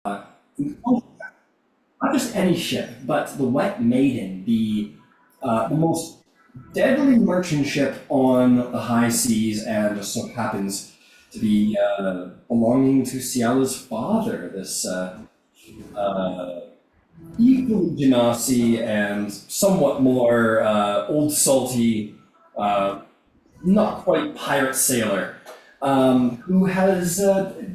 not just any ship, but the Wet Maiden, the most deadly merchant ship on the high seas, and just so happens to be belonging to Ciella's father, this uh, equally genasi and somewhat more old salty, uh, not quite pirate sailor, who has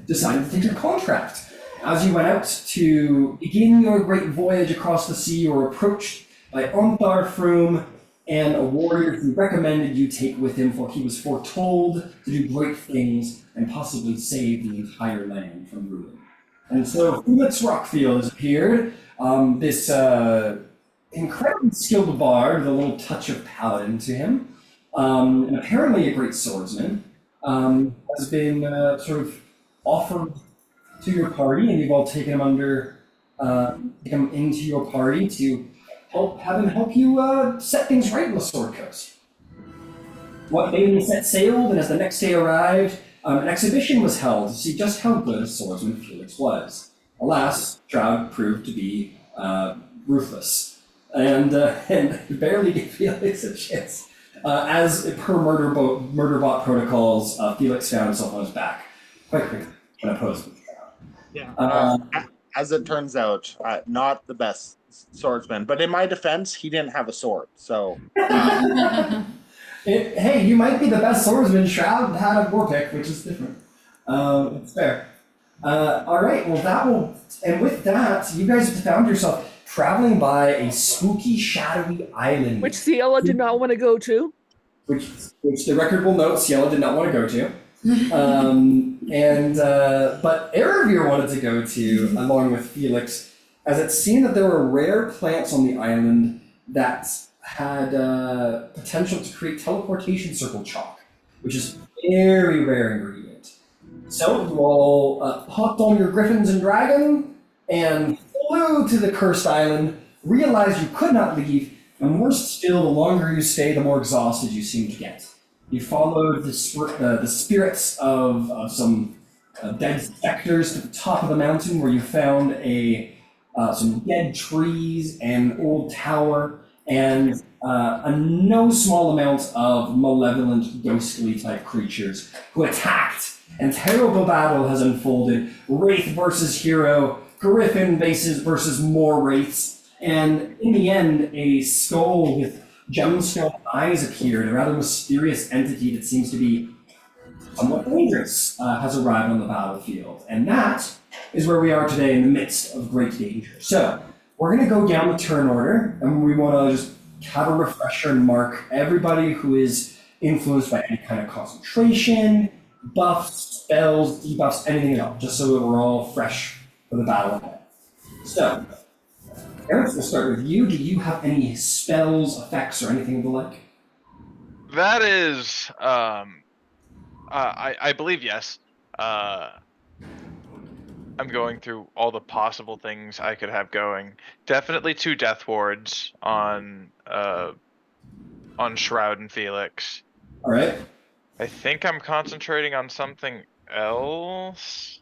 decided to take your contract. As you went out to begin your great voyage across the sea, you were approached by Onthar Froome and a warrior who recommended you take with him, for he was foretold to do great things and possibly save the entire land from ruin. And so Felix Rockfield has appeared, this incredibly skilled bard with a little touch of paladin to him, and apparently a great swordsman, has been sort of offered to your party, and you've all taken him taken him into your party to have him help you set things right in the Sword Coast. What day we set sailed, and as the next day arrived, an exhibition was held to see just how good a swordsman Felix was. Alas, Stroud proved to be ruthless, and barely gave Felix a chance. As per murderbot protocols, Felix found himself on his back quite quickly when opposed with Stroud. Yeah. As it turns out, not the best swordsman. But in my defense, he didn't have a sword, so. Hey, you might be the best swordsman. Shroud had a war pick, which is different. It's fair. All right, well, and with that, you guys have found yourself traveling by a spooky, shadowy island. Which Ciela did not want to go to. Which the record will note, Ciela did not want to go to. But Erebir wanted to go to, along with Felix, as it seemed that there were rare plants on the island that had potential to create teleportation circle chalk, which is a very rare ingredient. So you all hopped on your griffins and dragon and flew to the cursed island, realized you could not leave, and worse still, the longer you stay, the more exhausted you seem to get. You followed the spirits of some dead specters to the top of the mountain, where you found some dead trees, an old tower, and a no small amount of malevolent, ghostly type creatures who attacked. And terrible battle has unfolded. Wraith versus hero, Griffin versus more wraiths, and in the end, a skull with gemstone eyes appeared. A rather mysterious entity that seems to be somewhat dangerous has arrived on the battlefield. And that is where we are today, in the midst of great danger. So, we're going to go down the turn order, and we want to just have a refresher and mark everybody who is influenced by any kind of concentration, buffs, spells, debuffs, anything at all, just so that we're all fresh for the battle ahead. So, Eric, we'll start with you. Do you have any spells, effects, or anything of the like? That is, I believe yes. I'm going through all the possible things I could have going. Definitely 2 death wards on Shroud and Felix. All right. I think I'm concentrating on something else.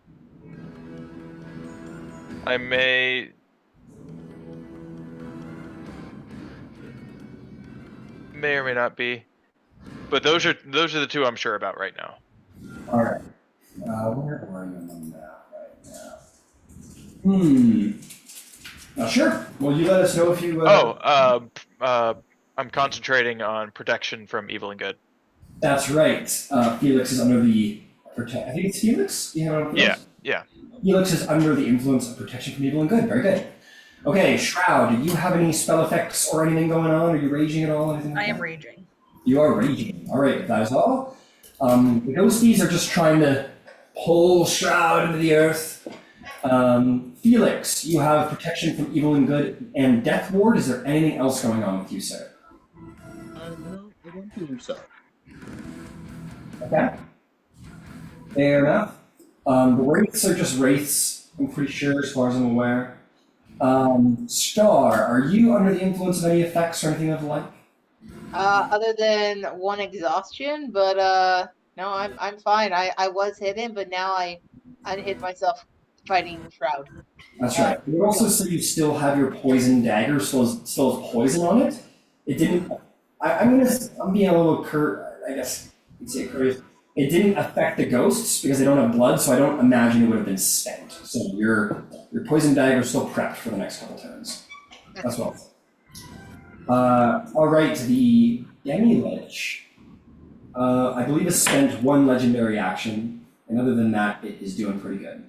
I may or may not be, but those are the 2 I'm sure about right now. All right. Where are you on that right now? Sure. Well, you let us know if you. I'm concentrating on protection from evil and good. That's right. Felix is under the I think it's Felix. Yeah. Felix is under the influence of protection from evil and good. Very good. Okay, Shroud, do you have any spell effects or anything going on? Are you raging at all? Anything like I am that? raging. You are raging. All right, if that is all. The ghosties are just trying to pull Shroud into the earth. Felix, you have protection from evil and good and death ward. Is there anything else going on with you, sir? No, I don't believe so. Okay. Fair enough. The wraiths are just wraiths, I'm pretty sure, as far as I'm aware. Star, are you under the influence of any effects or anything of the like? Other than 1 exhaustion, but no, I'm fine. I was hidden, but now I unhid myself fighting Shroud. That's right. You would also say you still have your poison dagger, still has poison on it. It didn't. I'm being a little I guess you'd say curious. It didn't affect the ghosts because they don't have blood, so I don't imagine it would have been spent. So your poison dagger is still prepped for the next couple turns. That's well. All right, the Demi-Lich, I believe has spent one legendary action, and other than that, it is doing pretty good.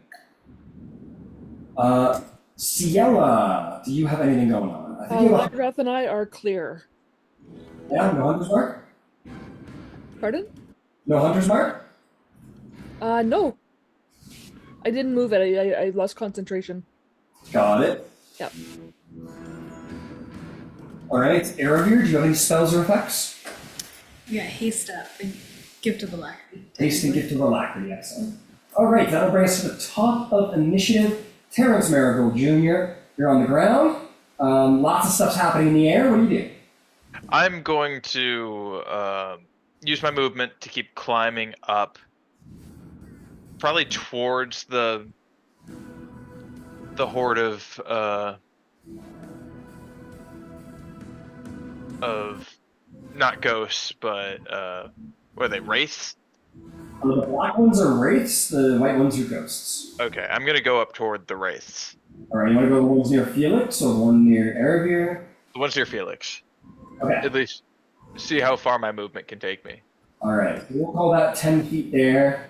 Ciela, do you have anything going on? I think you have Wrath and I are clear. no Hunter's Mark? Pardon? No Hunter's Mark? No. I didn't move it. I lost concentration. Got it. Yep. All right, Aravir, do you have any spells or effects? Yeah, haste up and gift of alacrity. Haste and Gift of Alacrity, excellent. All right, that'll bring us to the top of initiative. Terrence Marigold Jr., you're on the ground. Lots of stuff's happening in the air. What do you do? I'm going to use my movement to keep climbing up, probably towards the horde of not ghosts, but what are they, wraiths? The black ones are wraiths, the white ones are ghosts. Okay, I'm gonna go up toward the wraiths. All right, you want to go the ones near Felix or the one near Aravir? The ones near Felix. Okay. At least see how far my movement can take me. All right, we'll call that 10 feet there.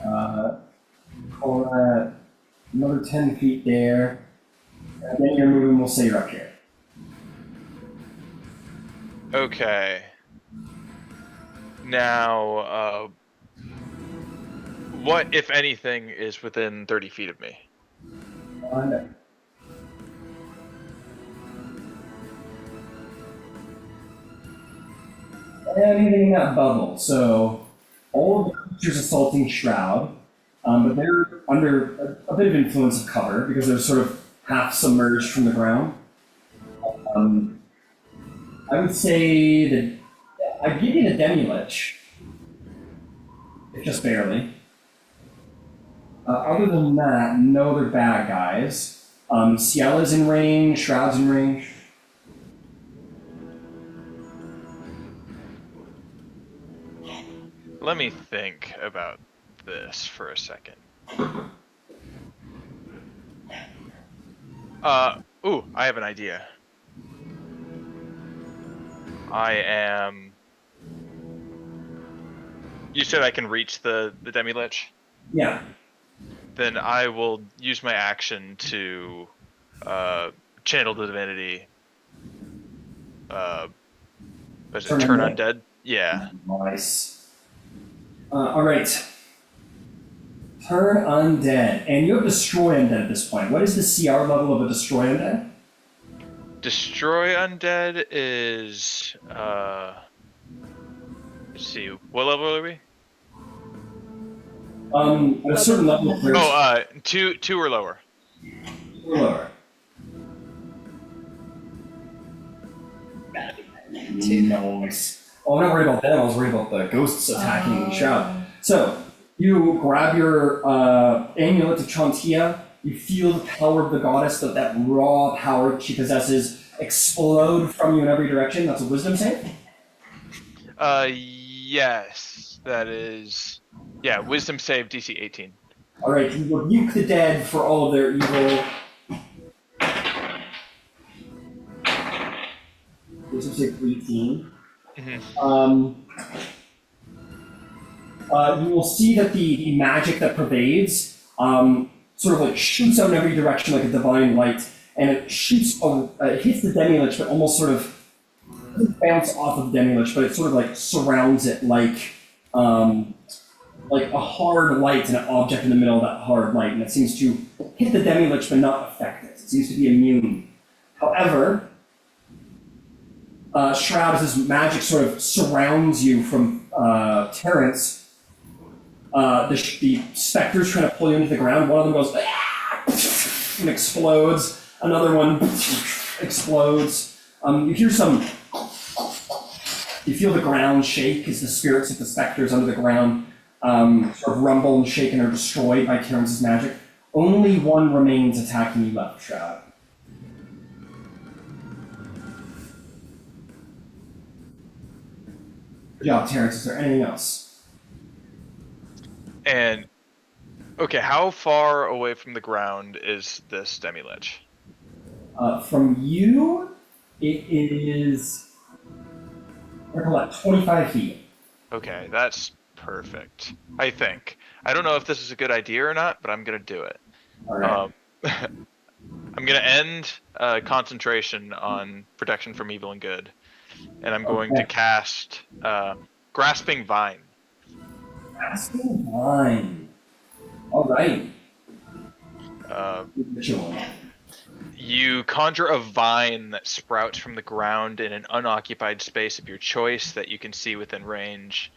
Call that another 10 feet there. And then you're moving, we'll say you're up here. Okay. Now, what, if anything, is within 30 feet of me? No. Anything in that bubble. So, all of the creatures assaulting Shroud, but they're under a bit of influence of cover because they're sort of half submerged from the ground. I would say that I'd give you the Demi-Lich, if just barely. Other than that, no other bad guys. Ciela's in range, Shroud's in range. Let me think about this for a second. Ooh, I have an idea. You said I can reach the Demi-Lich? Yeah. Then I will use my action to channel the divinity. Was it turn undead? Yeah. Nice. All right. Turn undead, and you have destroy undead at this point. What is the CR level of a destroy undead? Destroy undead is let's see, what level are we? At a certain level. Two or lower. Lower. Two. Nice. Oh, I'm not worried about them. I was worried about the ghosts attacking Shroud. So you grab your amulet of Chantia. You feel the power of the goddess, that raw power that she possesses, explode from you in every direction. That's a wisdom save. Yes, that is. Yeah, wisdom save DC 18. All right, you rebuke the dead for all of their evil. Wisdom save 18. Mm-hmm. You will see that the magic that pervades sort of like shoots out in every direction like a divine light, and it shoots, it hits the Demi-Lich, but almost sort of doesn't bounce off of the Demi-Lich, but it sort of like surrounds it like a hard light and an object in the middle of that hard light, and it seems to hit the Demi-Lich but not affect it. It seems to be immune. However, Shroud, as this magic sort of surrounds you from Terrence, the specters trying to pull you into the ground. One of them goes and explodes. Another one explodes. You hear some. You feel the ground shake as the spirits of the specters under the ground sort of rumble and shake and are destroyed by Terrence's magic. Only one remains attacking you left, Shroud. Good job, Terrence. Is there anything else? And okay, how far away from the ground is this demi-lich? From you, it is, we're gonna let 25 feet. Okay, that's perfect. I think. I don't know if this is a good idea or not, but I'm gonna do it. All right. I'm gonna end concentration on protection from evil and good, and I'm going to Okay. cast Grasping Vine. Asking line. All right. Ritual. You conjure a vine that sprouts from the ground in an unoccupied space of your choice that you can see within range.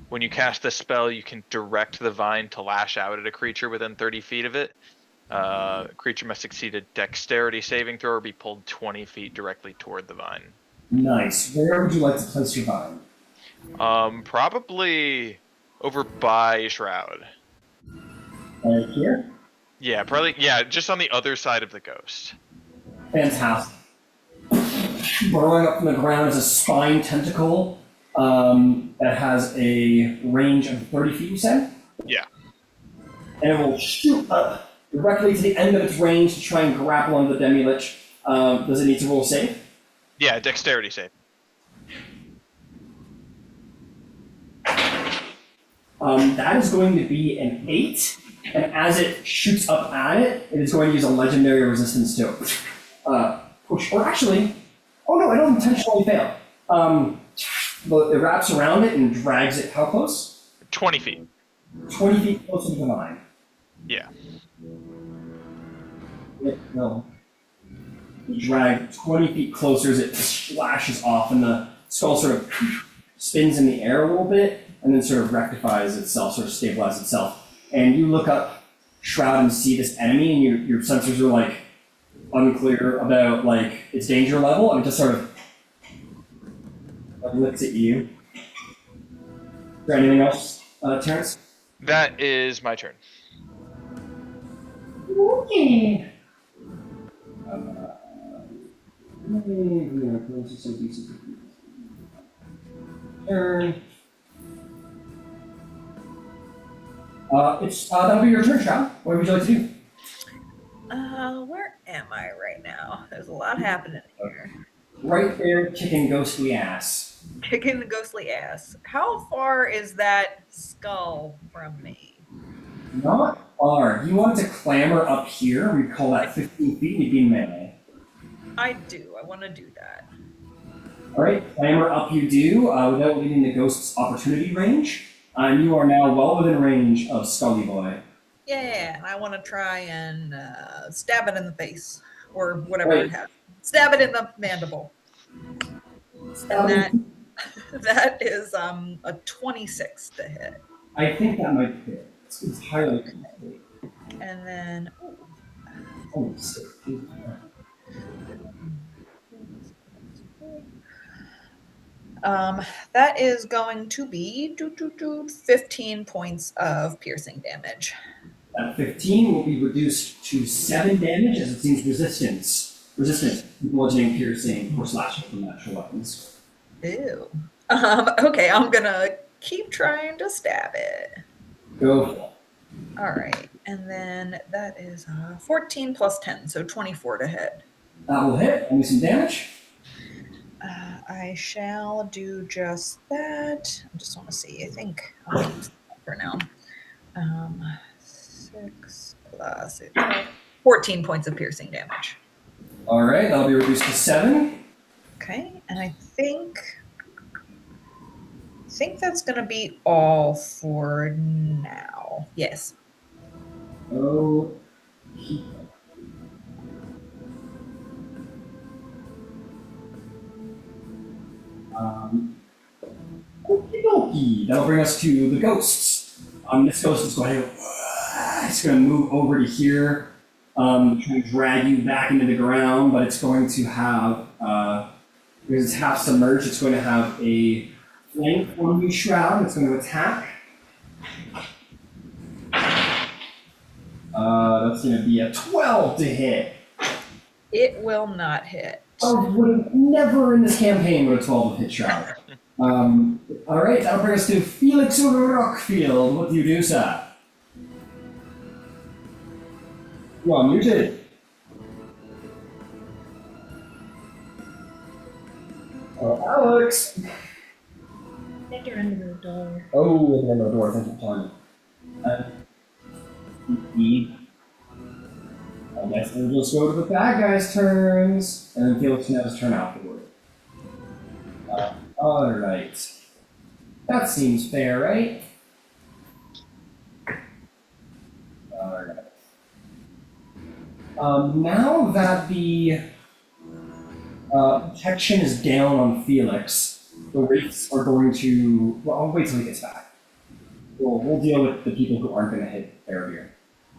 When you cast the spell, you can direct the vine to lash out at a creature within 30 feet of it. Creature must succeed a dexterity saving throw or be pulled 20 feet directly toward the vine. Nice. Where would you like to place your vine? Probably over by Shroud. Right here. Yeah, probably. Yeah, just on the other side of the ghost. Fantastic. Burrowing up from the ground is a spine tentacle that has a range of 30 feet, you said? Yeah. And it will shoot up directly to the end of its range to try and grapple onto the demi-lich. Does it need to roll a save? Yeah, dexterity save. That is going to be an 8, and as it shoots up at it, it is going to use a legendary resistance to push. Or actually, oh no, I don't intentionally fail. It wraps around it and drags it how close? 20 feet. 20 feet closer to the mine. Yeah. No. You drag 20 feet closer as it splashes off, and the skull sort of spins in the air a little bit, and then sort of rectifies itself, sort of stabilizes itself. And you look up Shroud and see this enemy, and your sensors are like unclear about like its danger level, and it just sort of like, looks at you. Is there anything else, Terrence? That is my turn. Okay. Turn. That'll be your turn, Shroud. What would you like to do? Where am I right now? There's a lot happening here. Right there, kicking ghostly ass. Kicking the ghostly ass. How far is that skull from me? Not far. You want to clamber up here? We call that 15 feet. You'd be in melee. I do. I want to do that. All right, clamber up you do without leaving the ghost's opportunity range. And you are now well within range of Scully Boy. Yeah, and I want to try and stab it in the face or whatever Right. it has. Stab it in the mandible. And that is a 26 to hit. I think that might fit. It's highly likely. And then Oh, sick. that is going to be 15 points of piercing damage. That 15 will be reduced to 7 damage as it seems resistant to bludgeoning, piercing, or slashing from natural weapons. Ew. Okay, I'm gonna keep trying to stab it. Go for it. All right, and then that is 14 plus 10, so 24 to hit. That will hit. Only some damage. I shall do just that. I just want to see. I think I'll keep that for now. 6 plus 14 points of piercing damage. All right, that'll be reduced to 7. Okay, and I think that's gonna be all for now. Yes. Oh. Okie dokie. That'll bring us to the ghosts. This ghost is going to, it's going to move over to here, try to drag you back into the ground, but it's going to have, because it's half submerged, it's going to have a flank on you, Shroud. It's going to attack. That's going to be a 12 to hit. It will not hit. Oh, would have never in this campaign would a 12 have hit Shroud. All right, that'll bring us to Felix Rockfield. What do you do, sir? You are muted. Oh, Alex. Get her under the door. Oh, and then the door. Thank you for telling me. I guess we'll just go to the bad guys' turns, and then Felix can have his turn afterward. Alright. That seems fair, right? Alright. Now that the protection is down on Felix, the wraiths are going to... Well, I'll wait till he gets back. We'll deal with the people who aren't going to hit Fairbeer.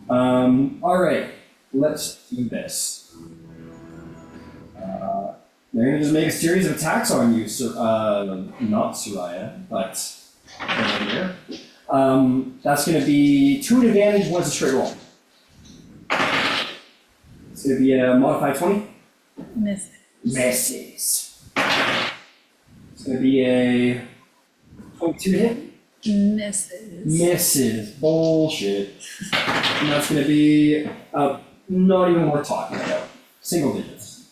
Alright. Let's do this. They're going to just make a series of attacks on you, not Soraya, but here. That's going to be 2 at advantage, 1's a straight roll. It's going to be a modified 20. Misses. Misses. It's going to be a 22 hit. Misses. Misses. Bullshit. And that's going to be not even worth talking about. Single digits.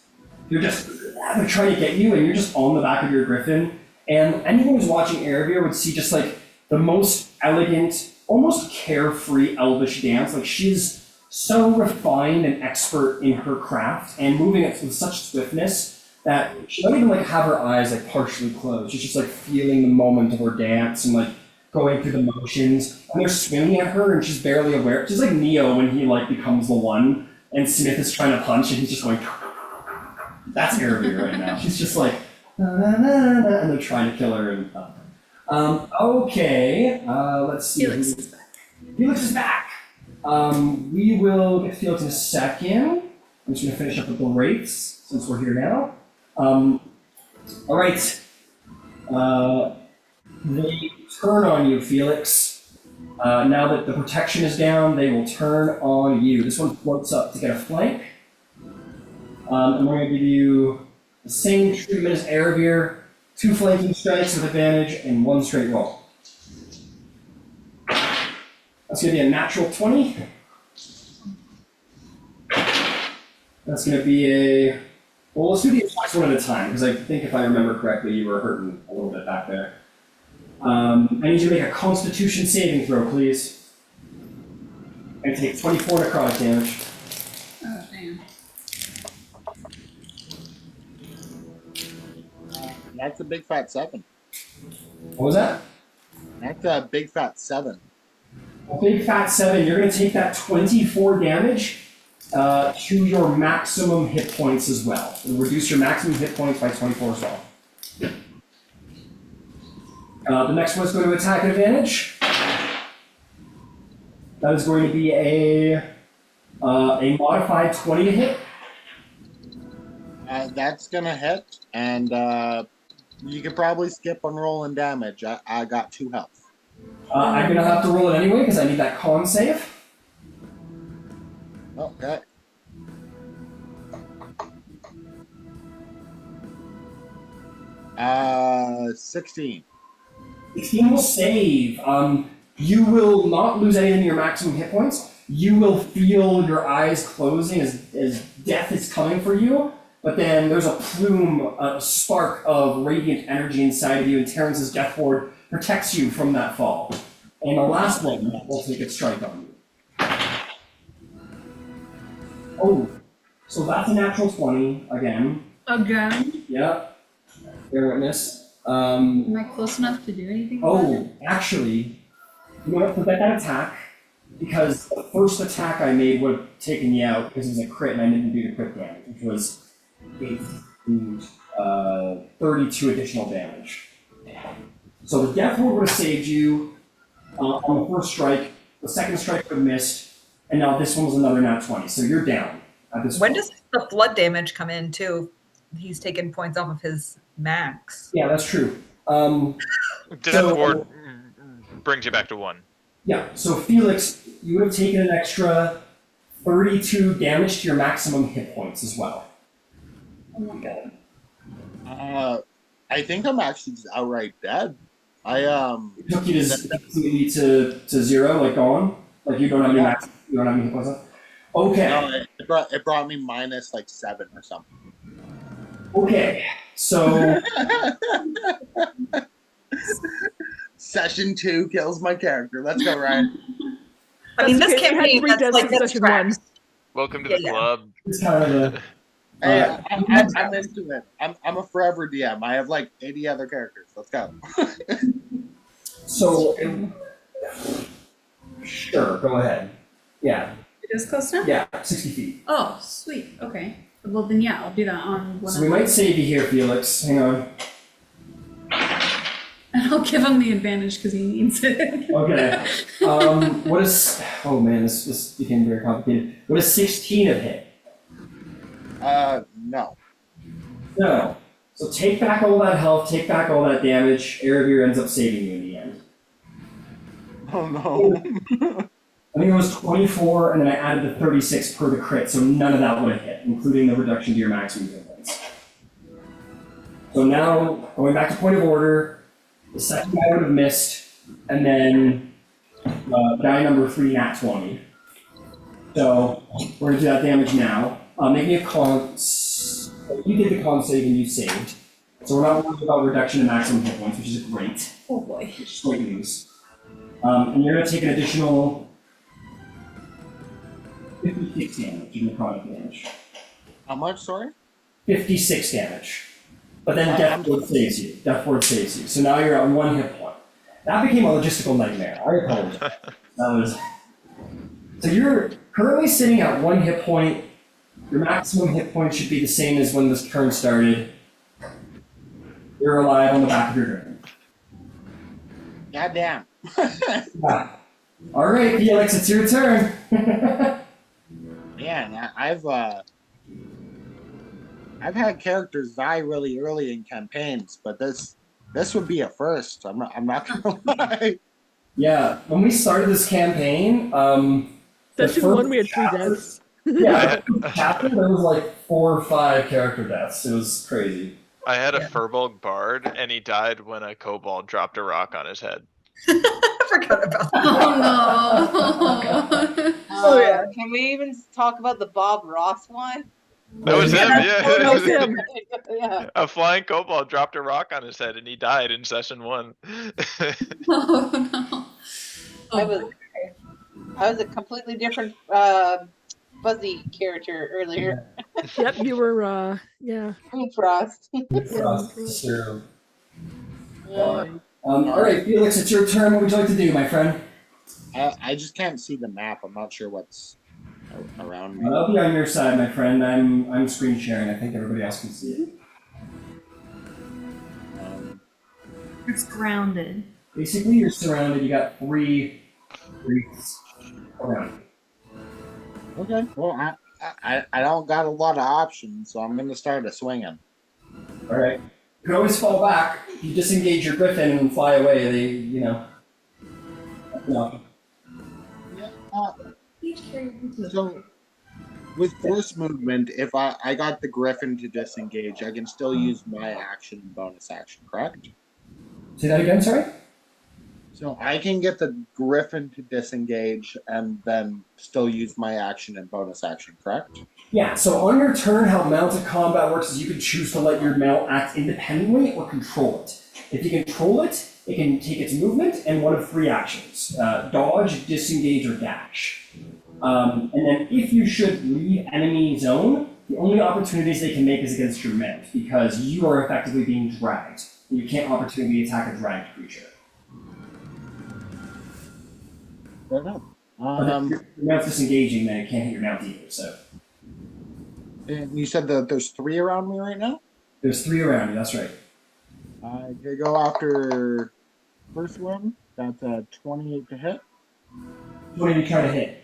They're trying to get you, and you're just on the back of your griffin. And anyone who's watching Erebir would see just like the most elegant, almost carefree elvish dance. Like she's so refined and expert in her craft, and moving it with such swiftness that she doesn't even like have her eyes like partially closed. She's just like feeling the moment of her dance and like going through the motions. And they're swinging at her, and she's barely aware. She's like Neo when he like becomes the one, and Smith is trying to punch, and he's just going. That's Erebir right now. She's just like, na, na, na, na, and they're trying to kill her. And okay, let's see. Felix is back. Felix is back. We will get Felix in a second. I'm just going to finish up with the wraiths since we're here now. All right. They turn on you, Felix. Now that the protection is down, they will turn on you. This one floats up to get a flank. And we're going to give you the same treatment as Erebir, 2 flanking strikes with advantage and 1 straight roll. That's going to be a natural 20. That's going to be a... Well, let's do the attacks one at a time, because I think if I remember correctly, you were hurting a little bit back there. I need you to make a Constitution saving throw, please. And take 24 necrotic damage. Oh, damn. That's a big fat 7. What was that? That's a big fat 7. A big fat 7. You're going to take that 24 damage to your maximum hit points as well. It'll reduce your maximum hit points by 24 as well. The next one's going to attack at advantage. That is going to be a modified 20 to hit. That's gonna hit, and you could probably skip on rolling damage. I got 2 health. I'm going to have to roll it anyway because I need that con save. Okay. Uh, 16. 16 will save. You will not lose any of your maximum hit points. You will feel your eyes closing as death is coming for you, but then there's a plume, a spark of radiant energy inside of you, and Terrence's Death Ward protects you from that fall. And the last one will take a strike on you. Oh, so that's a natural 20 again. Again? Yeah. Bear witness. Am I close enough to do anything? about Oh, it? actually, you know what? Forget that attack, because the first attack I made would have taken you out because it was a crit and I didn't do the crit damage, which was 32 additional damage. So the Death Ward would have saved you on the first strike, the second strike would have missed, and now this one was another nat 20, so you're down at this When point. does the flood damage come in too? He's taken points off of his max. Yeah, that's true. Death So- Ward brings you back to 1. Yeah, so Felix, you would have taken an extra 32 damage to your maximum hit points as well. Oh my god. I think I'm actually just outright dead. It took you to 0, like gone? Like you don't have any max, you don't have any hit points left? Okay. No, it brought me minus like 7 or something. Okay. So Session 2 kills my character. Let's go, Ryan. I mean, That's this okay, I had campaign, 3 that's deaths like in that's session 1. tracks. Welcome to the Yeah. club. it's kind of a Hey, I'm into it. I'm a forever DM. I have like 80 other characters. Let's go. sure, go ahead. Yeah. It is close now? Yeah, 60 feet. Oh, sweet. Okay. Well, then yeah, I'll do that on one So of we might save you here, Felix. Hang on. And I'll give him the advantage because he needs it. Okay. What is... Oh man, this became very complicated. What is 16 of hit? No. No. So take back all that health, take back all that damage. Erebir ends up saving you in the end. Oh no. I think it was 24, and then I added the 36 per the crit, so none of that would have hit, including the reduction to your maximum hit points. So now, going back to point of order, the second guy would have missed, and then guy number 3, nat 20. So we're going to do that damage now. Make me a con... You did the con save and you saved. So we're not worried about reduction to maximum hit points, which is great. Oh boy. Which is great news. And you're going to take an additional 56 damage in necrotic damage. How much, sorry? 56 damage. But then Death Ward saves you. Death Ward saves you. So now you're at 1 hit point. That became a logistical nightmare. I apologize. That was... So you're currently sitting at 1 hit point. Your maximum hit point should be the same as when this turn started. You're alive on the back of your dragon. Goddamn. Yeah. Alright, Felix, it's your turn. Man, I've had characters die really early in campaigns, but this would be a first. I'm not gonna lie. Yeah, when we started this campaign, Session 1, we had 3 deaths. Yeah, chapter there was like 4 or 5 character deaths. It was crazy. I had a Furbolg bard, and he died when a kobold dropped a rock on his head. I forgot about that. Oh no. Oh, yeah. Can we even talk about the Bob Ross one? That was him, yeah. That was him. Yeah. A flying kobold dropped a rock on his head, and he died in session 1. Oh no. I was a completely different fuzzy character earlier. Yep, you were, yeah. Frost. Sure. Alright, Felix, it's your turn. What would you like to do, my friend? I just can't see the map. I'm not sure what's around me. I'll be on your side, my friend. I'm screen sharing. I think everybody else can see it. It's grounded. Basically, you're surrounded. You got 3 around. Okay. Well, I don't got a lot of options, so I'm gonna start a swinging. Alright. You can always fall back. If you disengage your griffin and fly away, they, you know. No. Yeah. So, with force movement, if I got the griffin to disengage, I can still use my action and bonus action, correct? Say that again, sorry? So I can get the griffin to disengage and then still use my action and bonus action, correct? Yeah, so on your turn, how mounted combat works is you can choose to let your mount act independently or control it. If you control it, it can take its movement and one of 3 actions. Dodge, disengage, or dash. And then if you should leave enemy zone, the only opportunities they can make is against your mount, because you are effectively being dragged. And you can't opportunity attack a dragged creature. Fair enough. But if your mount's disengaging, then it can't hit your mount either, so. And you said that there's 3 around me right now? There's 3 around you, that's right. I could go after first one. That's a 28 to hit. What are you trying to hit?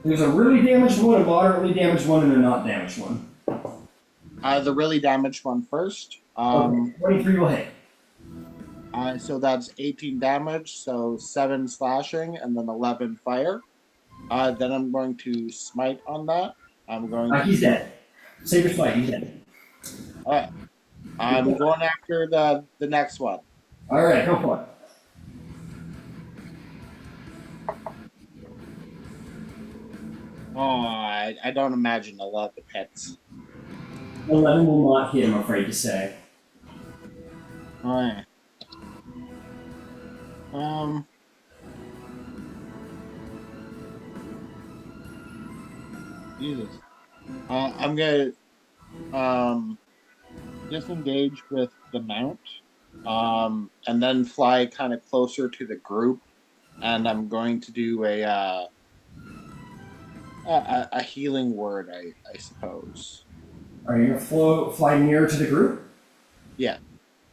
There's a really damaged one, a moderately damaged one, and a not damaged one. The really damaged one first. Okay, 23 will hit. So that's 18 damage, so 7 slashing, and then 11 fire. Then I'm going to smite on that. I'm going to. He's dead. Save your fight. He's dead. All right. I'm going after the next one. All right, go for it. Oh, I don't imagine a lot of hits. 11 will not hit, I'm afraid to say. All right. Jesus. I'm gonna disengage with the mount, and then fly kind of closer to the group, and I'm going to do a healing word, I suppose. Are you going to fly nearer to the group? Yeah.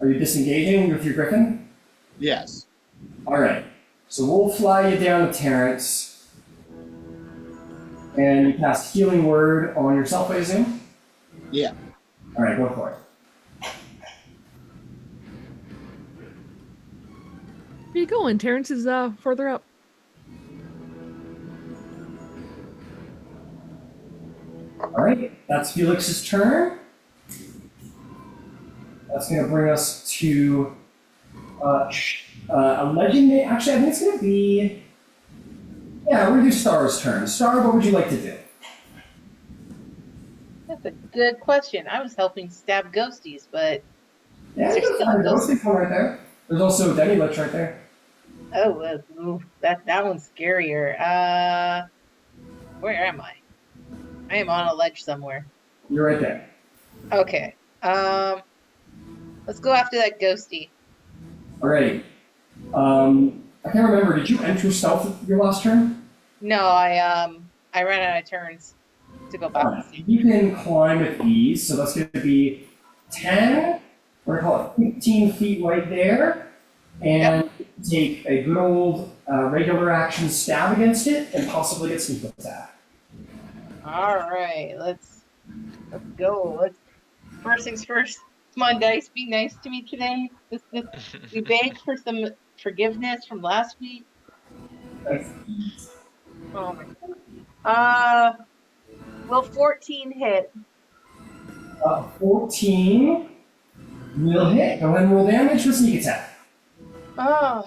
Are you disengaging with your griffin? Yes. All right. So we'll fly you down to Terrence. And you cast Healing Word on yourself, I assume? Yeah. All right, go for it. Where you going? Terrence is further up. All right, that's Felix's turn. That's going to bring us to a legendary. Actually, I think it's going to be. Yeah, we're going to do Star's turn. Star, what would you like to do? That's a good question. I was helping stab ghosties, but Yeah, Is there you can still find those- those one right there. There's also Demi Lich right there. ooh, that one's scarier. Where am I? I am on a ledge somewhere. You're right there. Okay. Let's go after that ghosty. Alrighty. I can't remember. Did you enter stealth your last turn? No, I ran out of turns to go back. You can climb with ease, so that's going to be 10. We're going to call it 15 feet right there, and take a good old regular action stab against it, and possibly get sneak attack. All right, let's go. First things first. Come on, dice, be nice to me today. We begged for some forgiveness from last week. Oh my god. Will 14 hit? 14 will hit. Go ahead and roll damage with sneak attack. Oh,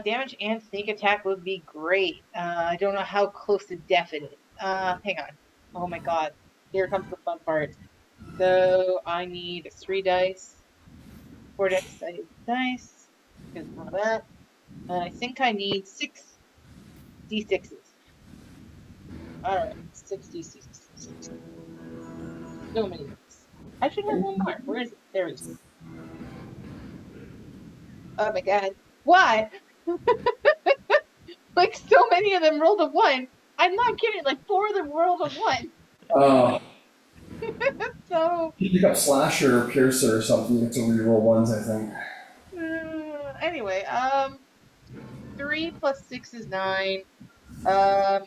damage and sneak attack would be great. I don't know how close to death it is. Hang on. Oh my god. Here comes the fun part. So I need 3 dice. 4 dice. I need dice. Because of that. And I think I need 6 d6s. Alright, 6 d6s. So many dice. I should have one more. Where is it? There it is. Oh my god. Why? Like, so many of them rolled a 1. I'm not kidding. Like, 4 of them rolled a 1. Oh. So. You pick up Slasher or Piercer or something, you get to reroll ones, I think. Anyway, 3 plus 6 is 9. Then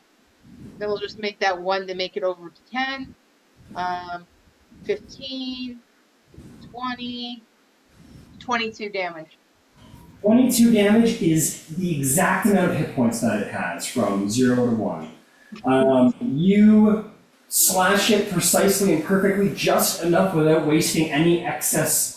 we'll just make that 1 to make it over to 10. 15, 20, 22 damage. 22 damage is the exact amount of hit points that it has, from 0 to 1. You slash it precisely and perfectly, just enough without wasting any excess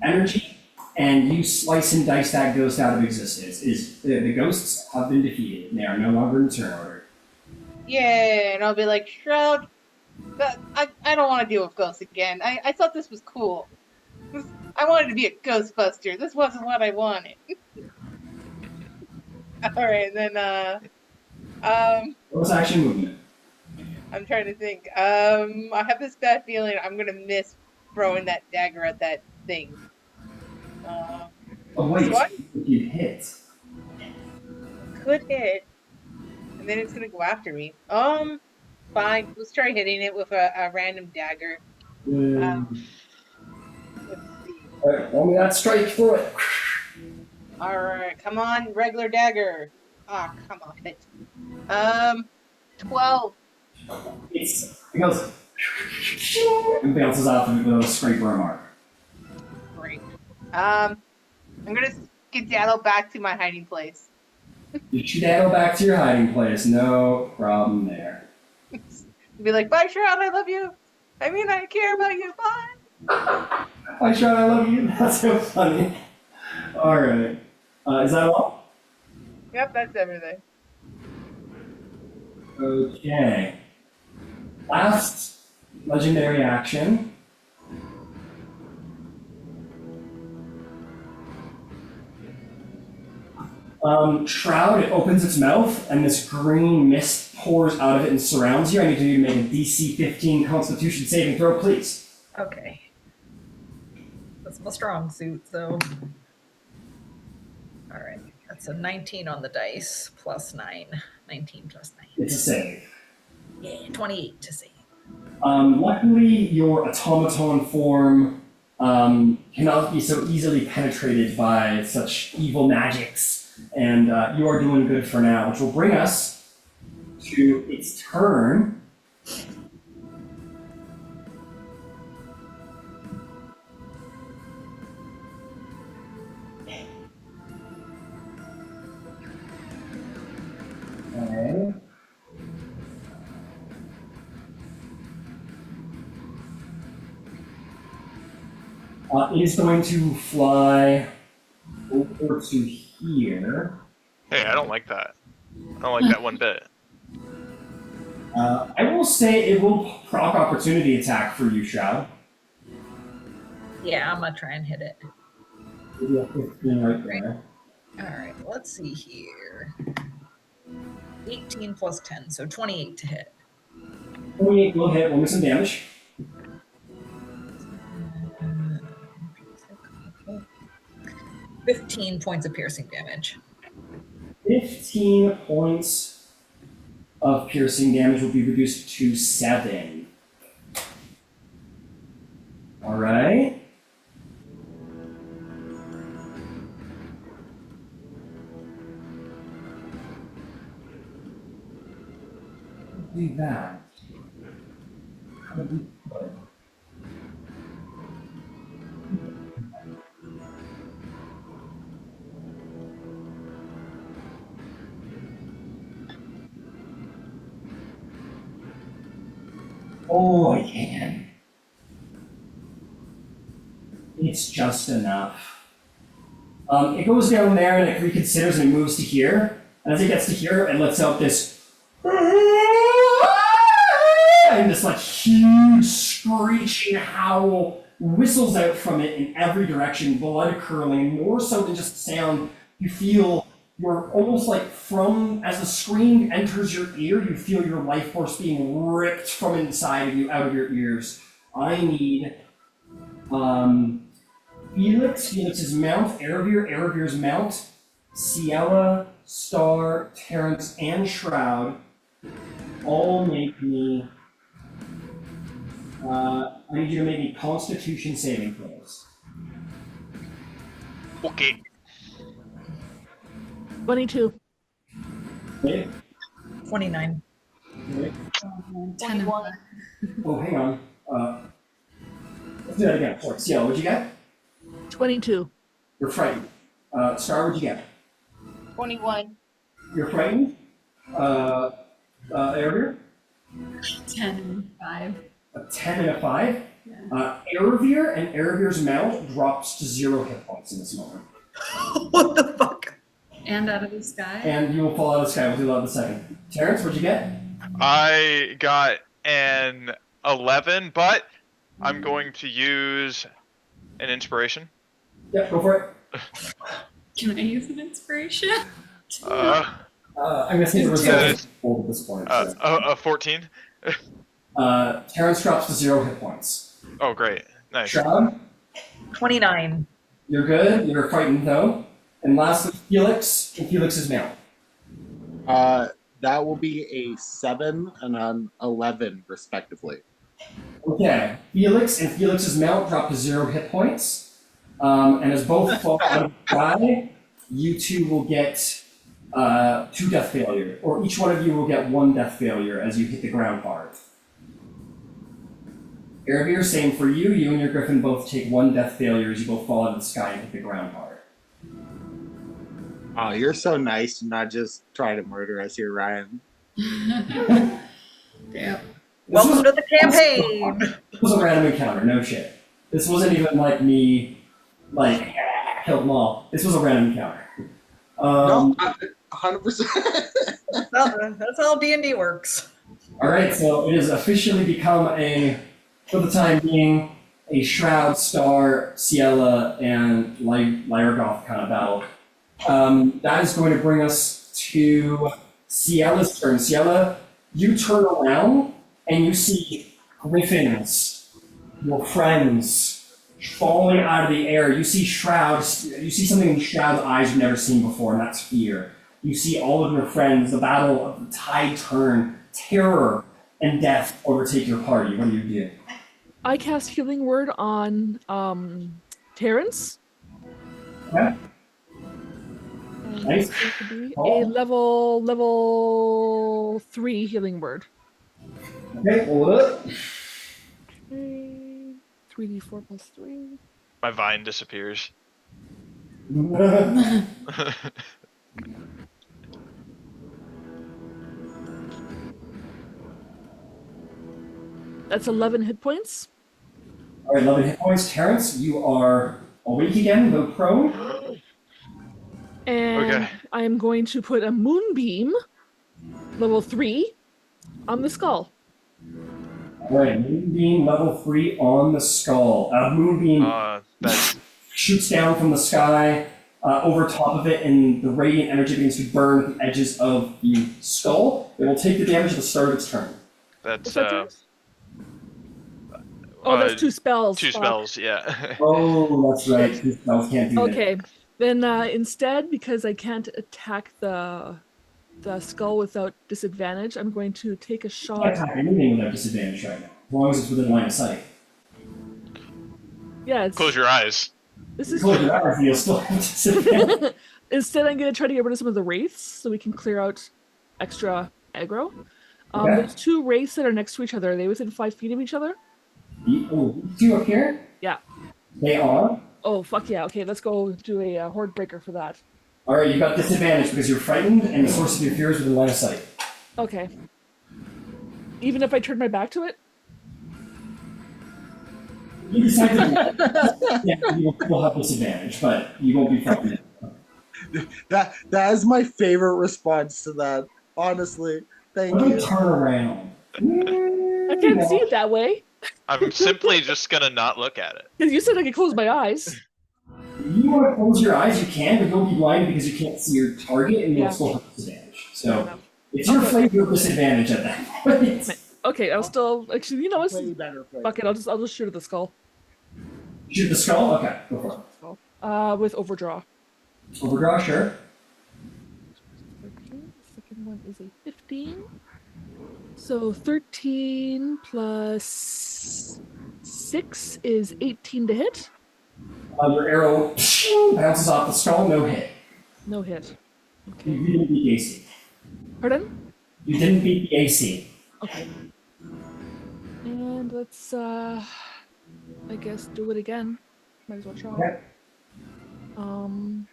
energy, and you slice and dice that ghost out of existence. The ghosts have been defeated, and they are no longer in turn order. Yay! And I'll be like, Shroud, but I don't want to deal with ghosts again. I thought this was cool. I wanted to be a Ghostbuster. This wasn't what I wanted. Alright, then, What was action movement? I'm trying to think. I have this bad feeling I'm gonna miss throwing that dagger at that thing. Oh wait, What? if you hit. Could hit, and then it's gonna go after me. Fine. Let's try hitting it with a random dagger. Let's see. Alright, roll me that strike through it. Alright, come on, regular dagger. Ah, come on it. 12. It goes and bounces off with a scraper mark. Great. I'm gonna skedaddle back to my hiding place. You skedaddle back to your hiding place. No problem there. Be like, bye, Shroud, I love you. I mean, I care about you. Bye. Hi, Sean, I love you. That's so funny. All right. Is that all? Yep, that's everything. Okay. Last legendary action. Shroud, it opens its mouth, and this green mist pours out of it and surrounds you. I need you to make a DC 15 Constitution saving throw, please. Okay. That's my strong suit, so. All right. That's a 19 on the dice, plus 9. 19 plus 9. It's a save. Yeah, 28 to save. Luckily, your automaton form cannot be so easily penetrated by such evil magics, and you are doing good for now, which will bring us to its turn. Okay. It is going to fly over to here. Hey, I don't like that. I don't like that one bit. I will say it will proc opportunity attack for you, Shroud. Yeah, I'm gonna try and hit it. Maybe a 15 right there. All right, let's see here. 18 plus 10, so 28 to hit. 28 will hit, we'll miss some damage. 15 points of piercing damage. 15 points of piercing damage will be reduced to 7. Alright. Do that. How do we put it? Oh, I can. It's just enough. It goes down there and it reconsiders and it moves to here. And as it gets to here, it lets out this and this like huge screeching howl whistles out from it in every direction, blood curling. More so than just sound, you feel you're almost like from as the scream enters your ear, you feel your life force being ripped from inside of you out of your ears. I need Felix's mount, Aravir's mount, Ciela, Star, Terrence, and Shroud all make me. I need you to make me Constitution saving throws. Okay. 22. Okay? 29. Okay. 10 and 5. Oh, hang on. Let's do that again. Sorry, Ciela, what'd you get? 22. You're frightened. Star, what'd you get? 21. You're frightened. Aravir? 10 and 5. A 10 and a 5. Yeah. Aravir and Aravir's mount drops to 0 hit points in this moment. What the fuck? And out of the sky. And you will fall out of the sky. We'll do that in a second. Terrence, what'd you get? I got an 11, but I'm going to use an inspiration. Yep, go for it. Can I use an inspiration? I'm gonna say the result is old at this point. So. 14. Terrence drops to 0 hit points. Oh, great. Nice. Shroud, 29. you're good. You're frightened though. And lastly, Felix and Felix's mount. That will be a 7 and an 11, respectively. Okay, Felix and Felix's mount drop to 0 hit points. And as both fall out of the sky, you two will get 2 death failure, or each one of you will get 1 death failure as you hit the ground hard. Aravir, same for you. You and your griffin both take 1 death failure as you both fall out of the sky and hit the ground hard. Oh, you're so nice to not just try to murder us here, Ryan. Damn. Welcome to the campaign. This was a random encounter, no shit. This wasn't even like me, like, killed them all. This was a random encounter. No, 100%. That's how D&D works. Alright, so it has officially become for the time being, a Shroud, Star, Ciela, and Lyragoth kind of battle. That is going to bring us to Ciela's turn. Ciela, you turn around and you see griffins, your friends, falling out of the air. You see Shrouds, you see something in Shroud's eyes you've never seen before, and that's fear. You see all of your friends, the battle of the tide turn, terror and death overtake your party. What do you do? I cast Healing Word on Terrence. Okay. And Nice. it's going to be Oh. a level 3 Healing Word. Okay, hold up. Okay. 3d4 plus 3. My vine disappears. That's 11 hit points. Alright, 11 hit points. Terrence, you are awake again, though prone. And Okay. I am going to put a Moonbeam, level 3, on the skull. Alright, Moonbeam level 3 on the skull. Moonbeam That's shoots down from the sky over top of it, and the radiant energy begins to burn at the edges of the skull. It will take the damage at the start of its turn. What's that's that, Terrence? Oh, that's 2 spells. two Fuck. spells. Yeah. Oh, that's right. These spells can't do that. Okay, then instead, because I can't attack the skull without disadvantage, I'm going to take a You shot. can't attack anything without disadvantage right now, as long as it's within line of sight. Yeah, it's, Close your eyes. this is Close your eyes, you'll still have disadvantage. Instead, I'm going to try to get rid of some of the wraiths so we can clear out extra aggro. Okay. There's 2 wraiths that are next to each other. Are they within 5 feet of each other? Oh, these two up here? Yeah. They are. Oh, fuck yeah. Okay, let's go do a horde breaker for that. Alright, you got disadvantage because you're frightened, and the source of your fear is within line of sight. Okay. Even if I turn my back to it? You decide to yeah, you will have disadvantage, but you won't be frightened. That is my favorite response to that. Honestly, thank What you. about turn around? I can't see it that way. I'm simply just gonna not look at it. Because you said I could close my eyes. You want to close your eyes, you can, but you'll be blinded because you can't see your target, and you'll Yeah. still have disadvantage. Fair So, enough. if you're Okay. afraid, you'll disadvantage at that point. Okay, I'll still actually. You know what? Way better for Fuck it. I'll just shoot at the skull. Shoot the skull? Okay, go for it. With overdraw. Overdraw, sure. 13. The second one is a 15. So 13 plus 6 is 18 to hit. Your arrow bounces off the skull, no hit. No hit. You Okay. didn't beat the AC. Pardon? You didn't beat the AC. Okay. And let's I guess do it again. Might as well try. Okay. Can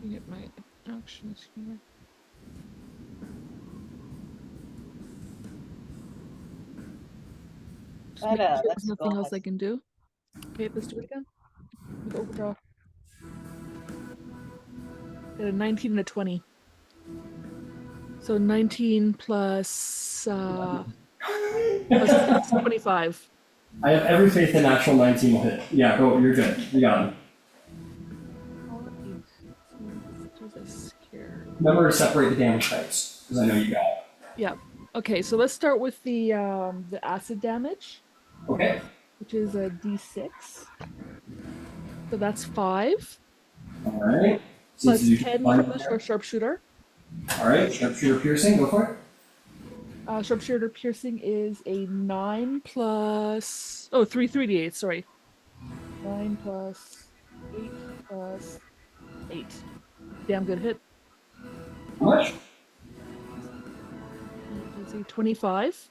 you get my actions here? Just But, making sure let's there's nothing go else ahead. I can do. Okay, let's do it again. With overdraw. Got a 19 and a 20. So 19 plus 25. I have every faith in natural 19 will hit. Yeah, go, you're good. You got him. Let's do this here. Remember to separate the damage types, because I know you got it. Yeah. Okay, so let's start with the acid damage, Okay. which is a d6. So that's 5 Alright. plus 10 from the sharpshooter. Alright, sharpshooter piercing, go for it. Sharpshooter piercing is a 9 plus 3d8. Sorry, 9 plus 8 plus 8. Damn good hit. How much? Let's see, 25.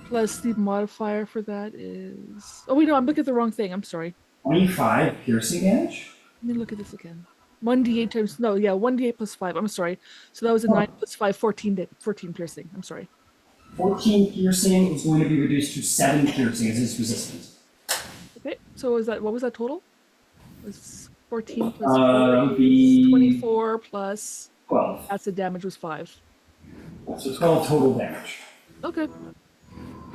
Plus the modifier for that is. Oh wait, no, I'm looking at the wrong thing. I'm sorry. 25 piercing damage. Let me look at this again. 1d8 times, no, yeah, 1d8 plus 5. I'm sorry. So that was a 9 plus 5, 14 piercing. I'm sorry. 14 piercing is going to be reduced to 7 piercing as its resistance. Okay, so what was that total? It was 14 plus 4 is Be 24 plus 12. acid damage was 5. So 12 total damage. Okay.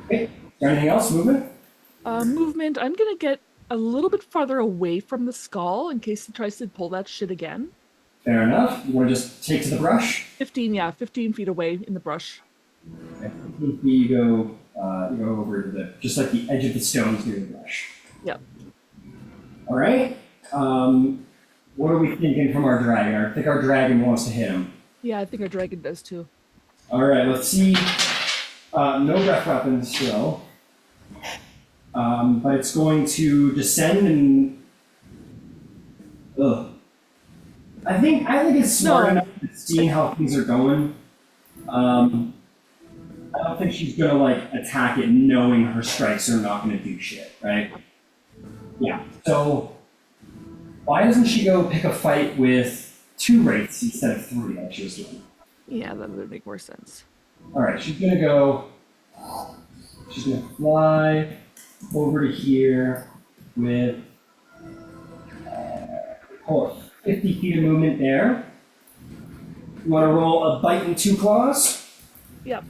Okay. Is there anything else? Movement? Movement, I'm gonna get a little bit farther away from the skull in case he tries to pull that shit again. Fair enough. You want to just take to the brush? 15 feet away in the brush. Okay. 15 feet, you go over to just like the edge of the stones near the brush. Yep. All right. What are we thinking from our dragon? I think our dragon wants to hit him. Yeah, I think our dragon does too. All right. Let's see. No breath weapons still. But it's going to descend and. Ugh. I think it's smart enough to see how things are going. I don't think she's gonna like attack it knowing her strikes are not gonna do shit, right? Yeah. So why doesn't she go pick a fight with 2 wraiths instead of 3 like she was doing? Yeah, that would make more sense. All right, she's gonna go. She's gonna fly over to here with 50 feet of movement there. You want to roll a bite and 2 claws? Yep.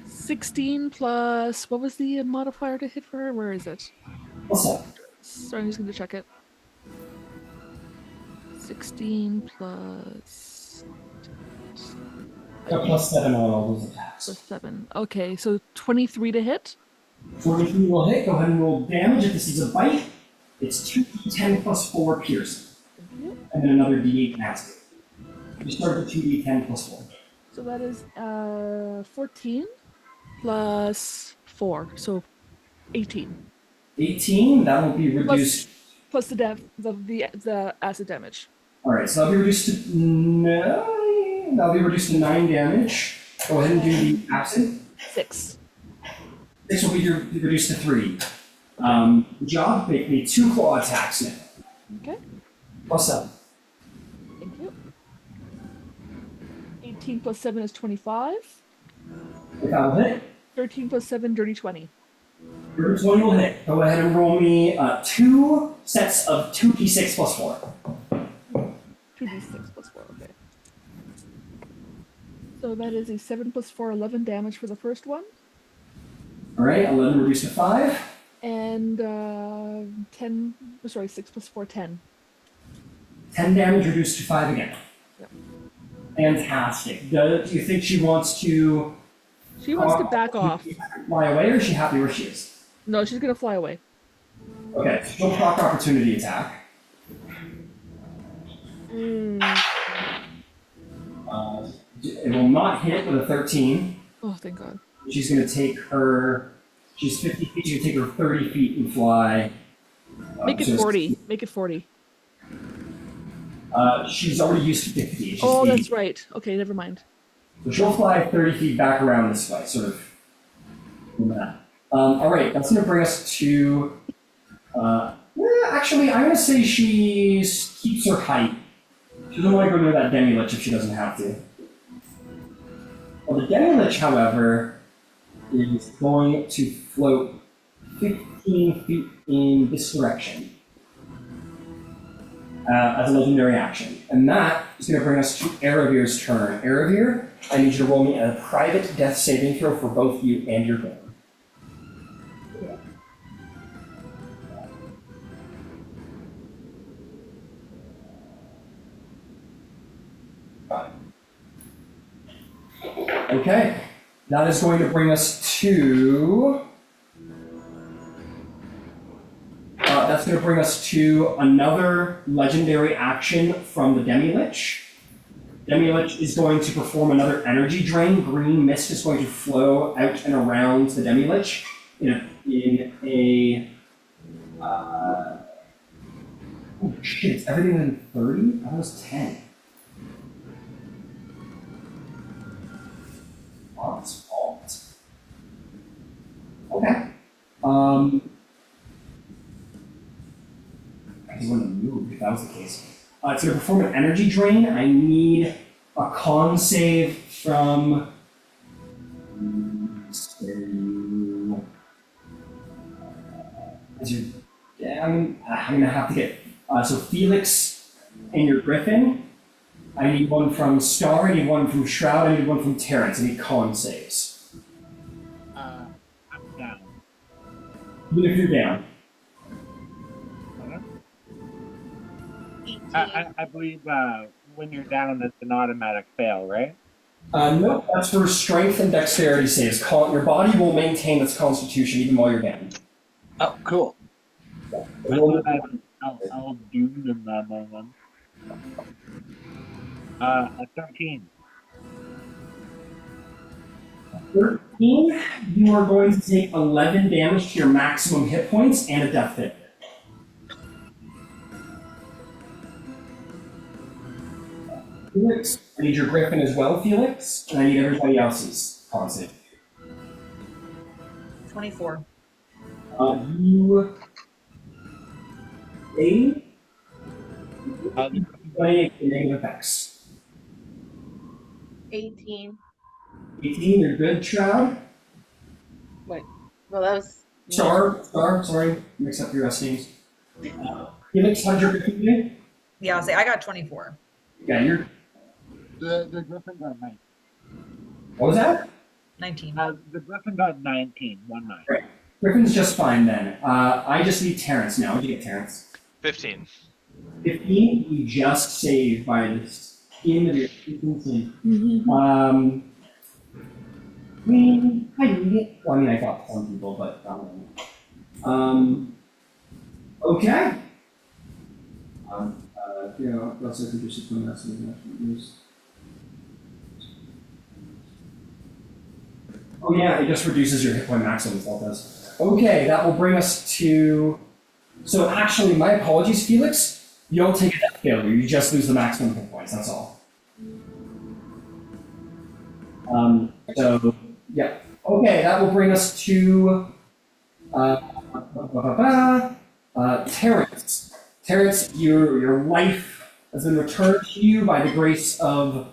16 plus, what was the modifier to hit for her? Where is it? What's up? Sorry, I'm just going to check it. 16 plus... Got +7 on all those attacks. Plus 7. Okay, so 23 to hit. 43 will hit. Go ahead and roll damage. If this is a bite, it's 2d10 plus 4 piercing. Thank you. And then another d8 acid. You start with 2d10 plus 4. So that is 14 plus 4, so 18. 18, that will be reduced. Plus the acid damage. Alright, so that'll be reduced to 9. That'll be reduced to 9 damage. Go ahead and do the acid. 6. 6 will be reduced to 3. Good job. Make me 2 claw attacks now. Okay. +7. Thank you. 18 plus 7 is 25. If that will hit, 13 plus 7, dirty 20. your 20 will hit. Go ahead and roll me 2 sets of 2d6 plus 4. 2d6 plus 4, okay. So that is a 7 plus 4, 11 damage for the first one. Alright, 11 reduced to 5. And 6 plus 4, 10. 10 damage reduced to 5 again. Yep. Fantastic. Do you think she wants to She wants to back off. fly away, or is she happy where she is? No, she's going to fly away. Okay, so she'll proc opportunity attack. It will not hit with a 13. Oh, thank God. She's going to take her. She's 50 feet. She's going to take her 30 feet and fly. Make it 40. Make it 40. She's already used 50. She's Oh, 80. that's right. Okay, never mind. So she'll fly 30 feet back around this way, sort of. All right, that's going to bring us to. Actually, I'm going to say she keeps her height. She doesn't want to go near that demi-lich if she doesn't have to. Well, the demi-lich, however, is going to float 15 feet in this direction as a legendary action. And that is going to bring us to Aravir's turn. Aravir, I need you to roll me a private death saving throw for both you and your game. Okay, that is going to bring us to. That's going to bring us to another legendary action from the Demi-Lich. Demi-Lich is going to perform another energy drain. Green mist is going to flow out and around the Demi-Lich oh shit, it's everything within 30? That was 10. Wow, that's fault. Okay. because he wouldn't have moved if that was the case. It's going to perform an energy drain. I need a con save from. Yeah, I'm gonna have to get. So Felix and your Griffin. I need one from Star. I need one from Shroud. I need one from Terrence. I need con saves. I'm down. Even if you're down. I believe when you're down, it's an automatic fail, right? Nope, that's for strength and dexterity saves. Your body will maintain its constitution even while you're down. Oh, cool. I thought I'll doomed in that moment. A 13. 13, you are going to take 11 damage to your maximum hit points and a death hit. Felix, I need your Griffin as well, Felix, and I need everybody else's con save. 24. You aid 28 negative effects. 18. 18, you're good, Shroud. Wait. Well, that was. Star, sorry, mix up your names. Felix, how'd your Griffin do? Yeah, I'll say I got 24. Yeah, you're. The Griffin got 19. What was that? 19. The Griffin got 19. 1-9. Right. Griffin's just fine then. I just need Terrence now. What'd you get, Terrence? 15. 15, you just saved by the skin of your teeth. I got some people, but not many. Okay. Also introduce it from us and oh yeah, it just reduces your hit point maximum, that does. Okay, that will bring us to. So actually, my apologies, Felix. You don't take a death failure. You just lose the maximum hit points. That's all. So yeah. Okay, that will bring us to Terrence. Terrence, your life has been returned to you by the grace of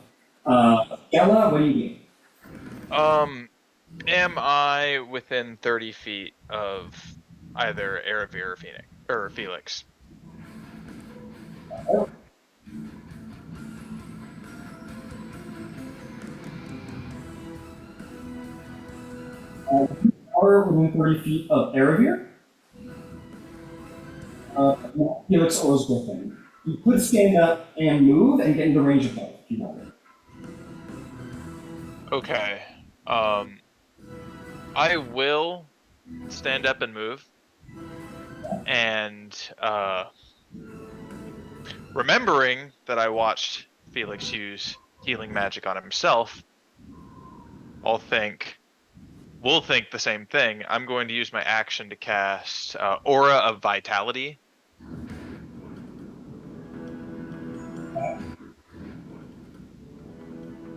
Ella. What do you do? Am I within 30 feet of either Erebir or Felix? You are within 30 feet of Erebir. Felix or Griffin. You could stand up and move and get into range of both if you wanted. Okay. I will stand up and move. And remembering that I watched Felix use healing magic on himself, we'll think the same thing. I'm going to use my action to cast Aura of Vitality.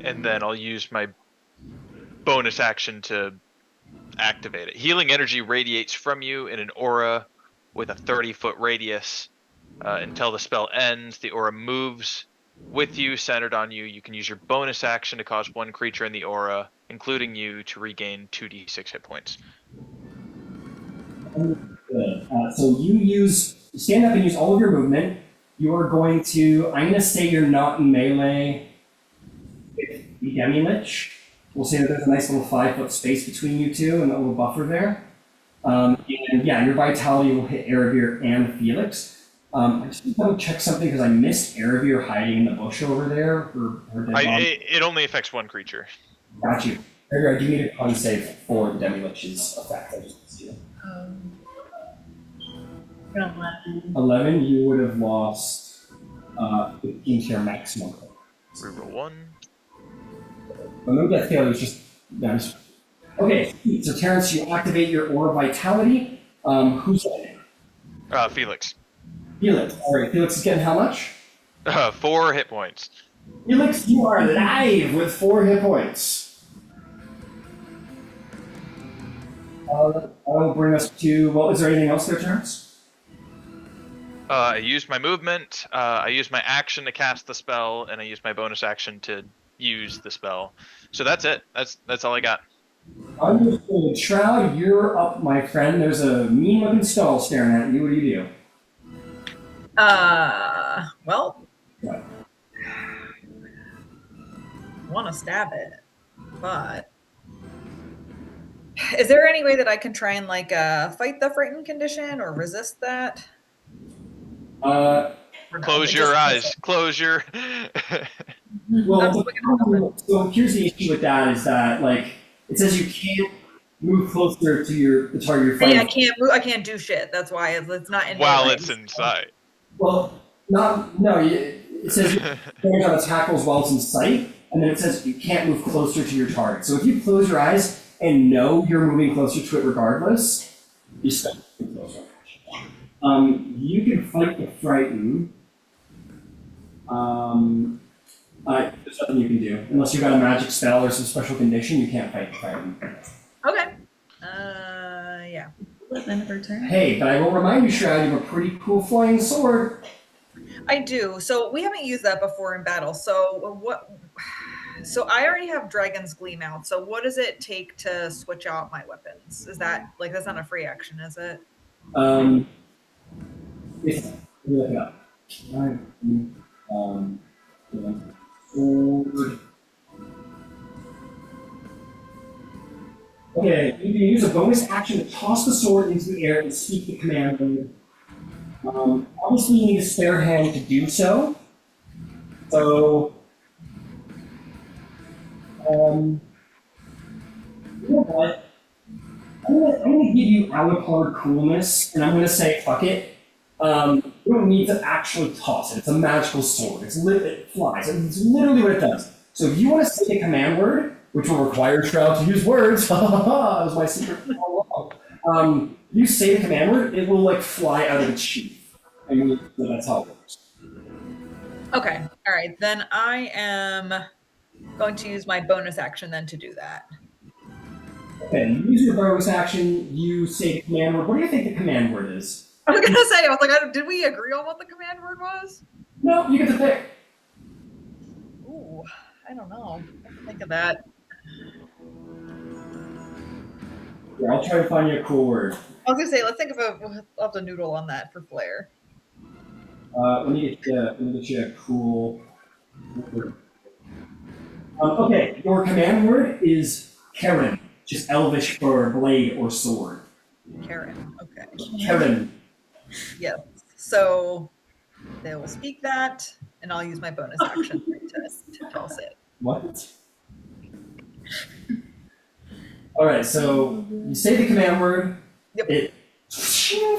And then I'll use my bonus action to activate it. Healing energy radiates from you in an aura with a 30-foot radius. Until the spell ends, the aura moves with you, centered on you. You can use your bonus action to cause one creature in the aura, including you, to regain 2d6 hit points. Good. So you stand up and use all of your movement. You are going to, I'm going to say you're not in melee with the Demi-Lich. We'll say that there's a nice little 5-foot space between you two and a little buffer there. And yeah, your vitality will hit Erebir and Felix. I just want to check something because I missed Erebir hiding in the bush over there. Her dead body. It only affects one creature. Got you. Erebir, I do need a con save for the Demi-Lich's effect. I just see it. 11, you would have lost 15 to your maximum. Reroll 1. Well, no death failure, it's just nice. Okay, so Terrence, you activate your Aura Vitality. Who's getting it? Felix. Felix. Alright, Felix is getting how much? 4 hit points. Felix, you are live with 4 hit points. That'll bring us to, well, is there anything else there, Terrence? I used my movement, I used my action to cast the spell, and I used my bonus action to use the spell. So that's it. That's all I got. Understood. Shroud, you're up, my friend. There's a mean-looking skull staring at you. What do you do? Well, What? I want to stab it, but is there any way that I can try and like fight the frightened condition or resist that? Uh, Or no, Close it your just eyes. Close your. well, swinging at nothing. so here's the issue with that is that, like, it says you can't move closer to the target you're fighting. Yeah, I can't move. I can't do shit. That's why it's not in While melee. it's inside. Well, it says you on tackles while it's in sight, and then it says you can't move closer to your target. So if you close your eyes and know you're moving closer to it regardless, you still move closer. You can fight the frightened. There's nothing you can do. Unless you've got a magic spell or some special condition, you can't fight the frightened. Okay. Yeah. End of her turn. Hey, but I will remind you, Shroud, you have a pretty cool flying sword. I do. So we haven't used that before in battle. So what? So I already have Dragon's Gleam out. So what does it take to switch out my weapons? Is that like that's not a free action, is it? If you look it up. Alright. Sword. Okay, you can use a bonus action to toss the sword into the air and speak the command word. Obviously, you need a spare hand to do so. So, you know what? I'm gonna give you Alacard coolness, and I'm gonna say fuck it. You don't need to actually toss it. It's a magical sword. It flies. It's literally what it does. So if you want to say a command word, which will require Shroud to use words, that was my secret all along. If you say the command word, it will like fly out of its sheath. I mean, that's how it works. Okay. All right. Then I am going to use my bonus action then to do that. Okay, you use your bonus action, you say the command word. What do you think the command word is? I was gonna say, I was like, did we agree on what the command word was? No, you get to pick. Ooh, I don't know. Think of that. Yeah, I'll try to find you a cool word. I was gonna say, let's think of I'll have to noodle on that for flair. Let me get you a cool word. Okay, your command word is Karen, just Elvish for blade or sword. Karen. Okay. Karen. Yes. So they will speak that, and I'll use my bonus action to toss it. What? All right, so you say the command word. Yep. It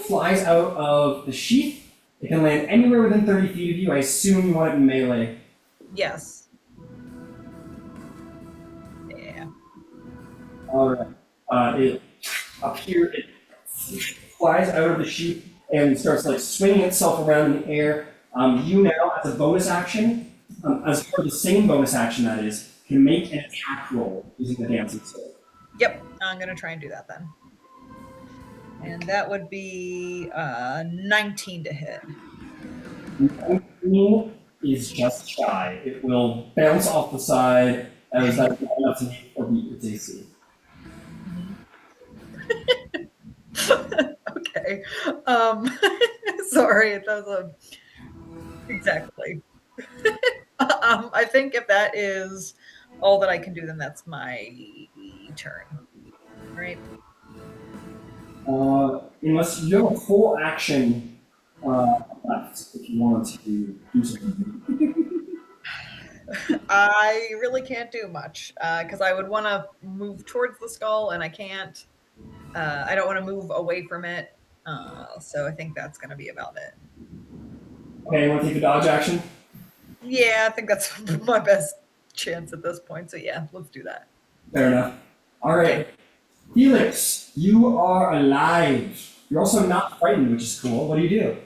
flies out of the sheath. It can land anywhere within 30 feet of you. I assume you want it in melee. Yes. Yeah. All right. It flies out of the sheath and starts like swinging itself around in the air. You now, as a bonus action, as part of the same bonus action that is, can make an attack roll using the dancing sword. Yep. I'm gonna try and do that then. And that would be 19 to hit. 19 is just shy. It will bounce off the side as that's not enough to beat its AC. Okay. Sorry, that was a exactly. I think if that is all that I can do, then that's my turn. Right. Unless you have a full action left, if you want to do something. I really can't do much because I would want to move towards the skull, and I can't. I don't want to move away from it. So I think that's going to be about it. Okay, you want to take a dodge action? Yeah, I think that's my best chance at this point. So yeah, let's do that. Fair enough. All right. Felix, you are alive. You're also not frightened, which is cool. What do you do?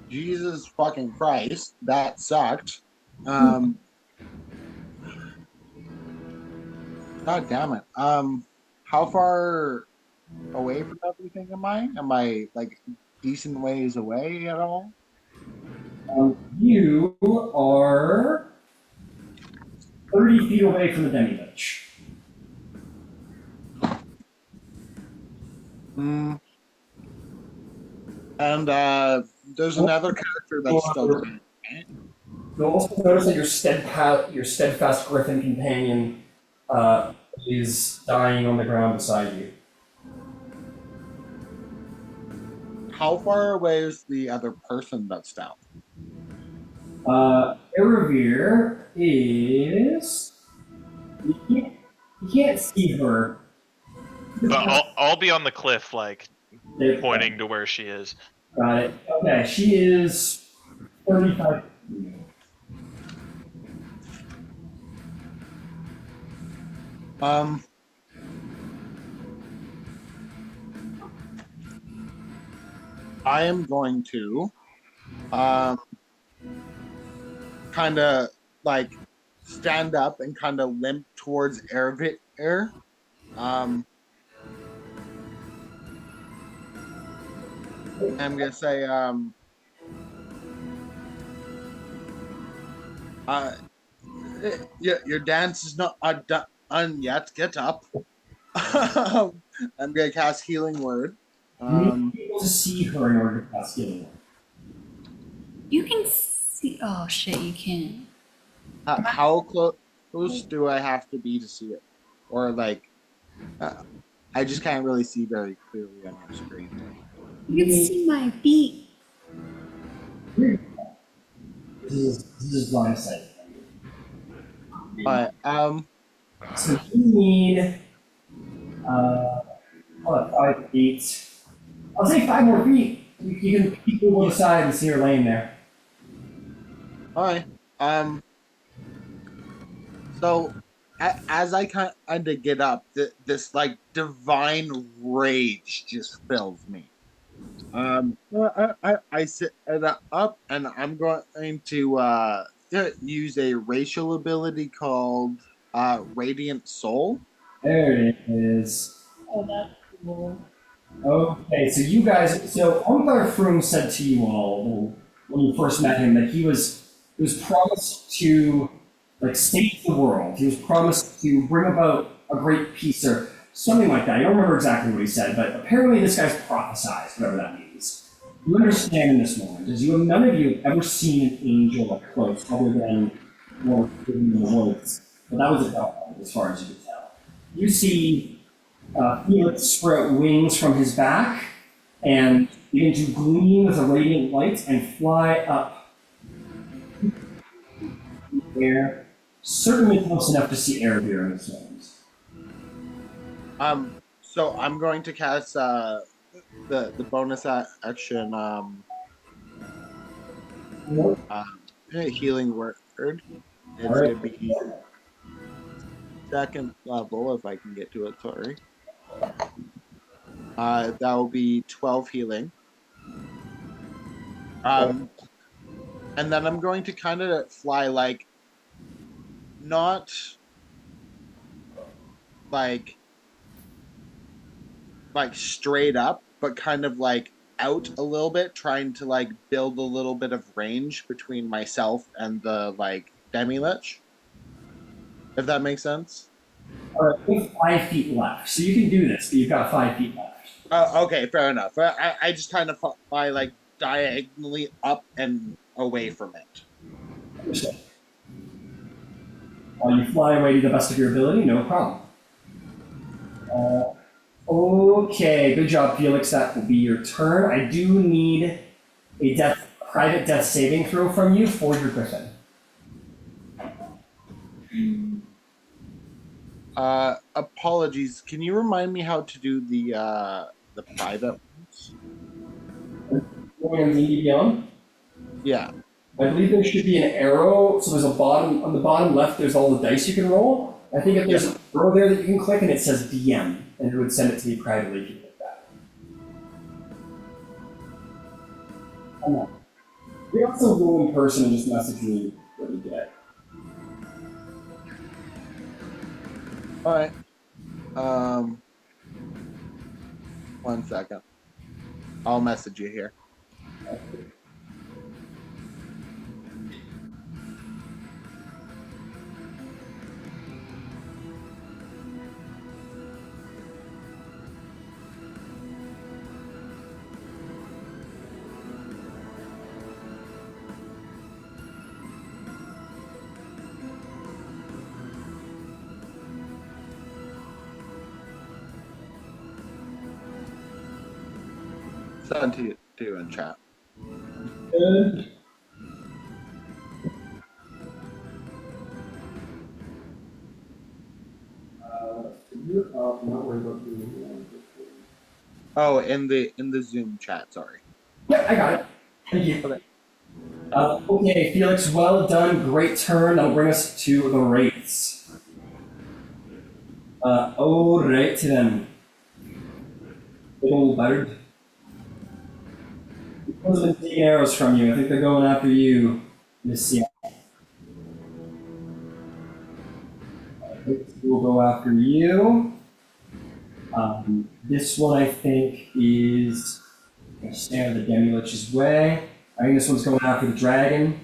Jesus fucking Christ, that sucked. God damn it. How far away from everything? Am I? Am I like decent ways away at all? You are 30 feet away from the demi-lich. Hmm. And there's another character that's still there. Right? You'll also notice that your steadfast griffin companion is dying on the ground beside you. How far away is the other person that's down? Erebir is. You can't see her. But I'll be on the cliff, like There- pointing to where she is. Got it. Okay, she is 35 feet from you. Um, I am going to kind of like stand up and kind of limp towards Air. Um, I'm gonna say, uh, your dance is not done yet. Get up. I'm gonna cast Healing Word. You need to be able to see her in order to cast healing word. You can see. Oh shit, you can't. How close do I have to be to see it? Or like, I just can't really see very clearly on your screen. You can see my feet. This is line of sight. But So you need call it 5 feet. I'll say 5 more feet. You can peek over the side and see her laying there. all right. So as I kind of get up, this like divine rage just fills me. I sit up and I'm going to use a racial ability called Radiant Soul. There it is. Oh, that's cool. Okay, so you guys, so Omgar Froome said to you all when you first met him that he was promised to like save the world. He was promised to bring about a great peace or something like that. I don't remember exactly what he said, but apparently this guy's prophesized, whatever that means. You understand in this moment, as none of you have ever seen an angel up close, other than one in the woods. But that was a dog, as far as you could tell. You see Felix sprout wings from his back and begin to gleam with a radiant light and fly up in the air, certainly close enough to see Erebir in his wings. So I'm going to cast the bonus action Healing Word. It's All right. gonna be second level if I can get to it. Sorry. That will be 12 healing. And then I'm going to kind of fly like not like straight up, but kind of like out a little bit, trying to like build a little bit of range between myself and the like demi-lich. If that makes sense. All right, you have 5 feet left, so you can do this, but you've got 5 feet left. Okay, fair enough. I just kind of fly like diagonally up and away from it. Understood. While you fly away to the best of your ability, no problem. Okay, good job, Felix. That will be your turn. I do need a private death saving throw from you for your griffin. Apologies. Can you remind me how to do the private ones? Going on D&D Beyond, Yeah. I believe there should be an arrow. So there's a bottom on the bottom left. There's all the dice you can roll. I think if there's an arrow there that you can click and it says DM, and it would send it to me privately if you click that. I know. You're also roll in person and just message me what you get. All right. 1 second. I'll message you here. Send to you in chat. Good. Not worry about doing Oh, in the Zoom chat. Sorry. Yeah, I got it. Thank you. Okay. Okay, Felix, well done. Great turn. That'll bring us to the wraiths. Alright then. Big old bird. Those have been taking arrows from you. I think they're going after you, Miss Seattle. We'll go after you. This one I think is going to stand in the Demi-Lich's way. I think this one's going after the dragon.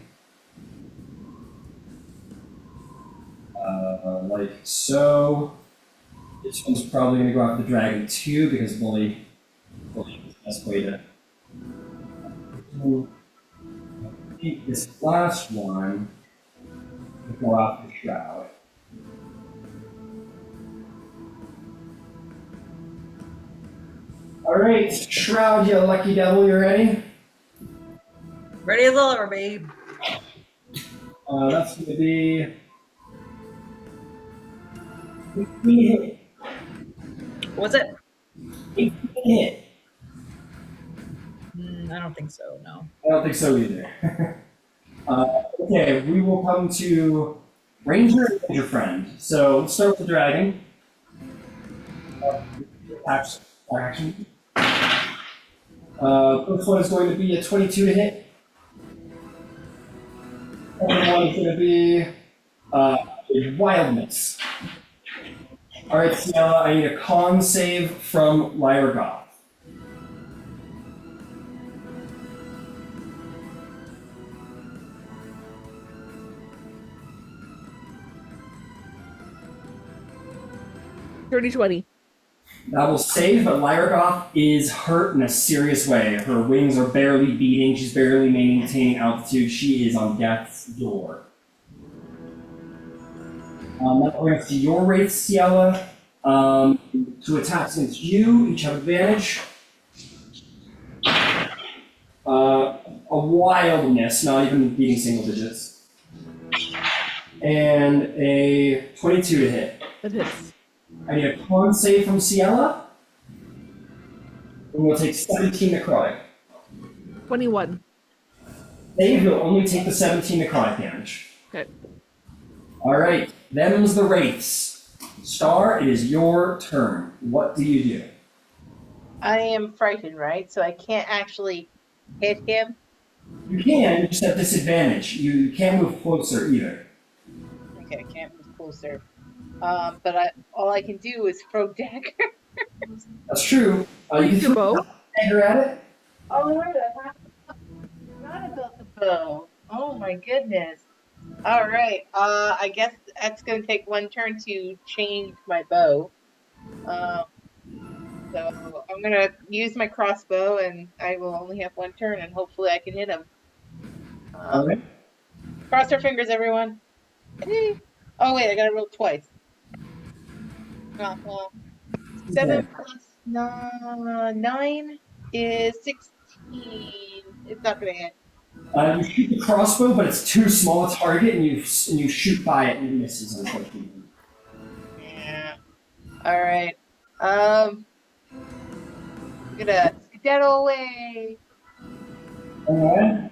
Like so. This one's probably going to go after the dragon too, because bully is the best way to. I think this last one will go after Shroud. Alright, Shroud, you lucky devil, you ready? Ready as I'll ever be. That's going to be 18 hit. Was it? 18 hit. I don't think so, no. I don't think so either. Okay, we will come to Ranger and Ranger Friend. So let's start with the dragon. Action. First one is going to be a 22 to hit. Second one is going to be a wildness. Alright, Ciela, I need a con save from Lyra Goth. Dirty 20. That will save, but Lyra Goth is hurt in a serious way. Her wings are barely beating, she's barely maintaining altitude, she is on death's door. That brings us to your wraith, Ciela. To attack against you, each have advantage. A wildness, not even beating single digits. And a 22 to hit. That hits. I need a con save from Ciela. And we'll take 17 necrotic. 21. Save will only take the 17 necrotic damage. Okay. Alright, them's the wraiths. Star, it is your turn. What do you do? I am frightened, right? So I can't actually hit him. You can, you just have disadvantage. You can't move closer either. Okay, I can't move closer. But all I can do is throw dagger. That's true. You can Your throw bow? a dagger at it. Oh, right, I forgot about the bow. Oh my goodness. All right. I guess that's gonna take one turn to change my bow. So I'm gonna use my crossbow, and I will only have one turn, and hopefully I can hit him. Okay. Cross our fingers, everyone. Oh wait, I gotta roll twice. 7 Okay. plus 9 is 16. It's not gonna hit. You shoot the crossbow, but it's too small a target, and you shoot by it and it misses, unfortunately. Yeah. All right. I'm gonna skedaddle away. Alright.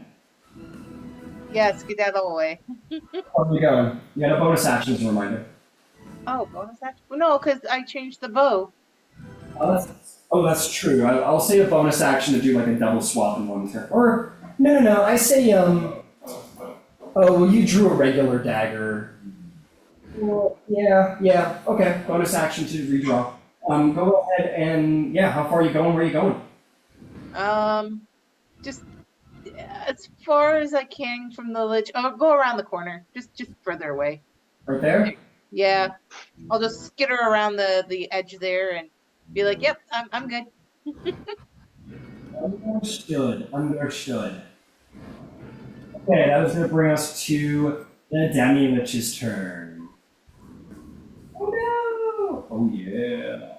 Yeah, skedaddle away. Where are you going? You got a bonus action as a reminder. Oh, bonus action? Well, no, because I changed the bow. That's true. I'll say a bonus action to do like a double swap in one turn. Or, no, I say, oh, well, you drew a regular dagger. Well, yeah, okay. Bonus action to redraw. Go ahead and yeah. How far are you going? Where are you going? Just as far as I can from the ledge. I'll go around the corner, just further away. Right there. Yeah, I'll just skitter around the edge there and be like, "Yep, I'm good." Understood. Understood. Okay, that was going to bring us to the Demi-Lich's turn. Oh no! Oh yeah.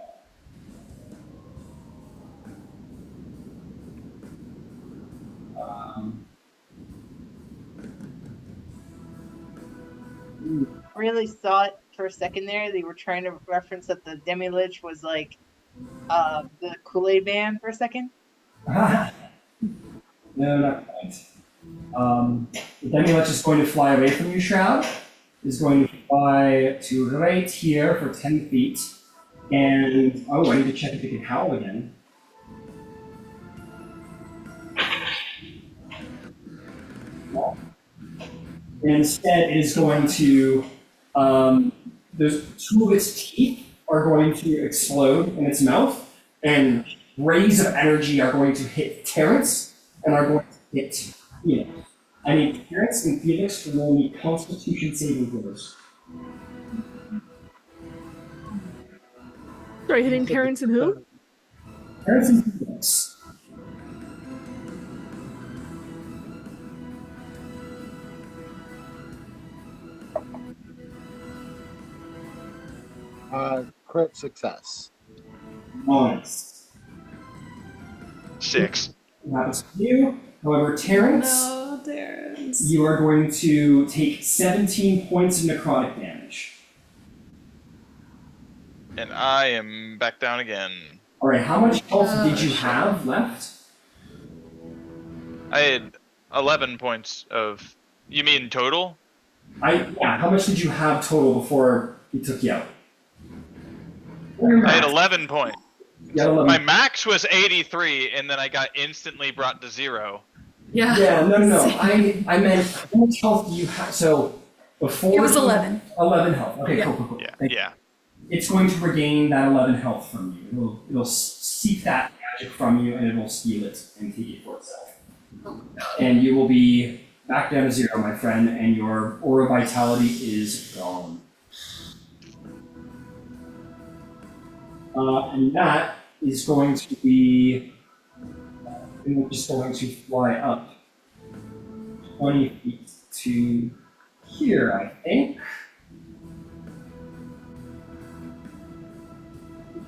Um, Really saw it for a second there. They were trying to reference that the Demi-Lich was like the Kool-Aid Man for a second. no, not quite. The Demi-Lich is going to fly away from you, Shroud. Is going to fly to right here for 10 feet. And, oh, I need to check if it can howl again. No. Instead, it is going to, there's two of its teeth are going to explode in its mouth, and rays of energy are going to hit Terrence and are going to hit Felix. I need Terrence and Felix to roll me Constitution saving throws. Sorry, hitting Terrence and who? Terrence and Felix. Crit success. Nice. 6. What happens to you? However, Terrence, No, Terrence. you are going to take 17 points of necrotic damage. And I am back down again. All right, how much health Oh, did you shit. have left? I had 11 points of. You mean total? Yeah. How much did you have total before he took you out? I had 11 points. Yeah, 11. My max was 83, and then I got instantly brought to 0. Yeah. Yeah, no. I meant how much health do you have? So before It was 11. 11 health. Okay, Yeah. cool. Yeah, Thank you. yeah. It's going to regain that 11 health from you. It'll seek that magic from you, and it will steal it and take it for itself. And you will be back down to 0, my friend, and your aura vitality is gone. And that is going to be, we're just going to fly up 20 feet to here, I think.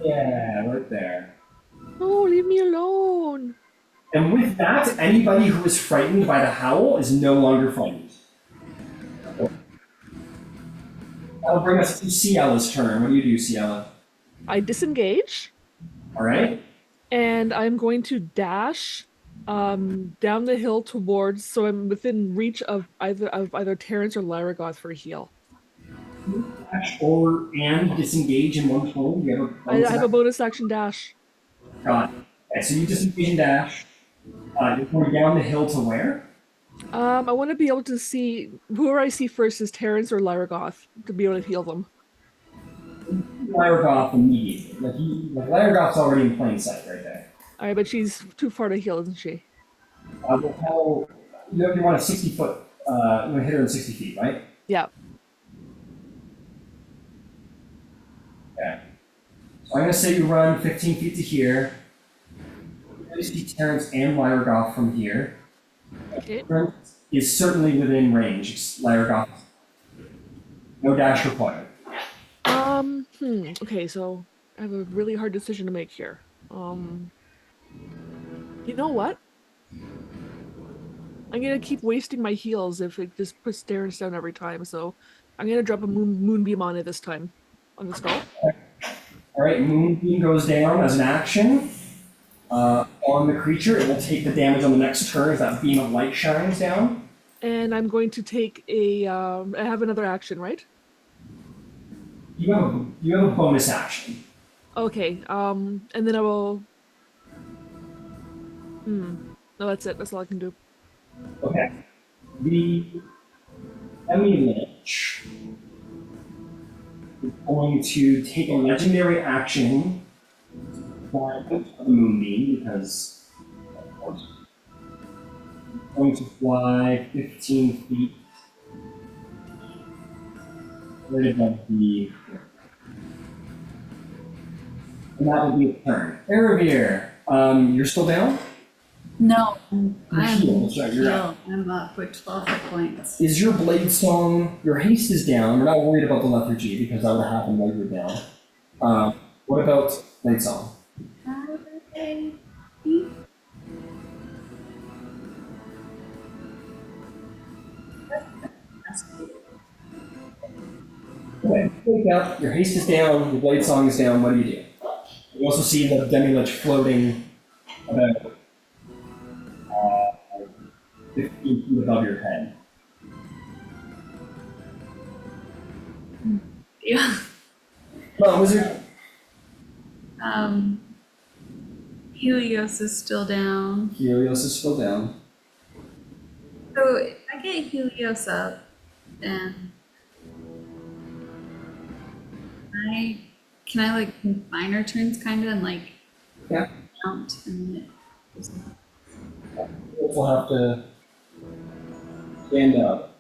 Yeah, right there. Oh, leave me alone. And with that, anybody who is frightened by the howl is no longer frightened. That'll bring us to Ciella's turn. What do you do, Ciella? I disengage, All right. and I'm going to dash down the hill towards, so I'm within reach of either Terrence or Lyragoth for a heal. Dash and disengage in one turn. You have a I bonus have a bonus action dash. Got it. Okay, so you disengage and dash. You're going down the hill to where? I want to be able to see whoever I see first is Terrence or Lyragoth to be able to heal them. Lyragoth immediately. Like Lyragoth's already in plain sight right there. Alright, but she's too far to heal, isn't she? But how, you want a 60 foot, you want to hit her in 60 feet, right? Yeah. Okay. So I'm going to say you run 15 feet to here. You see Terrence and Lyragoth from here. Okay. Terrence is certainly within range. It's Lyragoth. No dash required. Okay, so I have a really hard decision to make here. You know what? I'm gonna keep wasting my heals if it just puts Terrence down every time, so I'm gonna drop a moonbeam on it this time. On the skull. Alright, Moonbeam goes down as an action. On the creature, it will take the damage on the next turn as that beam of light shines down. And I'm going to take a I have another action, right? You have a bonus action. Okay, and then I will no, that's it. That's all I can do. Okay. The Demi-Lich is going to take a legendary action fly out of the moonbeam because, of course, going to fly 15 feet right above the. And that will be a turn. Erebir, you're still down? No, You're I'm healed, so you're up. healed. I'm up with 12 hit points. Is your blade song, your haste is down, we're not worried about the lethargy because that would have happened while you were down. What about blade song? Okay. Okay, wake up, your haste is down, your blade song is down, what do you do? You also see the demi-lich floating about 15 feet above your head. Yeah. Come on, wizard. Helios is still down. Helios is still down. So if I get Helios up, then can I like combine our turns kind of and like Yeah. count and then it We'll have to stand up,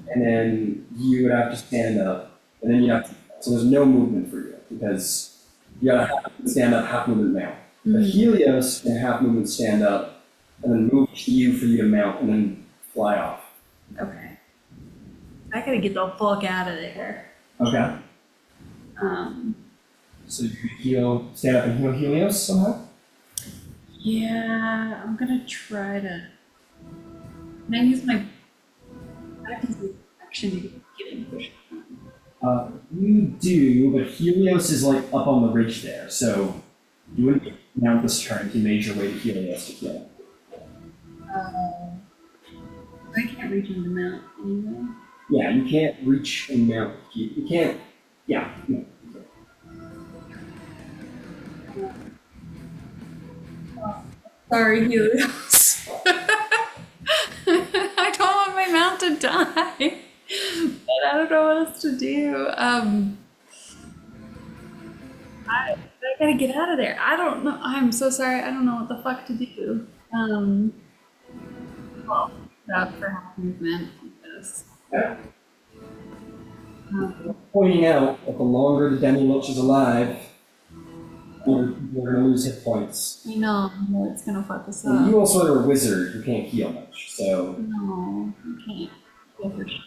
and then you would have to stand up, and then you have to. So there's no movement for you because you gotta half stand up, half movement mount. But Helios can half movement stand up, and then move to you for you to mount, and then fly off. Okay. I gotta get the fuck out of there. Okay. So you heal, stand up and heal Helios somehow. Yeah, I'm gonna try to. Can I use my action to get in push? You do, but Helios is like up on the ridge there, so you wouldn't mount this turn if you made your way to Helios to kill him. I can't reach him to mount anyway. Yeah, you can't reach and mount. You can't. Yeah. No. Sorry, Helios. I don't want my mount to die. But I don't know what else to do. I gotta get out of there. I don't know. I'm so sorry. I don't know what the fuck to do. Well, up for half movement. Yes. Yeah. Pointing out that the longer the demi-lich is alive, the more people are going to lose hit points. I know it's gonna fuck us And up. you also are a wizard who can't heal much, so. No, I can't. Go for shit.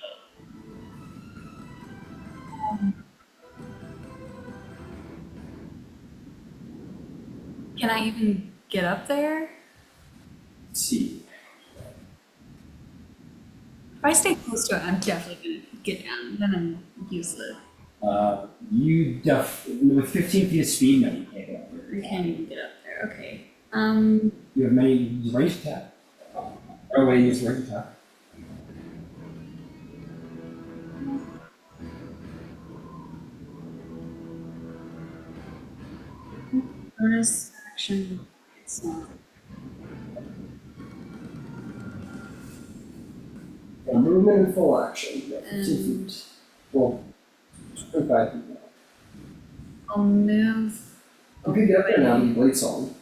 Can I even get up there? Let's see. If I stay close to it, I'm definitely gonna get down. Then I'm useless. With 15 feet of speed, no, you can't get up there. I can't even get up there. Okay. You have many range attack. Oh, wait, use range attack. Bonus action. It's not. Yeah, movement and full action. Yeah, 15 And feet. Well, 25 feet now. I'll move. You could get up there now and blade song.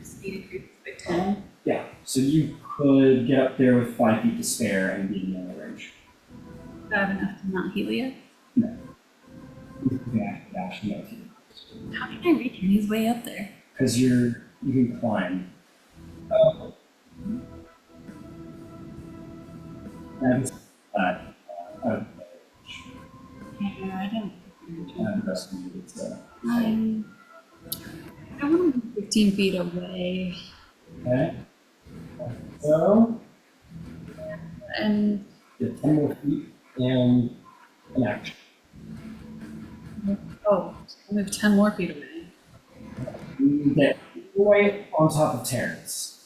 Speed increases by 10. Yeah, so you could get up there with 5 feet to spare and be in melee range. Do I have enough to mount Helios? No. Yeah, dash, no. How can I reach him? He's way up there. Because you can climb. And out of Yeah, I don't. the rest of you, it's I want to be 15 feet away. okay. So, And get 10 more feet and an action. oh, I move 10 more feet away. You get right on top of Terrence.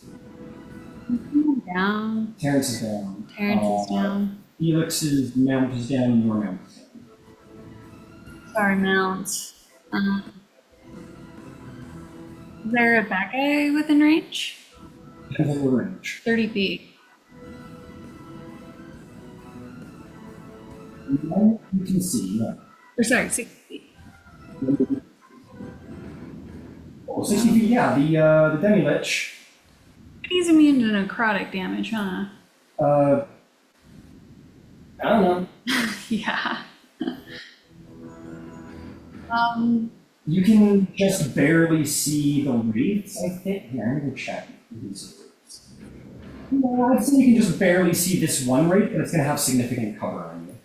Down. Terrence is down. Terrence is down. Felix's mount is down and your mount is down. Sorry, mount. Is there a bad guy within range? Depends on your range. 30 feet. You can see, no. Or sorry, 60 feet. Oh, 60 feet, yeah. The Demi-Lich. He's immune to necrotic damage, huh? I don't know. Yeah. um, You can just barely see the wraiths, I think. Here, I'm gonna check. No, I'd say you can just barely see this one wraith, but it's gonna have significant cover on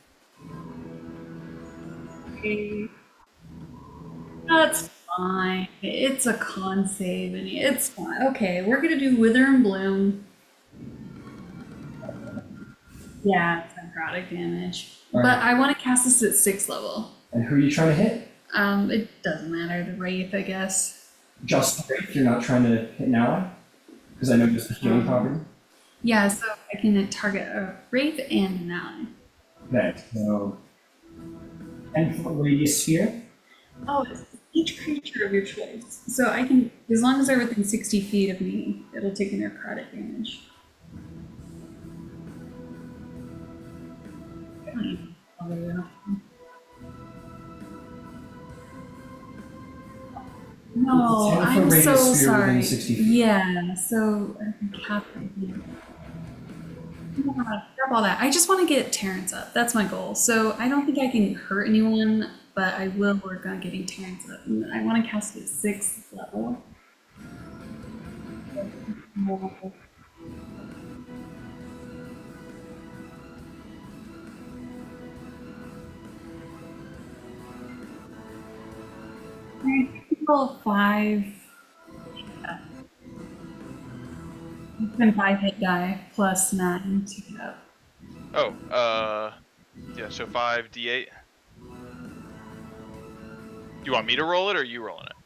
you. that's fine. It's a con save, and it's fine. Okay, we're gonna do Wither and Bloom. Yeah, it's necrotic damage. All But right. I want to cast this at 6th level. And who are you trying to hit? It doesn't matter, the Wraith, I guess. Just the wraith? You're not trying to hit an ally? Because I know just the healing property. Yeah, so I can target a Wraith and an ally. Okay, so 10-foot radius sphere. Oh, it's each creature of your choice. So I can, as long as they're within 60 feet of me, it'll take an necrotic damage. No, 10-foot I'm radius so sphere within sorry. 60 feet. Yeah, so I can cap it. Drop all that. I just want to get Terrence up. That's my goal. So I don't think I can hurt anyone, but I will work on getting Terrence up. And I want to cast it at 6th level. Roll 5. It's been 5 hit die plus 9 to get up. Oh, yeah, so 5d8. You want me to roll it, or are you rolling it?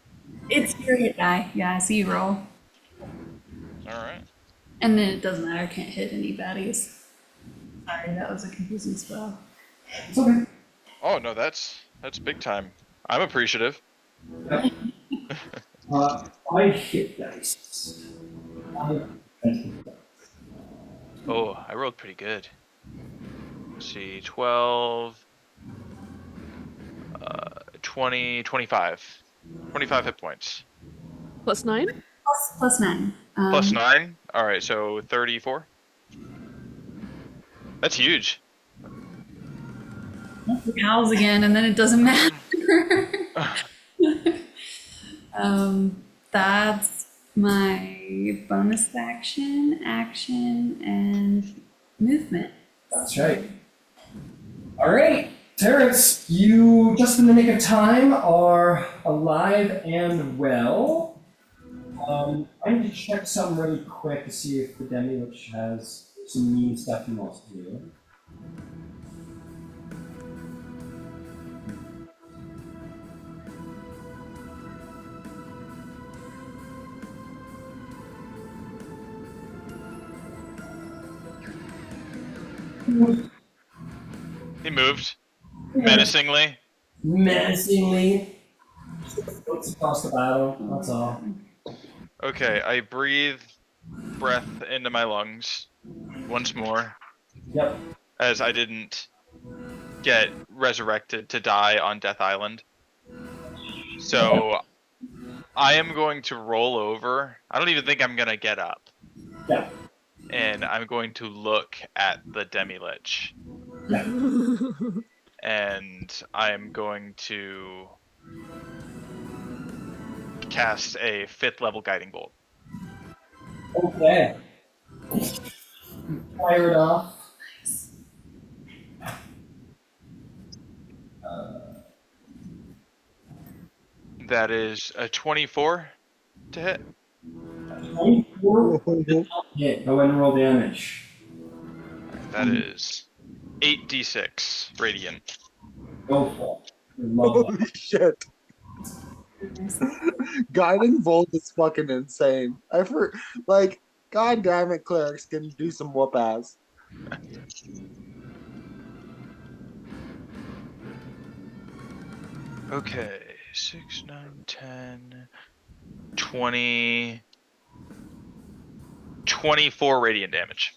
It's your hit die. Yeah, so you roll. Alright. And then it doesn't matter, I can't hit any baddies. Sorry, that was a confusing spell. It's okay. Oh, no, that's big time. I'm appreciative. Yep. 5 hit dice. 5 hit dice. Oh, I rolled pretty good. Let's see, 12, 20, 25. 25 hit points. Plus 9? Plus 9. Plus 9? Alright, so 34. That's huge. It howls again, and then it doesn't matter. That's my bonus action, and movement. That's right. All right, Terrence, you just in the nick of time are alive and well. I need to check something really quick to see if the Demi-Lich has some mean stuff he wants to do. He moved. Menacingly. Menacingly. Looks across the battle, that's all. Okay, I breathe breath into my lungs once more, Yep. as I didn't get resurrected to die on Death Island. So I am going to roll over. I don't even think I'm gonna get up. Yeah. And I'm going to look at the Demi-Lich. And I'm going to cast a 5th level guiding bolt. Okay. Fire it off. That is a 24 to hit. 24 does not hit. Go ahead and roll damage. That is 8d6 radiant. Go for it. Love that. Holy shit. Guiding Bolt is fucking insane. Like, god damn it, clerics can do some whoop ass. Okay, 6, 9, 10, 20, 24 radiant damage.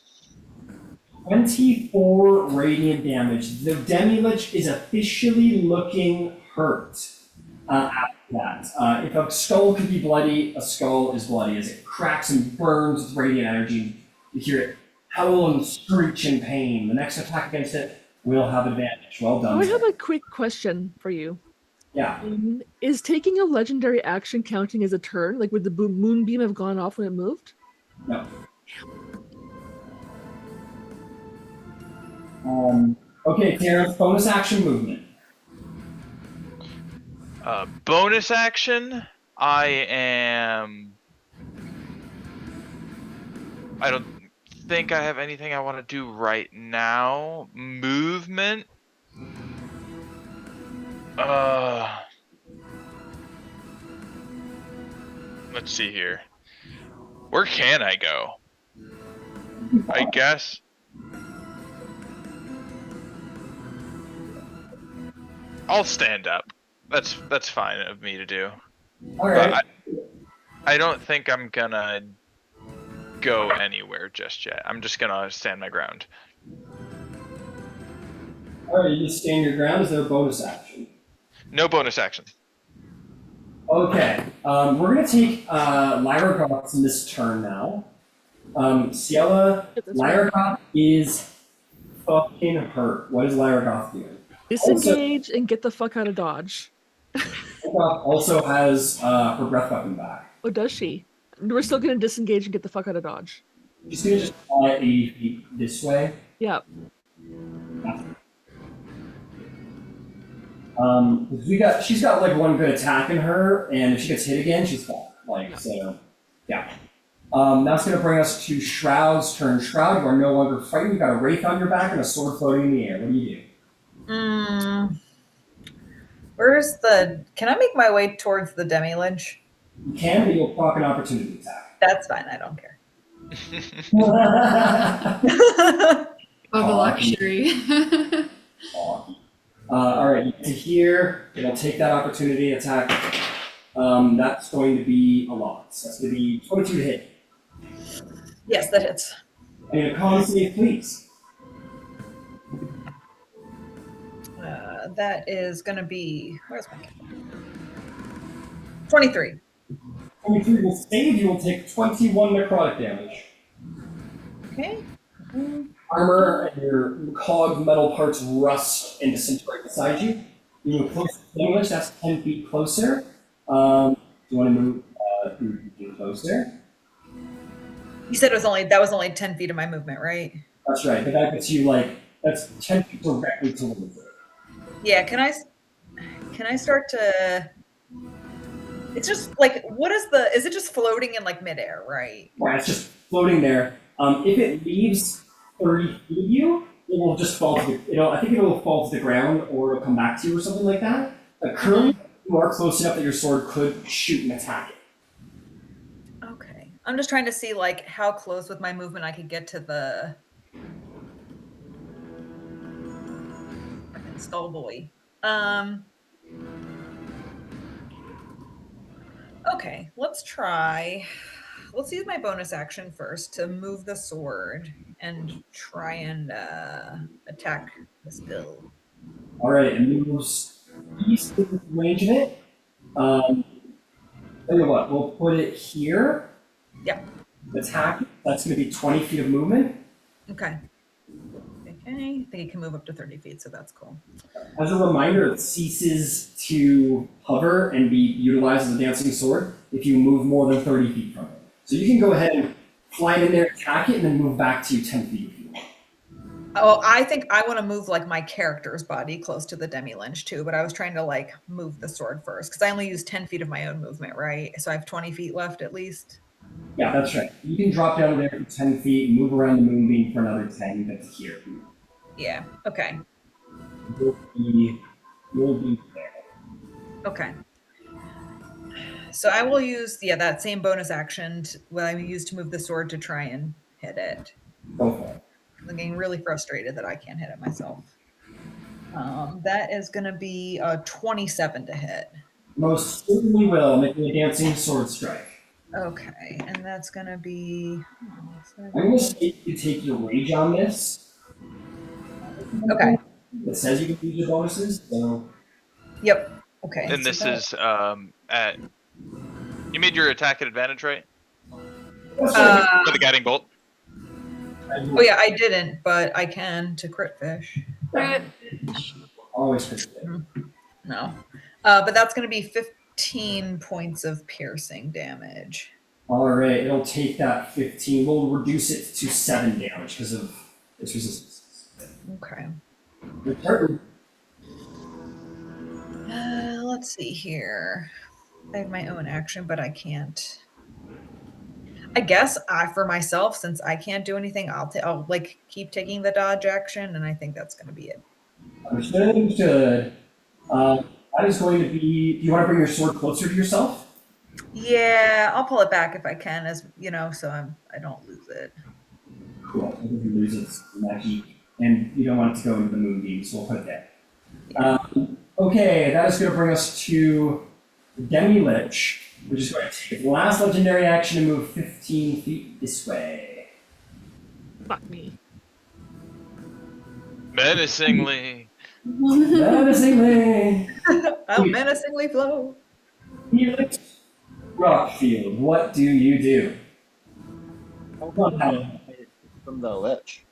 24 radiant damage. The Demi-Lich is officially looking hurt. that. If a skull could be bloody, a skull is bloody as it cracks and burns with radiant energy. You hear it howl and screech in pain. The next attack against it will have advantage. Well So done. I have sir. a quick question for you. Yeah. Is taking a legendary action counting as a turn? Like, would the moonbeam have gone off when it moved? No. Okay, Terrence, bonus action movement. Bonus action. I don't think I have anything I want to do right now. Movement. Let's see here. Where can I go? I guess. I'll stand up. That's fine of me to do. All right. But I don't think I'm gonna go anywhere just yet. I'm just gonna stand my ground. All right, you just stand your ground. Is there a bonus action? No bonus action. Okay, we're gonna take Lyra Goth's this turn now. Ciela, Yeah, that's Lyra Goth is fucking hurt. What is Lyra Goth doing? Disengage and get the fuck out of Dodge. Lyra Goth also has her breath weapon back. Oh, does she? We're still gonna disengage and get the fuck out of Dodge. She's gonna just fly 80 feet this way. Yeah. She's got like one good attack in her, and if she gets hit again, she's fine. Like, so, yeah. That's gonna bring us to Shroud's turn. Shroud, you are no longer fighting. You got a wraith on your back and a sword floating in the air. What do you do? Where's the? Can I make my way towards the demi-lich? You can, but you'll proc an opportunity attack. That's fine. I don't care. Of a luxury. All right, you get to here. It'll take that opportunity attack. That's going to be a lot. So that's going to be 22 to hit. Yes, that hits. I need a con save, please. That is going to be. Where's my? 23. 23 will save. You will take 21 necrotic damage. Okay. Armor and your cogged metal parts rust and disintegrate beside you. You move closer to the English, that's 10 feet closer. Do you want to move closer? You said that was only 10 feet of my movement, right? That's right, but that gets you that's 10 feet directly towards it. Yeah, can I start to? It's just like, is it just floating in like midair, right? Yeah, it's just floating there. If it leaves 30 feet of you, it will just fall to I think it will fall to the ground or it'll come back to you or something like that. But currently, you are close enough that your sword could shoot and attack it. Okay. I'm just trying to see like how close with my movement I could get to the freaking skull boy. Okay, let's use my bonus action first to move the sword and try and attack the skull. All right, and moves east of the range of it. Tell you what, we'll put it here. Yep. Attack. That's going to be 20 feet of movement. Okay. Okay, I think it can move up to 30 feet, so that's cool. As a reminder, it ceases to hover and be utilized as a dancing sword if you move more than 30 feet from it. So you can go ahead and fly in there, attack it, and then move back to you 10 feet if you want. Oh, I think I want to move like my character's body close to the demi-lich too, but I was trying to like move the sword first because I only use 10 feet of my own movement, right? So I have 20 feet left at least. Yeah, that's right. You can drop down there for 10 feet, move around the moonbeam for another 10, you get to here. Yeah, okay. You'll be there. Okay. So I will use, that same bonus action what I used to move the sword to try and hit it. Go for it. I'm getting really frustrated that I can't hit it myself. That is going to be a 27 to hit. Most certainly will, making a dancing sword strike. Okay, and that's going to be... I'm going to say you take your rage on this. Okay. It says you can use your bonuses, so... Yep. Okay. And so this that- is at. You made your attack at advantage, right? That's right. For the guiding bolt. Oh yeah, I didn't, but I can to crit fish. Always good. No. But that's going to be 15 points of piercing damage. All right, it'll take that 15. We'll reduce it to 7 damage because of its resistance. Okay. Your turn. Let's see here. I have my own action, but I can't. I guess for myself, since I can't do anything, I'll like keep taking the dodge action, and I think that's going to be it. Understood. That is going to be. Do you want to bring your sword closer to yourself? Yeah, I'll pull it back if I can, as so I don't lose it. Cool. I think you lose its magic, and you don't want it to go into the moonbeam, so we'll put it there. Okay, that is going to bring us to Demi Lich, which is going to take its last legendary action and move 15 feet this way. Fuck me. Menacingly. Menacingly. I'll menacingly flow. Felix Rockfield, what do you do? From the lich.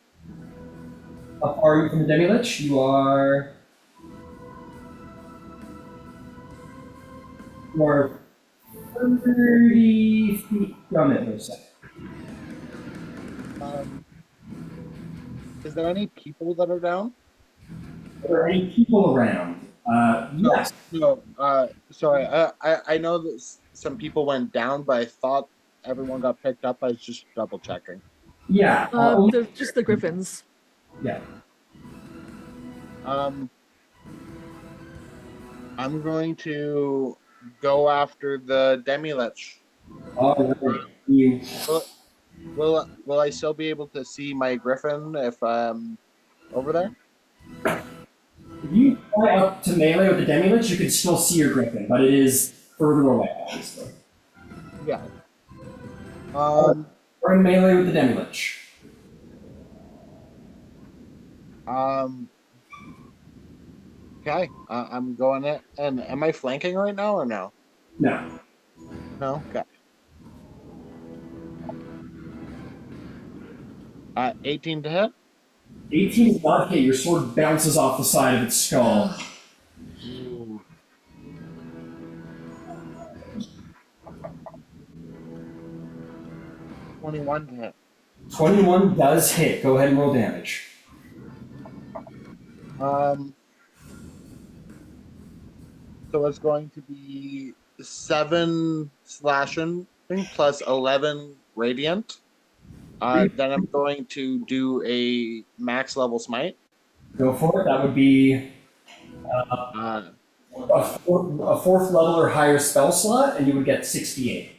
How far are you from the Demi Lich? You are 30 feet from it, or so. Is there any people that are down? Are there any people around? Yes. No. Sorry. I know that some people went down, but I thought everyone got picked up. I was just double checking. Yeah. They're just the griffins. Yeah. I'm going to go after the Demi-Lich. All right. You. Will I still be able to see my griffin if I'm over there? If you fly up to melee with the Demi Lich, you can still see your griffin, but it is further away, obviously. Yeah. We're in melee with the Demi Lich. Okay. I'm going it. And am I flanking right now or no? No. No. Okay. 18 to hit. 18 is not hit. Your sword bounces off the side of its skull. Ooh. $21 to hit. 21 does hit. Go ahead and roll damage. So it's going to be 7 slashing plus 11 radiant. Then I'm going to do a max level smite. Go for it. That would be Uh, a fourth level or higher spell slot, and you would get 68.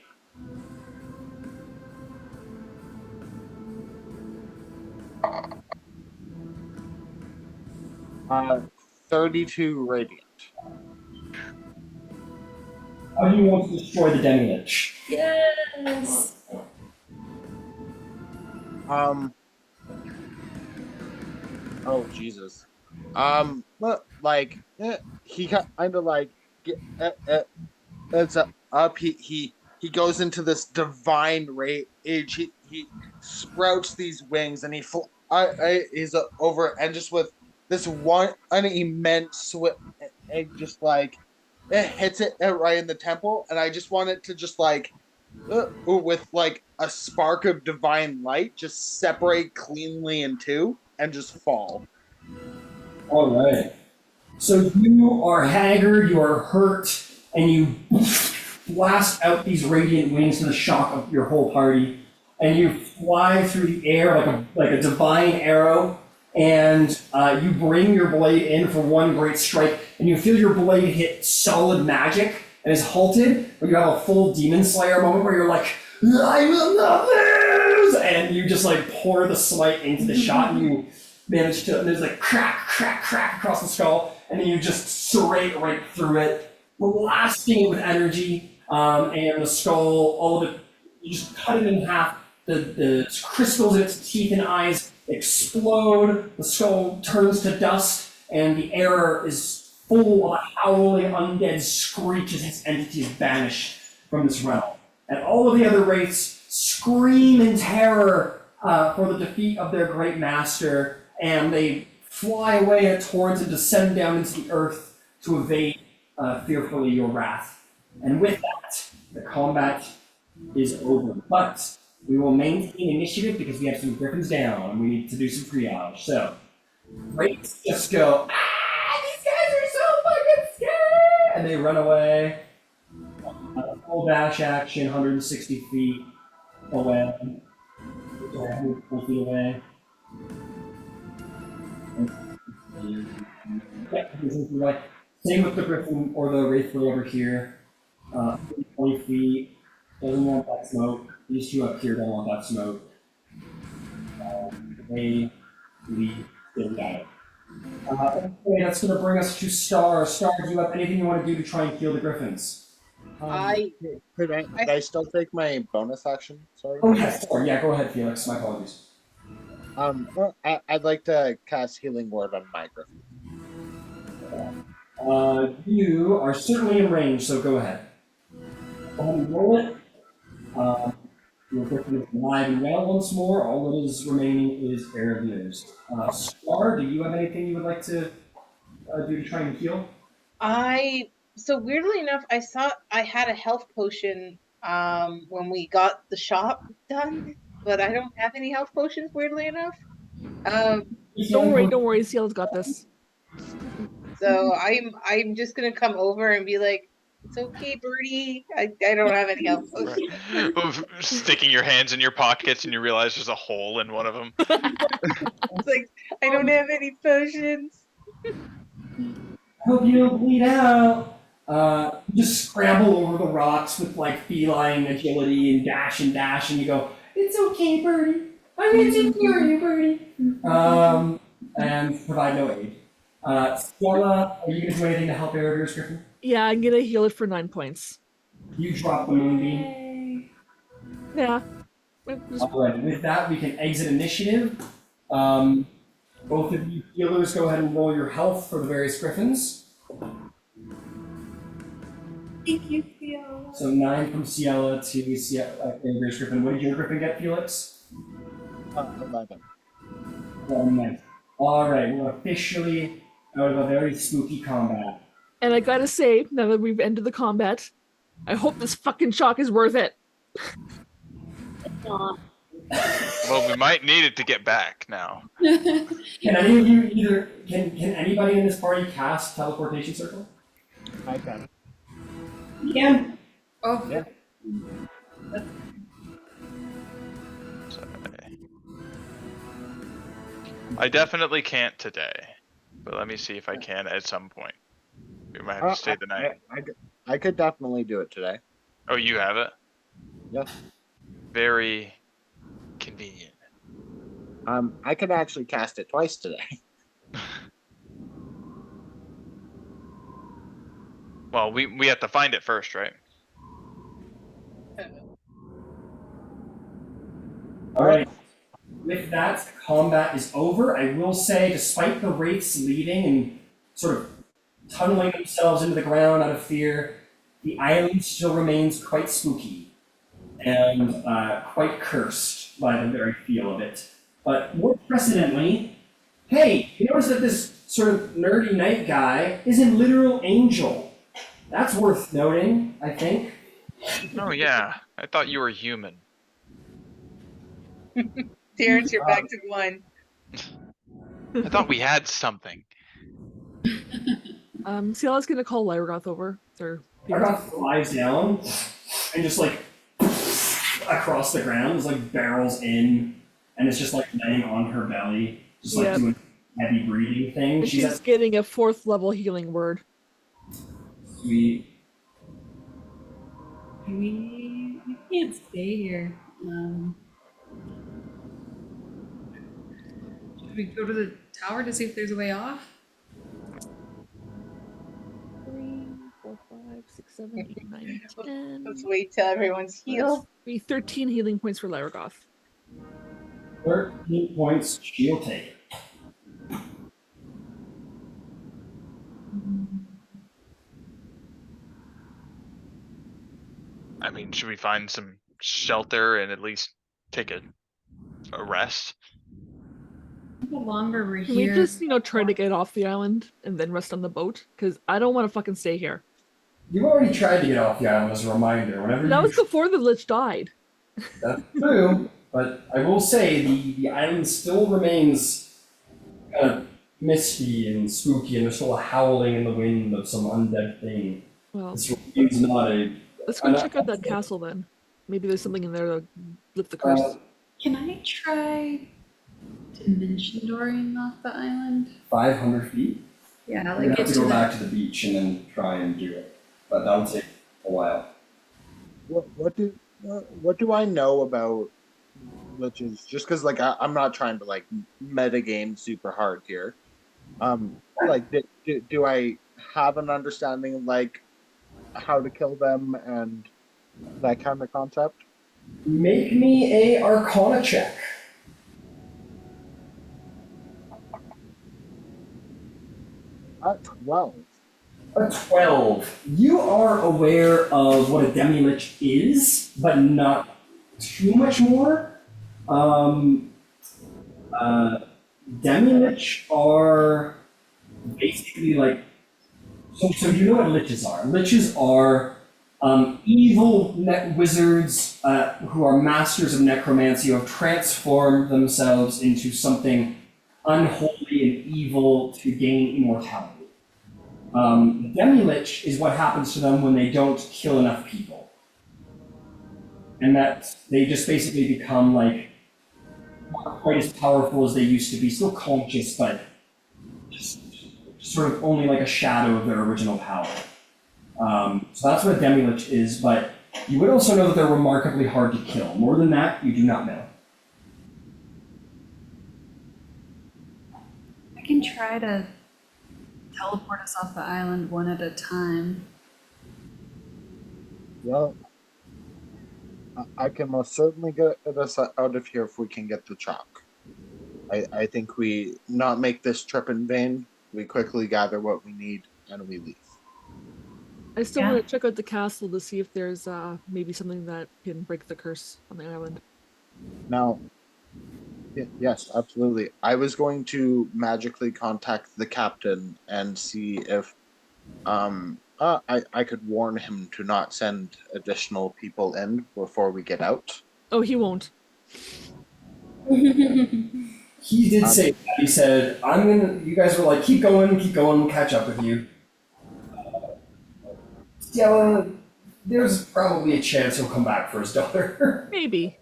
uh, 32 radiant. How do you want to destroy the Demi Lich? Yes. Oh Jesus. He kind of like it's up. He goes into this divine rage. He sprouts these wings and he's over and just with this an immense swift and just like it hits it right in the temple, and I just want it to just like with like a spark of divine light just separate cleanly in two and just fall. All right. So you are haggard, you are hurt, and you blast out these radiant wings to the shock of your whole party, and you fly through the air like a divine arrow, and you bring your blade in for one great strike, and you feel your blade hit solid magic and is halted, but you have a full Demon Slayer moment where you're like, I will not lose! And you just like pour the smite into the shot, and you manage to, and there's like crack, crack, crack across the skull, and then you just serrate right through it, blasting it with energy, and the skull, all of it, you just cut it in half, the crystals in its teeth and eyes explode, the skull turns to dust, and the air is full of howling undead screech as its entity is banished from this realm. And all of the other wraiths scream in terror for the defeat of their great master, and they fly away in a torrent and descend down into the earth to evade fearfully your wrath. And with that, the combat is over. But we will maintain initiative because we have some griffins down and we need to do some triage. So, wraiths just go, these guys are so fucking scary! And they run away. Full dash action, 160 feet away. 100 feet away. Yeah, same with the griffin or the wraithful over here. 20 feet. Doesn't want that smoke. These two up here don't want that smoke. They leave. They die. Okay, that's going to bring us to Star. Star, do you have anything you want to do to try and kill the griffins? Could I still take my bonus action? Sorry. Oh, yes. Sorry. Yeah, go ahead, Felix. My apologies. Well, I'd like to cast Healing Word on my griffin. You are certainly in range, so go ahead. Go ahead and roll it. Your griffin is alive and well once more. All that is remaining is air of news. Star, do you have anything you would like to do to try and heal? So weirdly enough, I saw I had a health potion when we got the shop done, but I don't have any health potions, weirdly enough. Don't worry, Ciel's got this. So I'm just gonna come over and be like, it's okay, Birdie. I don't have any health potions. Right. Sticking your hands in your pockets and you realize there's a hole in one of them. It's like, I don't have any potions. Hope you don't bleed out. You just scramble over the rocks with like feline agility and dash, and you go, it's okay, Birdie. I'm going to take care of you, Birdie. And provide no aid. Stella, are you going to do anything to help Erevir's griffin? Yeah, I'm gonna heal it for 9 points. You drop the moonbeam. Yay. Yeah. Alright, with that, we can exit initiative. Both of you healers, go ahead and roll your health for the various griffins. Thank you, Theo. So 9 from Ciela to Erevir's griffin. What did your griffin get, Felix? 11. 11. Alright, we're officially out of a very spooky combat. And I gotta say, now that we've ended the combat, I hope this fucking chalk is worth it. Well, we might need it to get back now. Can any of you can anybody in this party cast teleportation circle? I can. You can. Oh, Yeah. I definitely can't today, but let me see if I can at some point. We might have to stay the night. I could definitely do it today. Oh, you have it? Yeah. Very convenient. I could actually cast it twice today. Well, we have to find it first, right? Alright. With that, combat is over. I will say, despite the wraiths leaving and sort of tunneling themselves into the ground out of fear, the island still remains quite spooky and quite cursed by the very feel of it. But more precedently, hey, you notice that this sort of nerdy knight guy is a literal angel. That's worth noting, I think. Oh yeah, I thought you were human. Terrence, you're back to 1. I thought we had something. Ciela's gonna call Lyragoth over. Argoth flies down and just like across the ground, is like barrels in, and it's just like laying on her belly, just like doing heavy breathing thing. And she's getting a 4th level healing word. Sweet. we can't stay here. Should we go to the tower to see if there's a way off? 3, 4, 5, 6, 7, 8, 9, 10. Let's wait till everyone's healed. Be 13 healing points for Lyragoth. 13 points, she'll take it. I mean, should we find some shelter and at least take a rest? The longer we're Can we here, just, try to get off the island and then rest on the boat? Because I don't want to fucking stay here. You already tried to get off the island as a reminder. Whenever That you was before the Lich died. That's true, but I will say the island still remains kind of misty and spooky, and there's still a howling in the wind of some undead thing. Well, This remains not a. let's go check out that castle then. Maybe there's something in there to lift the curse. can I try dimension dooring off the island? 500 feet? Yeah, You're like gonna get have to to go the back to the beach and then try and do it, but that'll take a while. What do I know about liches? Just because like I'm not trying to like meta game super hard here. Like do I have an understanding of like how to kill them and that kind of concept? Make me a Arcana check. At 12. A 12. You are aware of what a demi-lich is, but not too much more. Demi-lich are basically like, so you know what liches are. Liches are evil wizards who are masters of necromancy, who have transformed themselves into something unholy and evil to gain immortality. Demi-lich is what happens to them when they don't kill enough people. And that they just basically become like not quite as powerful as they used to be, still conscious, but just sort of only like a shadow of their original power. So that's what a demi-lich is, but you would also know that they're remarkably hard to kill. More than that, you do not know. I can try to teleport us off the island one at a time. Well, I can most certainly get us out of here if we can get the chalk. I think we not make this trip in vain. We quickly gather what we need and we leave. I still Yeah. want to check out the castle to see if there's maybe something that can break the curse on the island. Now, yes, absolutely. I was going to magically contact the captain and see if I could warn him to not send additional people in before we get out. Oh, he won't. He did say that. He said, you guys were like, keep going, we'll catch up with you. Yeah, well, there's probably a chance he'll come back for his daughter. Maybe.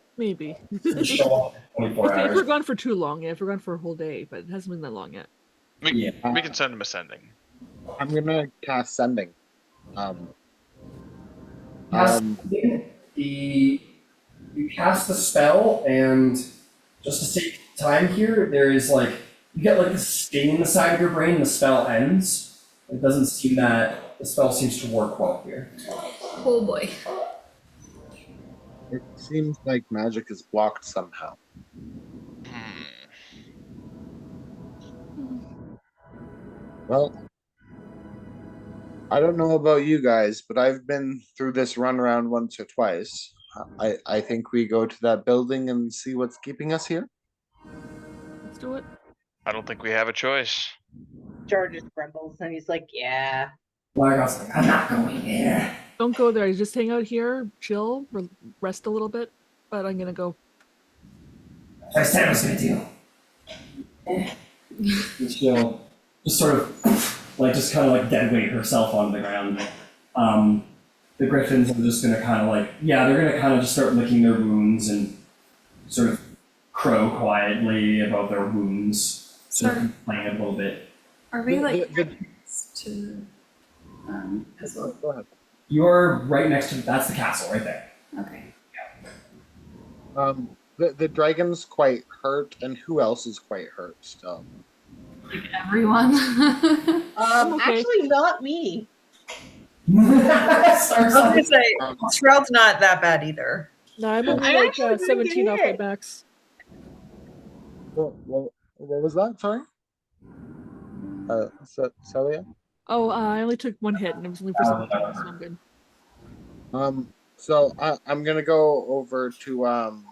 Show up in 24 If hours. we're gone for too long, if we're gone for a whole day, but it hasn't been that long yet. We can send him a sending. I'm gonna cast sending. You cast the spell, and just to save time here, there is like, you get like this sting in the side of your brain, the spell ends. It doesn't seem that the spell seems to work well here. Oh boy. It seems like magic is blocked somehow. Well, I don't know about you guys, but I've been through this runaround once or twice. I think we go to that building and see what's keeping us here. Let's do it. I don't think we have a choice. George just grumbles and he's like, yeah. Largos like, I'm not going there. Don't go there. Just hang out here, chill, rest a little bit. But I'm gonna go. I said I was gonna do. And she'll just sort of like kind of dead weight herself onto the ground. The griffins are just gonna kind of they're gonna kind of just start licking their wounds and sort of crow quietly about their wounds, sort of playing a little bit. Are we The- to as well? Go ahead. You're right next to that's the castle right there. Okay. The dragon's quite hurt, and who else is quite hurt still? Like everyone. Okay. Actually, not me. Starts I was off- gonna say, Sprout's not that bad either. No, I'm only I like actually didn't 17 get off my hit. max. What was that? Sorry. Celia? Oh, I only took one hit, and it was only for 17, so I'm good. So I'm gonna go over to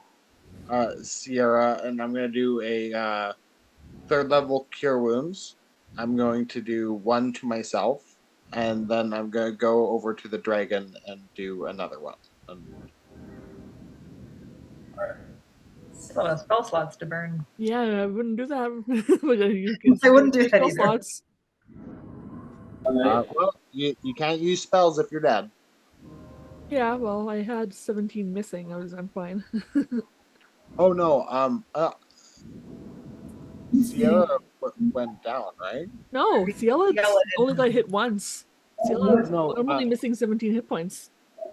Sierra, and I'm gonna do a third level cure wounds. I'm going to do one to myself, and then I'm gonna go over to the dragon and do another one. A lot of spell slots to burn. Yeah, I wouldn't do that. But you can I wouldn't do use that spell either. slots. Well, you can't use spells if you're dead. Yeah, well, I had 17 missing. I'm fine. Oh no, Sierra went down, right? No, Ciela Ciela only got hit once. No, Ciela no, I'm only missing 17 hit points.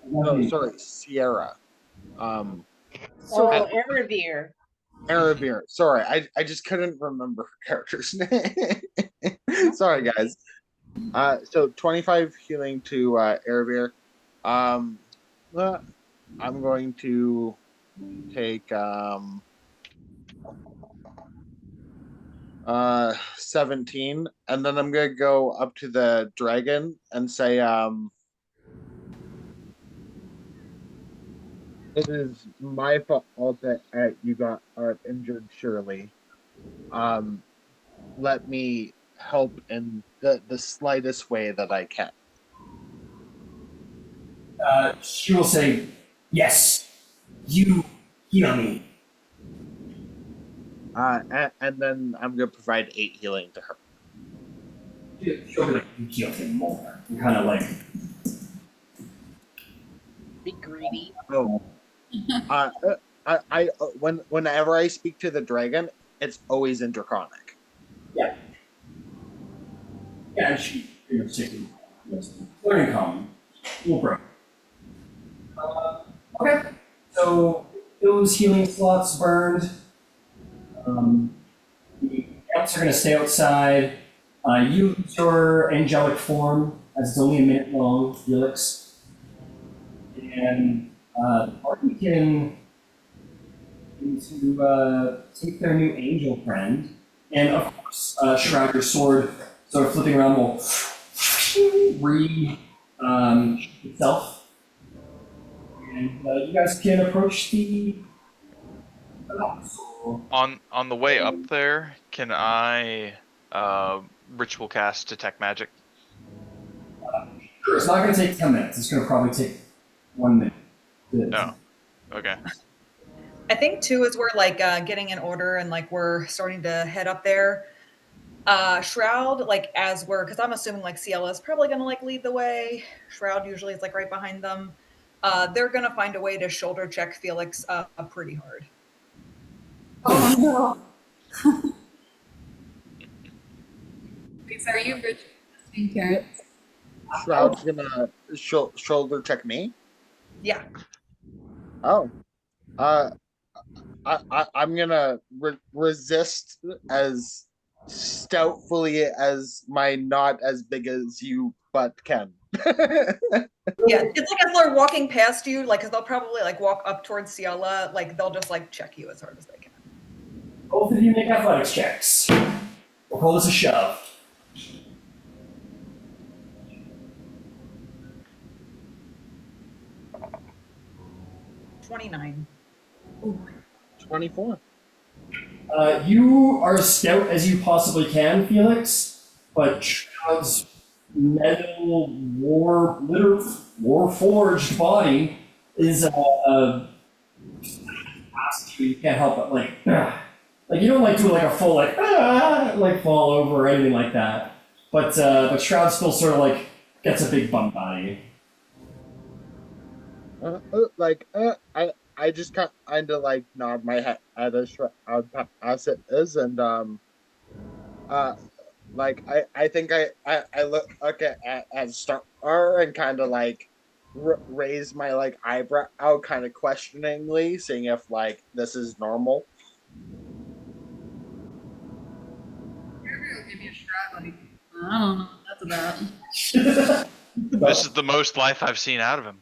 no, sorry, Sierra. Um, So Oh, Erebir. Aravir. Sorry, I just couldn't remember her character's name. Sorry, guys. So 25 healing to Aravir. Um, I'm going to take 17, and then I'm gonna go up to the dragon and say it is my fault that you got injured, surely. Um, let me help in the slightest way that I can. She will say, "Yes, you heal me." And then I'm gonna provide 8 healing to her. She'll be like, "You healed him more." And kind of like, Be greedy. Oh, whenever I speak to the dragon, it's always in Draconic. yeah, yeah. And she, taking learning common, will break. Okay, so those healing slots burned. The amps are going to stay outside. Use your angelic form, as it's only a minute long, Felix. And the party can take their new angel friend. And of course, Shroud, your sword, sort of flipping around, will itself. And you guys can approach the. On the way up there, can I ritual cast detect magic? Sure, it's not going to take 10 minutes. It's going to probably take 1 minute. Oh, okay. I think too, as we're like getting in order and like we're starting to head up there. Shroud, like as we're, because I'm assuming like Ciela is probably gonna like lead the way. Shroud usually is like right behind them. They're gonna find a way to shoulder check Felix pretty hard. Oh no. Okay, so are you ritual Terrence? Shroud's gonna shoulder check me. Yeah. Oh, I'm gonna resist as stoutfully as my not as big as you butt can. Yeah, it's like as they're walking past you, like, because they'll probably like walk up towards Ciela, like they'll just like check you as hard as they can. Both of you make athletics checks. We'll call this a shove. 29. 24. You are as stout as you possibly can, Felix, but Shroud's metal war forged body is you can't help but like like you don't like do like a full like fall over or anything like that. But Shroud still sort of like gets a big bump out of you. I just kind of like nod my head as it is, and like I think I look at Star and kind of like raise my like eyebrow out kind of questioningly, seeing if like this is normal. Give me a shrug, like, I don't know what that's about. This is the most life I've seen out of him.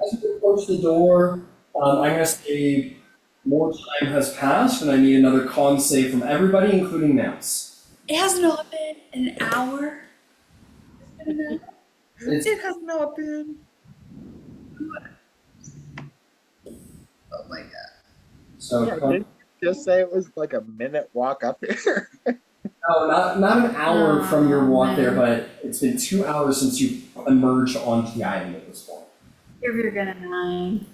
As you approach the door, I'm going to say more time has passed, and I need another con save from everybody, including Mouse. It has not been an hour. It's, It has not been. Oh my god. so Yeah, didn't you just say it was like a minute walk up here? no, not an hour from your walk there, man. but it's been 2 hours since you emerged onto the island at this point. If you're gonna 9.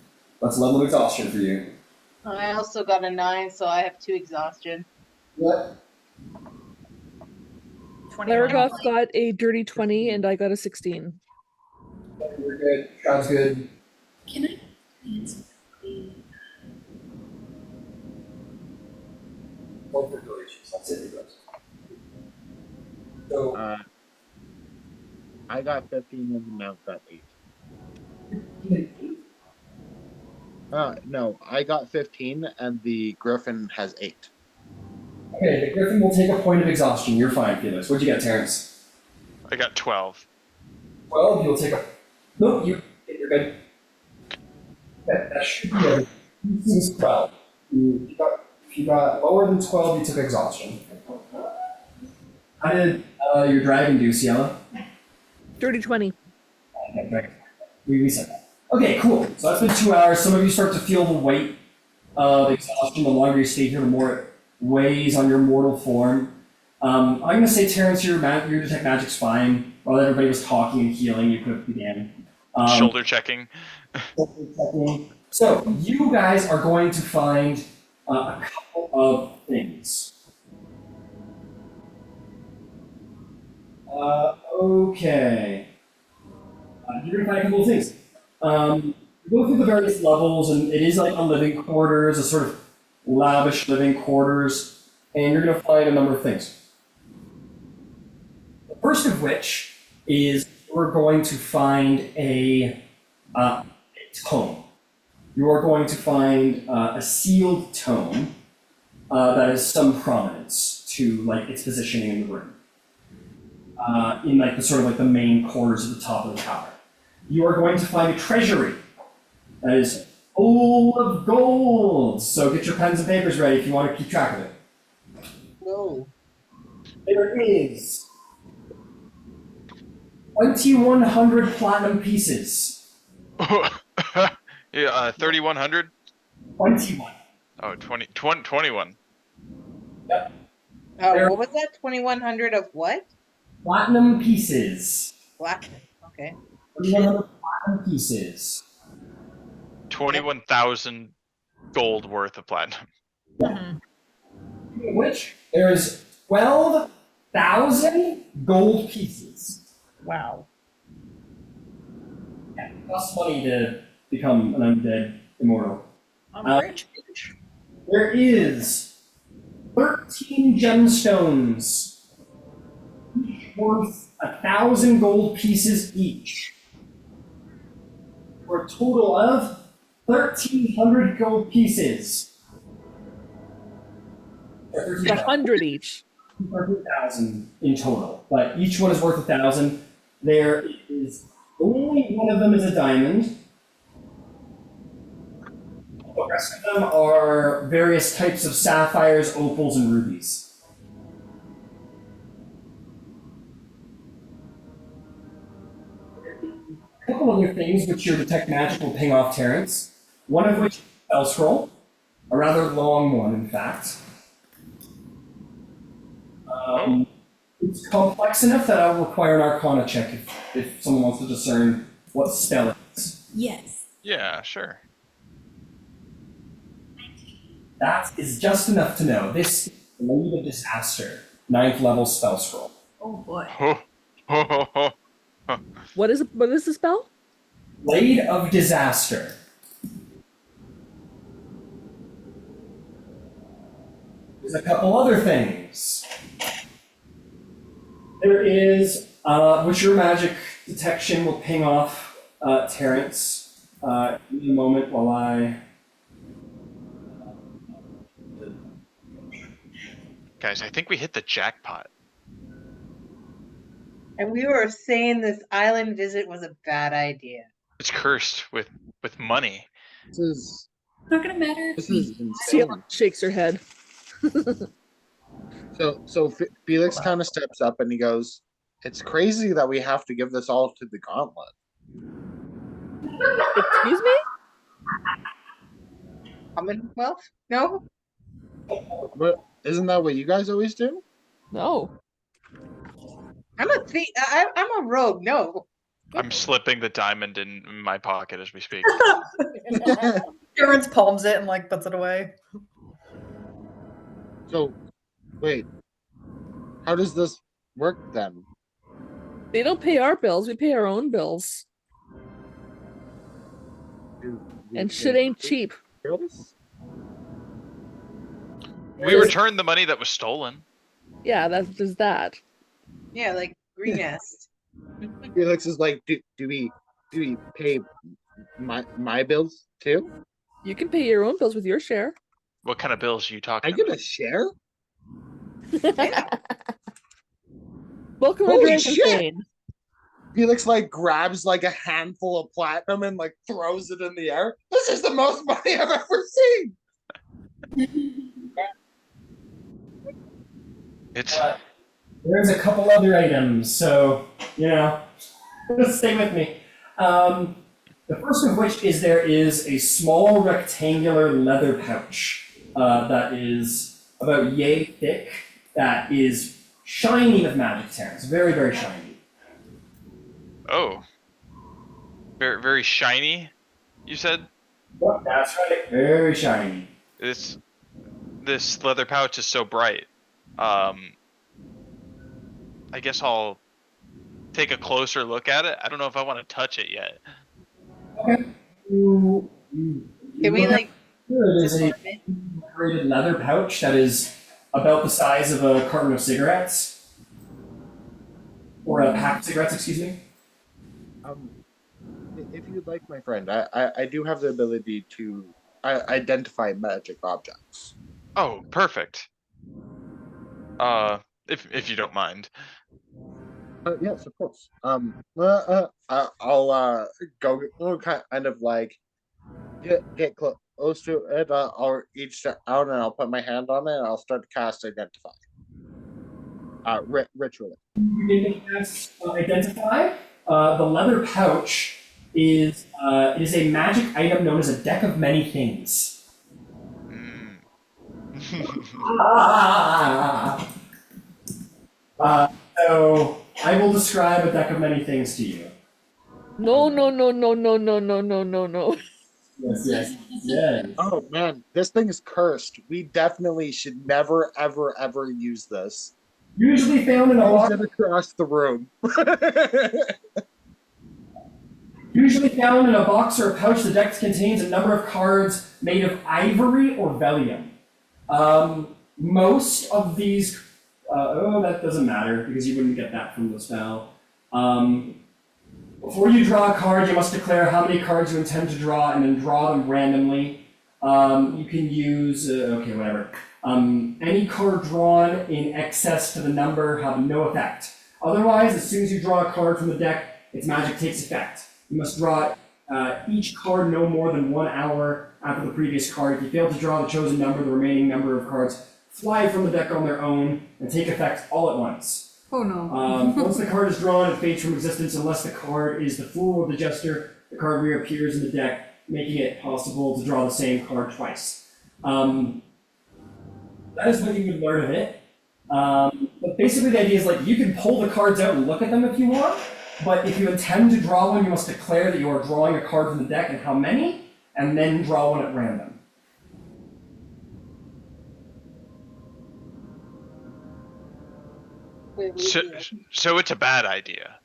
That's a level of exhaustion for you. I also got a 9, so I have 2 exhaustion. What? 21. Laragoth got a dirty 20 and I got a 16. You're good. Sounds good. Can I answer? Roll for durations. That's it. You guys. So, I got 15 and the mount got 8. No, I got 15 and the griffin has 8. okay, the griffin will take a point of exhaustion. You're fine, Felix. What'd you get, Terrence? I got 12. 12. You'll take a. Nope. You're good. That should be a. This is 12. If you got lower than 12, you took exhaustion. How did your dragon do, Ciela? Dirty 20. Okay, great. We said that. Okay, cool. So that's been 2 hours. Some of you start to feel the weight of exhaustion. The longer you stay here, the more it weighs on your mortal form. I'm going to say, Terrence, your detect magic's fine. While everybody was talking and healing, you could begin. Shoulder checking. So you guys are going to find a couple of things. Okay. You're gonna find a couple of things. You go through the various levels, and it is like a living quarters, a sort of lavish living quarters, and you're gonna find a number of things. The first of which is we're going to find a tome. You are going to find a sealed tome that has some prominence to like its positioning in the room. In like the sort of like the main quarters at the top of the tower. You are going to find a treasury that is full of gold. So get your pens and papers ready if you want to keep track of it. No. There is 2,100 platinum pieces. Yeah, 3,100? 21. Oh, 21. Yep. There- What was that? 2,100 of what? Platinum pieces. Black. Okay. 2,100 platinum pieces. 21,000 gold worth of platinum. Mhm. Which there is 12,000 gold pieces. Wow. Yeah, it costs money to become an undead immortal. I'm rich. There is 13 gemstones, each worth 1,000 gold pieces each, for a total of 1,300 gold pieces. Or 100 each. 1,000 in total, but each one is worth 1,000. There is only one of them is a diamond. The rest of them are various types of sapphires, opals, and rubies. A couple other things which your detect magic will ping off Terrence. One of which is a spell scroll, a rather long one, in fact. It's complex enough that I'll require an Arcana check if someone wants to discern what spell it is. Yes. Yeah, sure. That is just enough to know. This is Blade of Disaster, 9th level spell scroll. Oh boy. Ho, ho, ho, ho. What is the spell? Blade of Disaster. There's a couple other things. There is, which your magic detection will ping off Terrence in a moment while I... Guys, I think we hit the jackpot. And we were saying this island visit was a bad idea. It's cursed with money. This is It's not gonna matter if this we is insane. Ciela shakes her head. So Felix kind of steps up and he goes, It's crazy that we have to give this all to the gauntlet. Excuse me? Commonwealth? No? But isn't that what you guys always do? No. I'm a rogue. No. I'm slipping the diamond in my pocket as we speak. Terrence palms it and like puts it away. So, wait. How does this work then? They don't pay our bills. We pay our own bills. Do we And pay shit ain't cheap. bills? We returned the money that was stolen. Yeah, there's that. Yeah, like Green Nest. Felix is like, do we pay my bills too? You can pay your own bills with your share. What kind of bills are you talking I get about? a share? Welcome to Holy Dragon shit! Fane. Felix like grabs like a handful of platinum and like throws it in the air. This is the most money I've ever seen. It's There's a couple other items, so, stay with me. The first of which is there is a small rectangular leather pouch that is about yay thick, that is shiny with magic terrence, very, very shiny. oh, very very shiny. You said Yep, that's right, very shiny. this leather pouch is so bright. I guess I'll take a closer look at it. I don't know if I want to touch it yet. Okay. Can we like It is a disarm it? decorated leather pouch that is about the size of a carton of cigarettes. Or a pack of cigarettes, excuse me. If you'd like, my friend, I do have the ability to identify magic objects. Oh, perfect. If you don't mind. Yes, of course. I'll go kind of like get close to it. I'll reach down and I'll put my hand on it and I'll start to cast identify. Ritually. You didn't cast identify. The leather pouch is it is a magic item known as a deck of many things. Mm. So I will describe a deck of many things to you. No, no, no, no, no, no, no, no, no, no. Yes. Oh man, this thing is cursed. We definitely should never, ever use this. Usually found in a Use box. it across the room. Usually found in a box or a pouch, the deck contains a number of cards made of ivory or vellum. Most of these, that doesn't matter because you wouldn't get that from the spell. Before you draw a card, you must declare how many cards you intend to draw and then draw them randomly. You can use, whatever. Any card drawn in excess to the number have no effect. Otherwise, as soon as you draw a card from the deck, its magic takes effect. You must draw each card no more than 1 hour after the previous card. If you fail to draw the chosen number, the remaining number of cards fly from the deck on their own and take effect all at once. Oh no. Once the card is drawn, it fades from existence unless the card is the Fool or the Jester. The card reappears in the deck, making it possible to draw the same card twice. That is what you would learn of it. But basically the idea is like you can pull the cards out and look at them if you want, but if you intend to draw one, you must declare that you are drawing a card from the deck and how many, and then draw one at random. So it's a bad idea.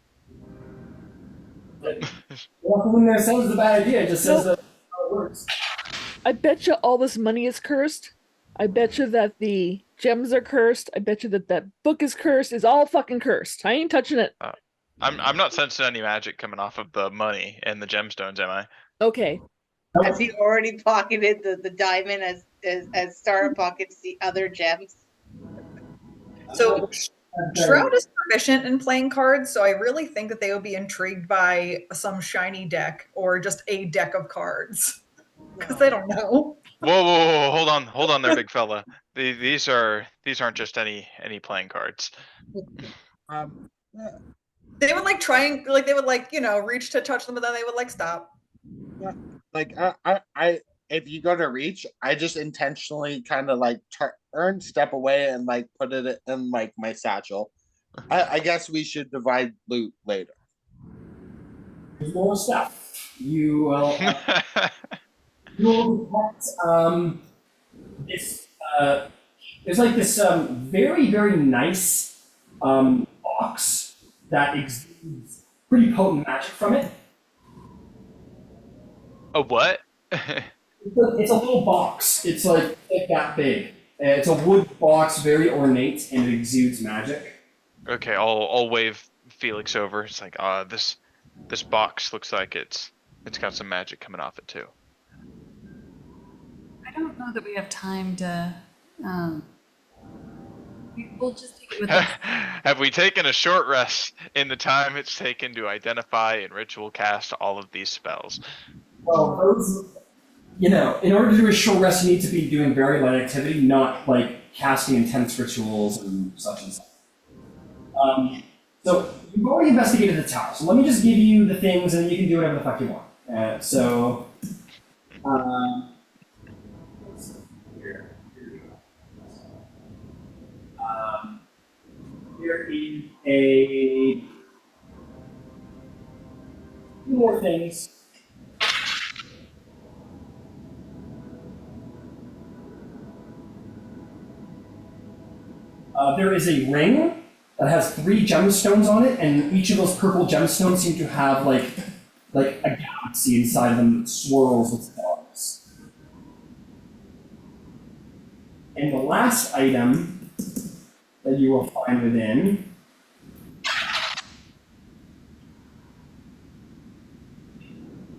Nothing there says it's a bad idea, it just says that how it works. I bet you all this money is cursed. I bet you that the gems are cursed. I bet you that that book is cursed. It's all fucking cursed. I ain't touching it. I'm not sensing any magic coming off of the money and the gemstones, am I? Okay. Has he already pocketed the diamond as Star pockets the other gems? So Shroud is proficient in playing cards, so I really think that they would be intrigued by some shiny deck or just a deck of cards because they don't know. Whoa, hold on there, big fella. These aren't just any playing cards. They would like try and like they would like reach to touch them, but then they would like stop. Like I if you go to reach, I just intentionally kind of like turn, step away, and like put it in like my satchel. I guess we should divide loot later. There's more stuff. You will. You will detect this. There's like this very very nice box that exudes pretty potent magic from it. A what? It's a little box. It's like that big. It's a wood box, very ornate, and it exudes magic. Okay, I'll wave Felix over. It's like, this box looks like it's got some magic coming off it too. I don't know that we have time to. We'll just take it with us. Have we taken a short rest in the time it's taken to identify and ritual cast all of these spells? Well, those, in order to do a short rest, you need to be doing very light activity, not like casting intense rituals and such and such. So you've already investigated the tower. So let me just give you the things, and you can do whatever the fuck you want. Let's see here. Here we go. There is a few more things. There is a ring that has 3 gemstones on it, and each of those purple gemstones seem to have like a galaxy inside of them that swirls with stars. And the last item that you will find within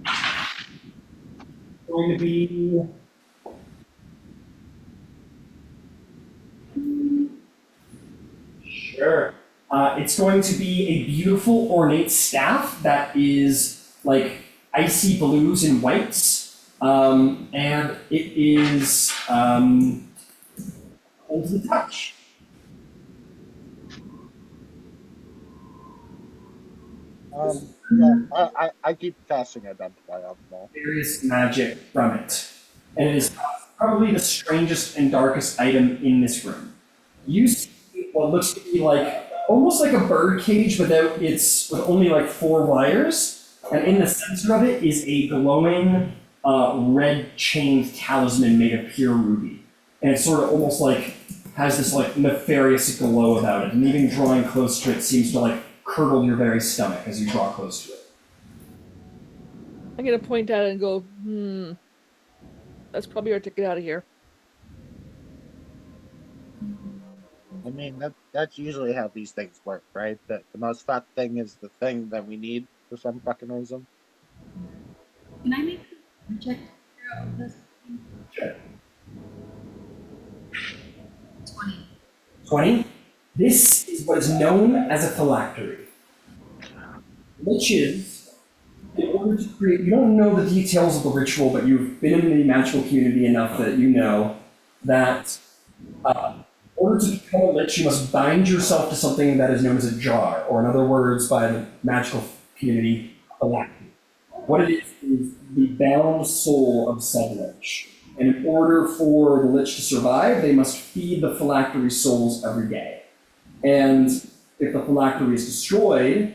is going to be sure. It's going to be a beautiful ornate staff that is like icy blues and whites, and it is cold to the touch. Yeah, I keep casting identify on them all. Various magic from it, and it is probably the strangest and darkest item in this room. You see what looks to be like almost like a bird cage with only like 4 wires, and in the center of it is a glowing red chained talisman made of pure ruby, and it sort of almost like has this like nefarious glow about it, and even drawing close to it seems to like curdle your very stomach as you draw close to it. I'm gonna point at it and go, that's probably our ticket out of here. I mean, that's usually how these things work, right? That the most fun thing is the thing that we need for some fucking reason. Can I make a check to figure out what this? Sure. 20. 20. This is what is known as a phylactery, which is, in order to create, you don't know the details of the ritual, but you've been in the magical community enough that you know that in order to become a lich, you must bind yourself to something that is known as a jar, or in other words, by the magical community, a phylactery. What it is the bound soul of said lich. And in order for the lich to survive, they must feed the phylactery souls every day. And if the phylactery is destroyed,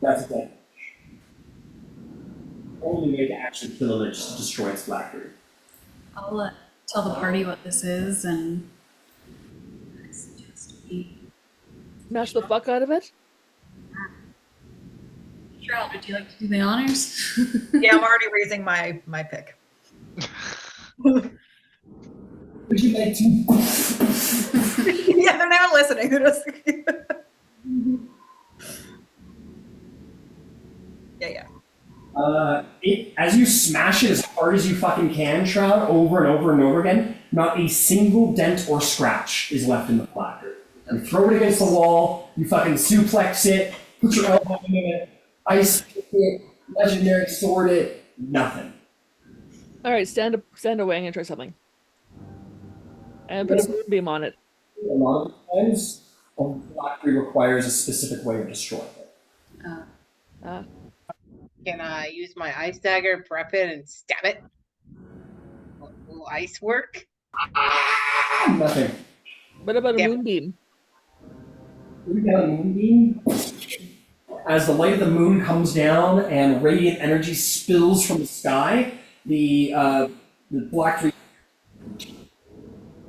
that's a dead lich. The only way to actually kill a lich is to destroy its phylactery. I'll tell the party what this is, and I suggest we. Smash the fuck out of it? Cheryl, would you like to do the honors? Yeah, I'm already raising my pick. Would you like to? Yeah, they're not listening. They're just... yeah. As you smash it as hard as you fucking can, Shroud, over and over and over again, not a single dent or scratch is left in the phylactery. You throw it against the wall, you fucking suplex it, put your elbow in it, ice it, legendary sword it, nothing. Alright, stand away, I'm gonna try something. And put a moonbeam on it. A lot of times, phylactery requires a specific way of destroying it. Uh, Can I use my ice dagger, prep it, and stab it? Will ice work? Nothing. What about a Damn. moonbeam? We got a moonbeam. As the light of the moon comes down and radiant energy spills from the sky, the phylactery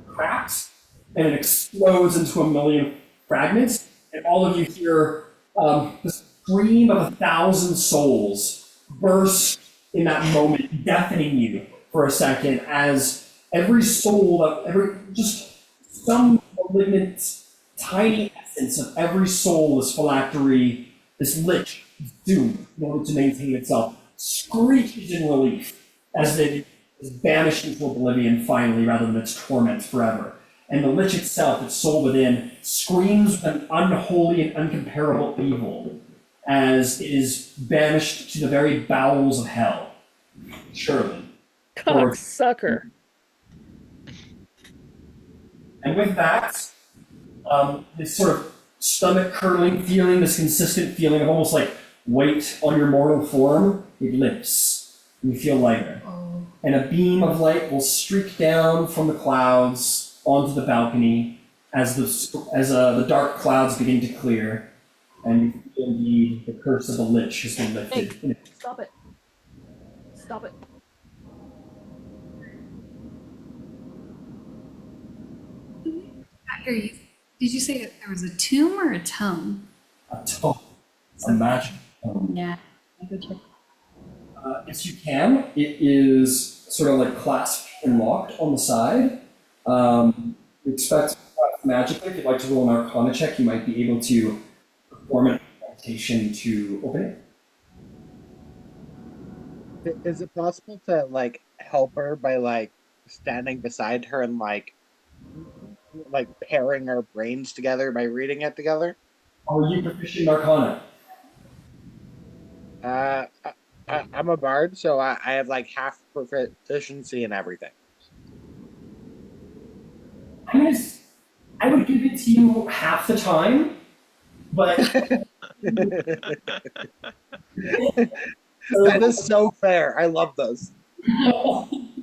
cracks and it explodes into a million fragments, and all of you hear the scream of 1,000 souls burst in that moment, deafening you for a second as every soul, just some malignant, tiny essence of every soul, this phylactery, this lich, is doomed in order to maintain itself, screeches in relief as it is banished into oblivion finally, rather than its torment forever. And the lich itself, its soul within, screams with an unholy and uncomparable evil as it is banished to the very bowels of hell. Surely. Cocksucker. And with that, this sort of stomach-curdling feeling, this consistent feeling of almost like weight on your mortal form, it lifts. And you feel lighter. And a beam of light will streak down from the clouds onto the balcony as the dark clouds begin to clear, and you feel indeed the curse of the lich has been lifted. Hey, stop it. Stop it. Did you say there was a tomb or a tome? A tome, a magic tome. Yeah, I go check. Yes, you can. It is sort of like clasped and locked on the side. You expect magically, if you'd like to roll an Arcana check, you might be able to perform an incantation to open it. Is it possible to like help her by like standing beside her and like pairing our brains together by reading it together? Are you proficient in Arcana? I'm a bard, so I have like half proficiency in everything. I would give it to you half the time, but that is so fair. I love those.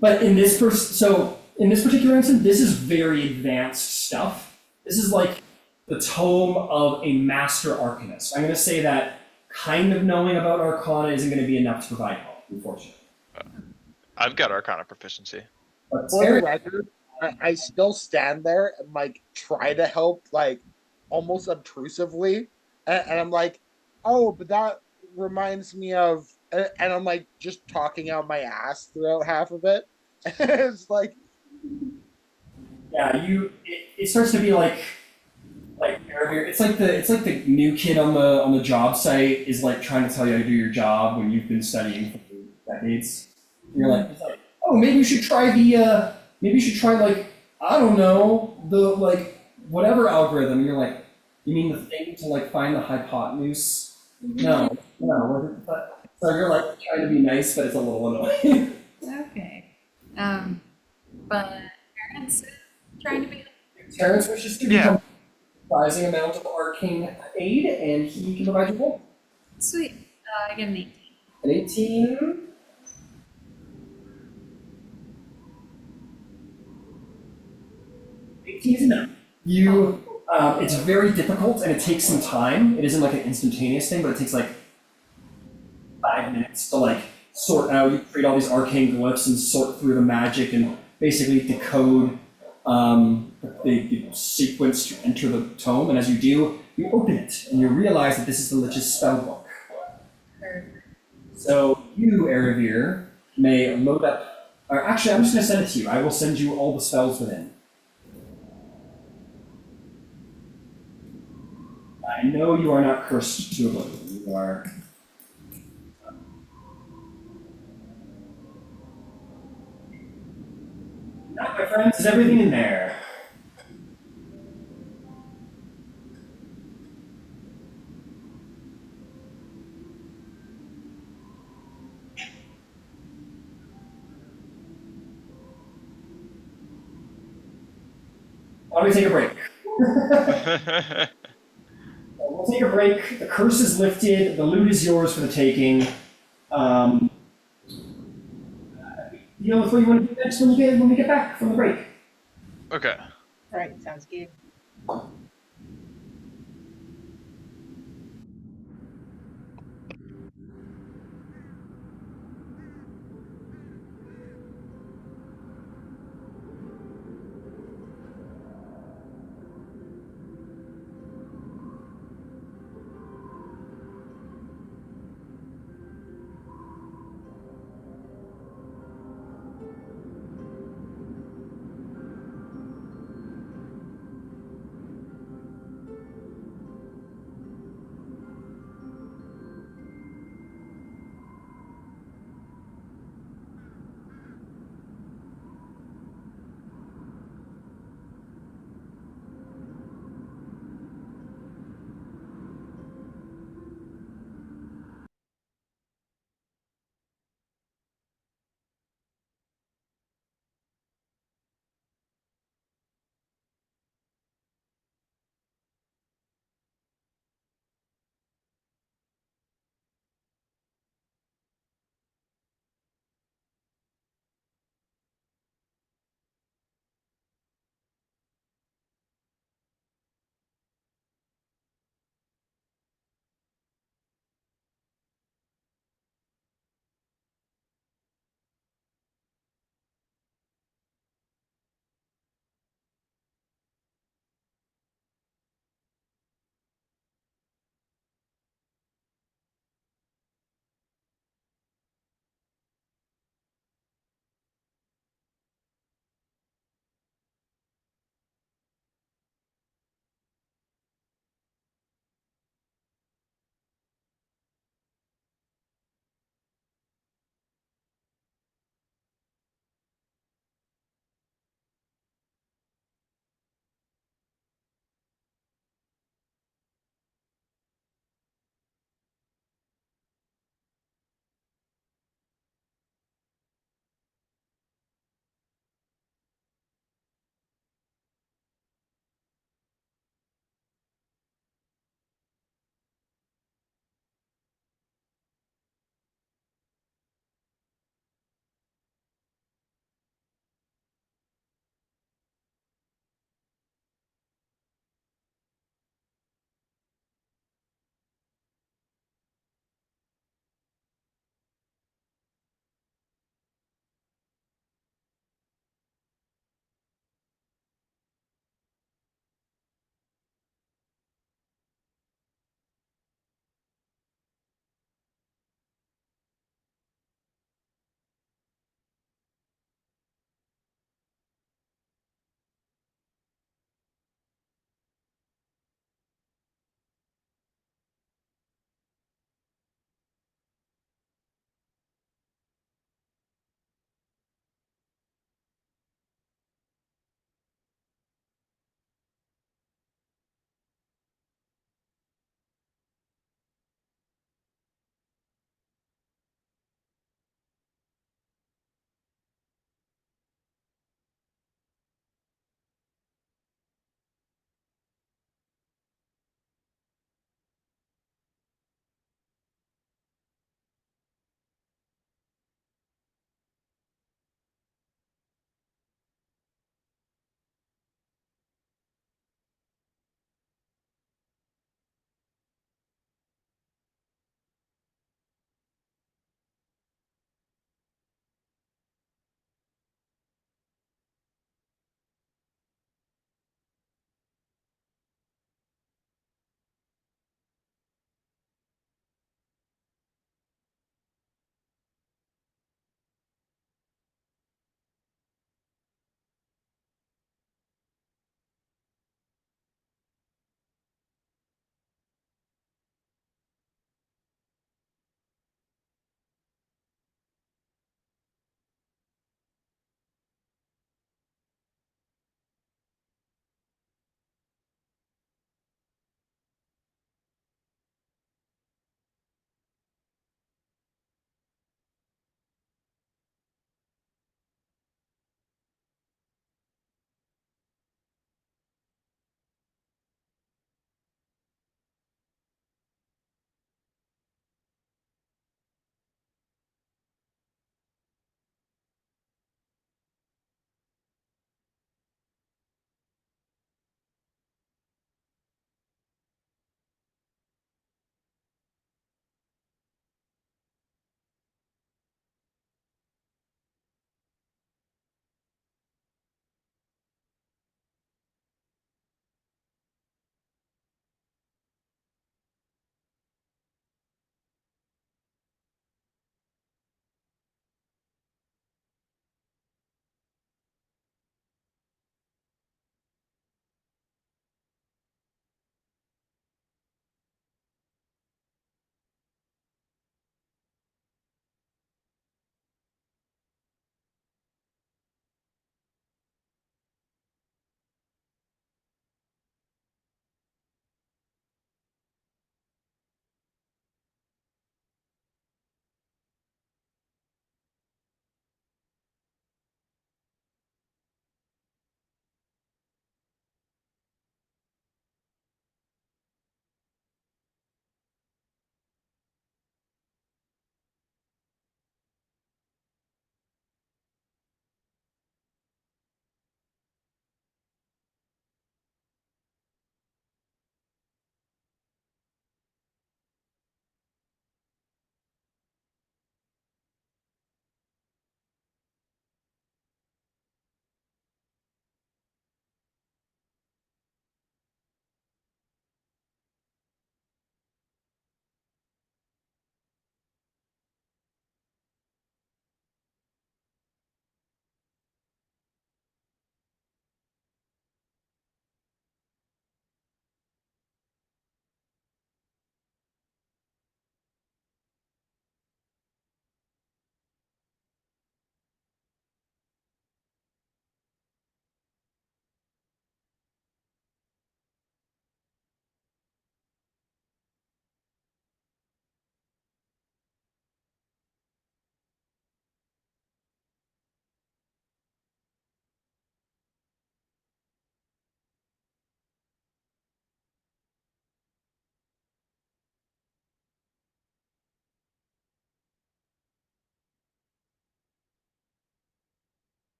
But in this particular instance, this is very advanced stuff. This is like the tome of a master arcanist. I'm going to say that kind of knowing about Arcana isn't going to be enough to provide help, unfortunately. I've got Arcana proficiency. But For the record, I still stand there and like try to help, like almost obtrusively, and I'm like, oh, but that reminds me of, and I'm like just talking out my ass throughout half of it. It's like, yeah, it starts to be like it's like the new kid on the job site is like trying to tell you how to do your job when you've been studying for decades. And you're like, oh, maybe you should try like, I don't know, the like whatever algorithm. And you're like, you mean the thing to like find the hypotenuse? No. But, so you're like trying to be nice, but it's a little annoying. Okay. But Terrence is trying to be. Terrence wishes to become a surprising amount of arcane aid, and he can provide you both. Sweet. I get an 18. An 18. Is enough. It's very difficult and it takes some time. It isn't like an instantaneous thing, but it takes like 5 minutes to like sort out. You create all these arcane glyphs and sort through the magic and basically decode the sequence to enter the tome. And as you do, you open it and you realize that this is the Lich's spellbook. So you, Erebir, may load up. Or actually, I'm just going to send it to you. I will send you all the spells within. I know you are not cursed to oblivion. You are. Now, my friends, is everything in there? Why don't we take a break? We'll take a break. The curse is lifted. The loot is yours for the taking. You know what you want to do next when we get back from the break. Okay. All right, sounds good.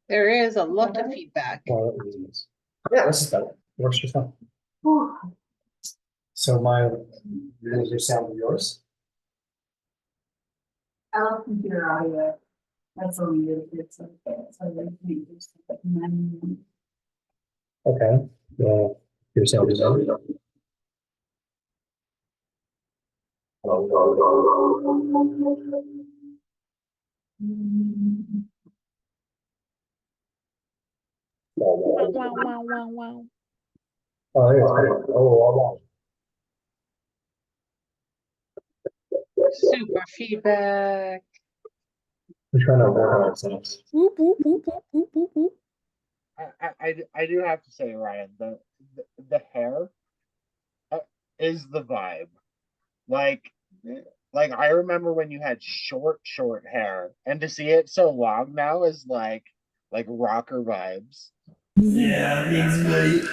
There is a lot of feedback. Yeah, this is better. Works just fine. So my your sound of yours. I love computer audio. That's what we do. It's okay. So like we just like 9 Okay. Your sound is on. Wow, wow, wow, wow, wow. Oh, there it is. Oh, Super feedback. we're trying to work on ourselves. Whoop, whoop, whoop, whoop, whoop, whoop, whoop. I do have to say, Ryan, the hair is the vibe. Like I remember when you had short hair, and to see it so long now is like rocker vibes. Yeah, it's great.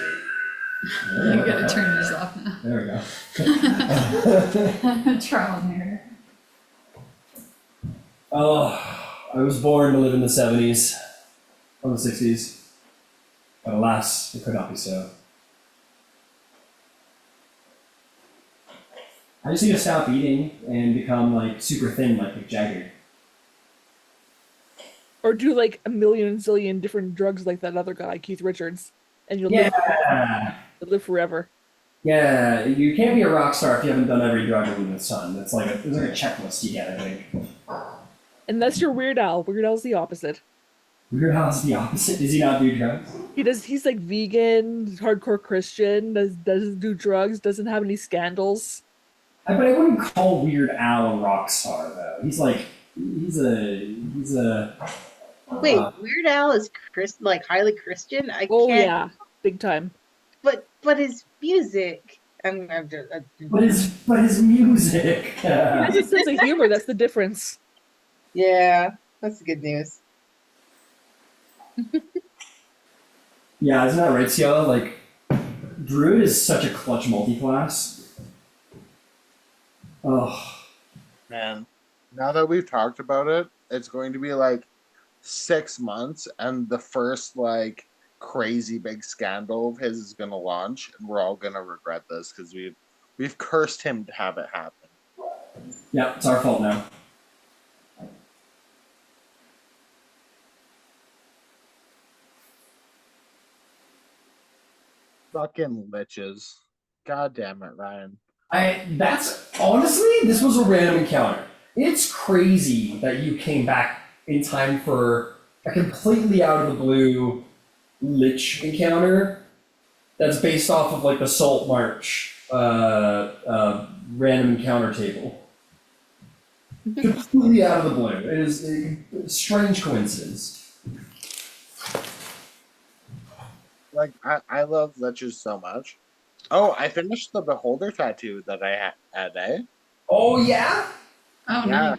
You gotta turn yours off now. There we go. Trial and error. Oh, I was born to live in the 70s, or the 60s, but alas, it could not be so. I just need to stop eating and become like super thin like Mick Jagger. Or do like a million zillion different drugs like that other guy, Keith Richards, and you'll live forever. Yeah, you can't be a rock star if you haven't done every drug under the sun. It's like there's like a checklist you get, I think. And that's your Weird Al. Weird Al's the opposite. Weird Al's the opposite. Does he not do drugs? He's like vegan, hardcore Christian, doesn't do drugs, doesn't have any scandals. But I wouldn't call Weird Al a rock star though. He's a Wait, Weird Al is like highly Christian? I Oh can't. yeah, big time. But his music. I'm just, but his music. He has a sense of humor. That's the difference. yeah, that's good news. Yeah, isn't that right, Ciela? Like, Druid is such a clutch multi-class. Oh, Man, now that we've talked about it, it's going to be like 6 months, and the first like crazy big scandal of his is going to launch, and we're all going to regret this because we've cursed him to have it happen. yeah, it's our fault now. Fucking liches. God damn it, Ryan. That's honestly, this was a random encounter. It's crazy that you came back in time for a completely out of the blue lich encounter that's based off of like the Salt March random encounter table. Completely out of the blue. It is a strange coincidence. Like I love liches so much. Oh, I finished the beholder tattoo that I had, eh? Oh yeah? Oh, Yeah.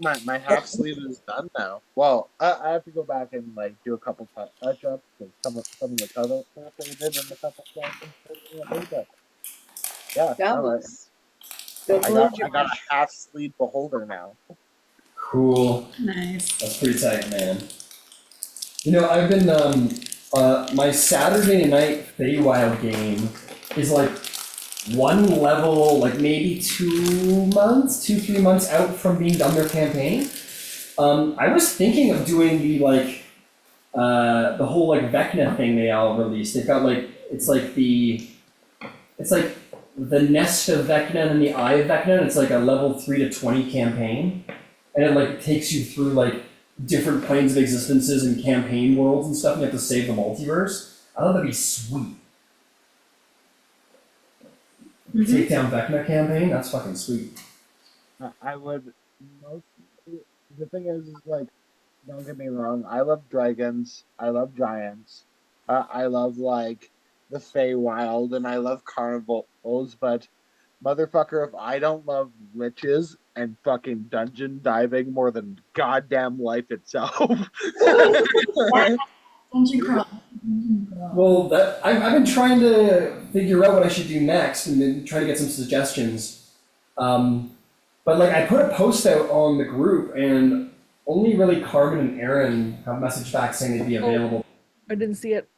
nice. My half sleeve is done now. Well, I have to go back and like do a couple touch ups because some of the color stuff that we did in the couple sessions. But yeah, That all right. was the I got a half sleeve beholder now. Cool. Nice. That's pretty tight, man. You know, I've been my Saturday night Feywild game is like one level, like maybe 2 months, 3 months out from being done their campaign. I was thinking of doing the whole like Vecna thing they all released. They've got like it's like the nest of Vecna and the eye of Vecna, and it's like a level 3 to 20 campaign. And it like takes you through like different planes of existences and campaign worlds and stuff, and you have to save the multiverse. I thought that'd be sweet. Take down Vecna campaign, that's fucking sweet. I would the thing is like, don't get me wrong, I love dragons, I love giants, I love like the Feywild, and I love carnivals, but Motherfucker, if I don't love witches and fucking dungeon diving more than goddamn life itself. Dungeon crawl. Dungeon crawl. Well, I've been trying to figure out what I should do next and been trying to get some suggestions. But like I put a post out on the group and only really Carmen and Aaron have messaged back saying they'd be available. I didn't see it.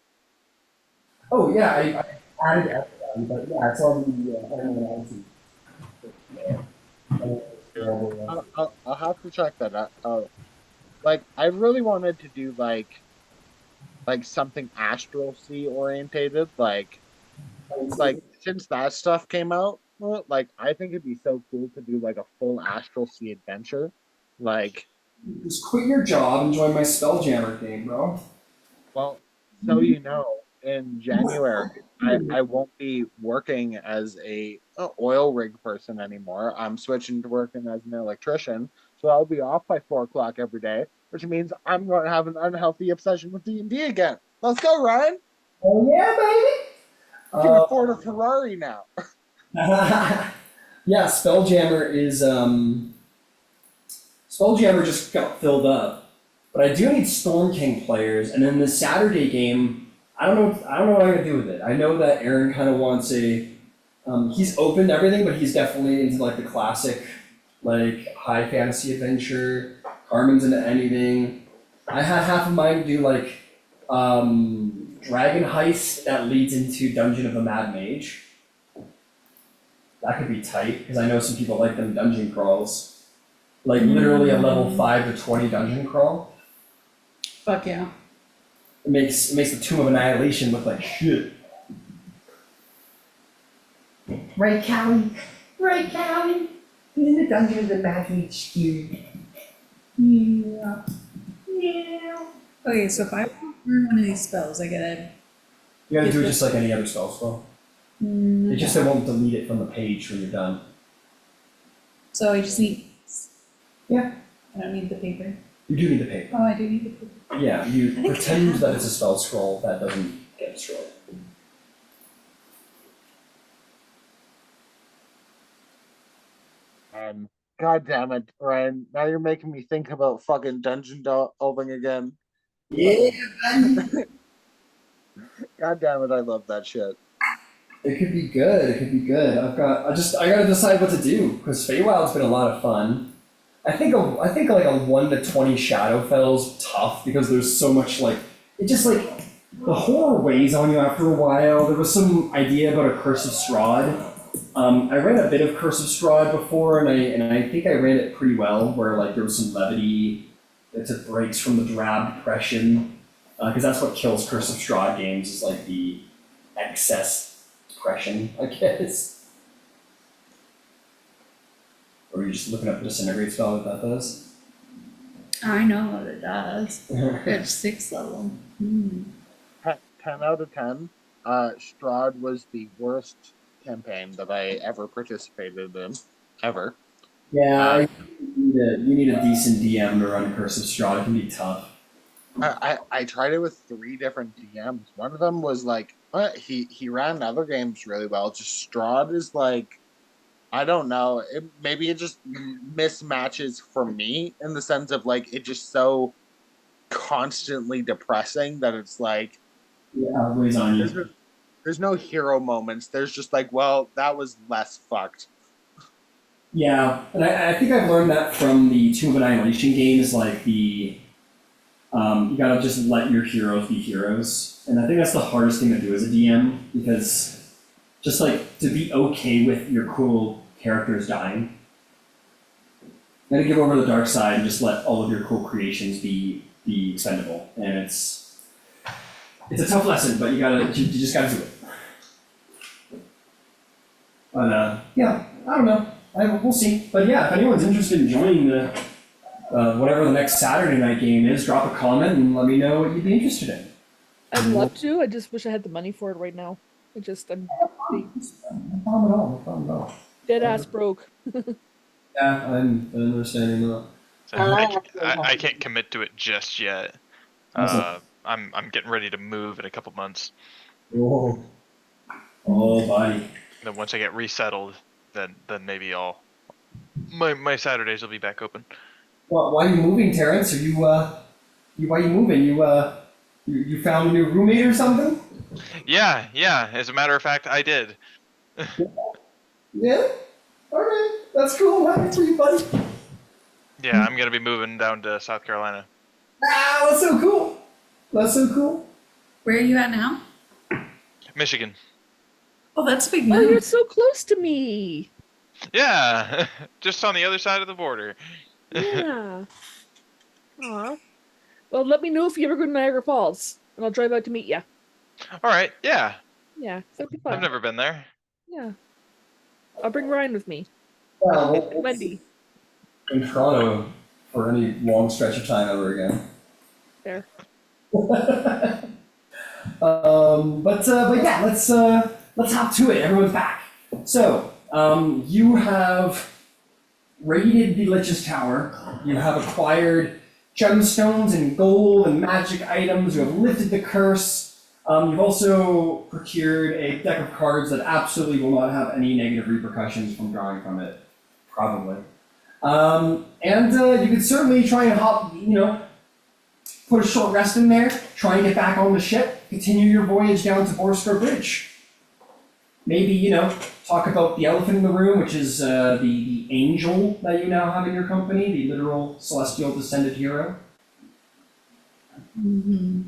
Oh yeah, I added everyone, but yeah, it's on the I don't know I'll have to check that out. Like I really wanted to do like something astral sea orientated, like since that stuff came out, like I think it'd be so cool to do like a full astral sea adventure. Like, Just quit your job and join my Spelljammer game, bro. well, so you know, in January, I won't be working as a oil rig person anymore. I'm switching to working as an electrician, so I'll be off by 4 o'clock every day, which means I'm going to have an unhealthy obsession with D&D again. Let's go, Ryan. Oh yeah, baby. You can afford a Ferrari now. Yeah, Spelljammer just got filled up, but I do need Storm King players, and then the Saturday game, I don't know what I'm gonna do with it. I know that Aaron kind of wants he's open to everything, but he's definitely into like the classic, like high fantasy adventure. Carmen's into anything. I had half of mine do like Dragon Heist that leads into Dungeon of the Mad Mage. That could be tight, because I know some people like them dungeon crawls. Like literally a level 5 to 20 dungeon crawl. Fuck yeah. It makes the Tomb of Annihilation look like shit. Right, Callie? Right, Callie? He's in the Dungeon of the Magic Cube. Yeah. Yeah. Okay, so if I want to learn one of these spells, I gotta. You gotta do it just like any other spell. It just it won't delete it from the page when you're done. So I just need. Yeah. I don't need the paper. You do need the paper. Oh, I do need the paper. Yeah, you pretend that it's a spell scroll that doesn't get destroyed. God damn it, Ryan. Now you're making me think about fucking dungeon delving again. Yeah. God damn it, I love that shit. It could be good. It could be good. I gotta decide what to do because Feywild's been a lot of fun. I think like a 1 to 20 Shadowfell's tough because there's so much like it just like the horror weighs on you after a while. There was some idea about a Curse of Strahd. I ran a bit of Curse of Strahd before, and I think I ran it pretty well. Where like there was some levity that took breaks from the drab depression, because that's what kills Curse of Strahd games is like the excess depression, I guess. Or are you just looking up the disintegrate spell what that does? I know what it does. It's 6th level. 10 out of 10. Strahd was the worst campaign that I ever participated in, ever. Yeah, you need a decent DM to run Curse of Strahd. It can be tough. I tried it with 3 different DMs. One of them was like, he ran other games really well. Just Strahd is like, I don't know. Maybe it just mismatches for me in the sense of like it just so constantly depressing that it's like Yeah, weighs on you. there's no hero moments. There's just like, well, that was less fucked. Yeah, and I think I've learned that from the Tomb of Annihilation games, like you gotta just let your heroes be heroes. And I think that's the hardest thing to do as a DM, because just like to be okay with your cool characters dying. You gotta give over the dark side and just let all of your cool creations be expendable. And it's a tough lesson, but you just gotta do it. But yeah, I don't know. We'll see. But yeah, if anyone's interested in joining the whatever the next Saturday night game is, drop a comment and let me know what you'd be interested in. I'd love to. I just wish I had the money for it right now. I'm No problem at all. dead ass broke. Yeah, I'm understanding that. So I can't commit to it just yet. I'm getting ready to move in a couple months. Whoa. Oh, buddy. Then once I get resettled, then maybe my Saturdays will be back open. Well, why are you moving, Terrence? Why are you moving? You found a new roommate or something? Yeah. As a matter of fact, I did. Yeah? Alright, that's cool. Happy for you, buddy. Yeah, I'm gonna be moving down to South Carolina. Ah, that's so cool. That's so cool. Where are you at now? Michigan. Oh, that's a big Oh, you're move. so close to me. Yeah, just on the other side of the border. Yeah. Aw. Well, let me know if you ever go to Niagara Falls, and I'll drive out to meet you. All right. Yeah, Yeah, that'd be I've fun. never been there. Yeah. I'll bring Ryan with me. Well, And Wendy. in Toronto for any long stretch of time ever again. There. But yeah, let's hop to it. Everyone's back. So, you have raided the Lich's Tower. You have acquired gemstones and gold and magic items. You have lifted the curse. You've also procured a deck of cards that absolutely will not have any negative repercussions from drawing from it, probably. And you could certainly try and put a short rest in there, try and get back on the ship, continue your voyage down to Borsker Bridge. Maybe, talk about the elephant in the room, which is the angel that you now have in your company, the literal celestial descended hero. Mm-hmm.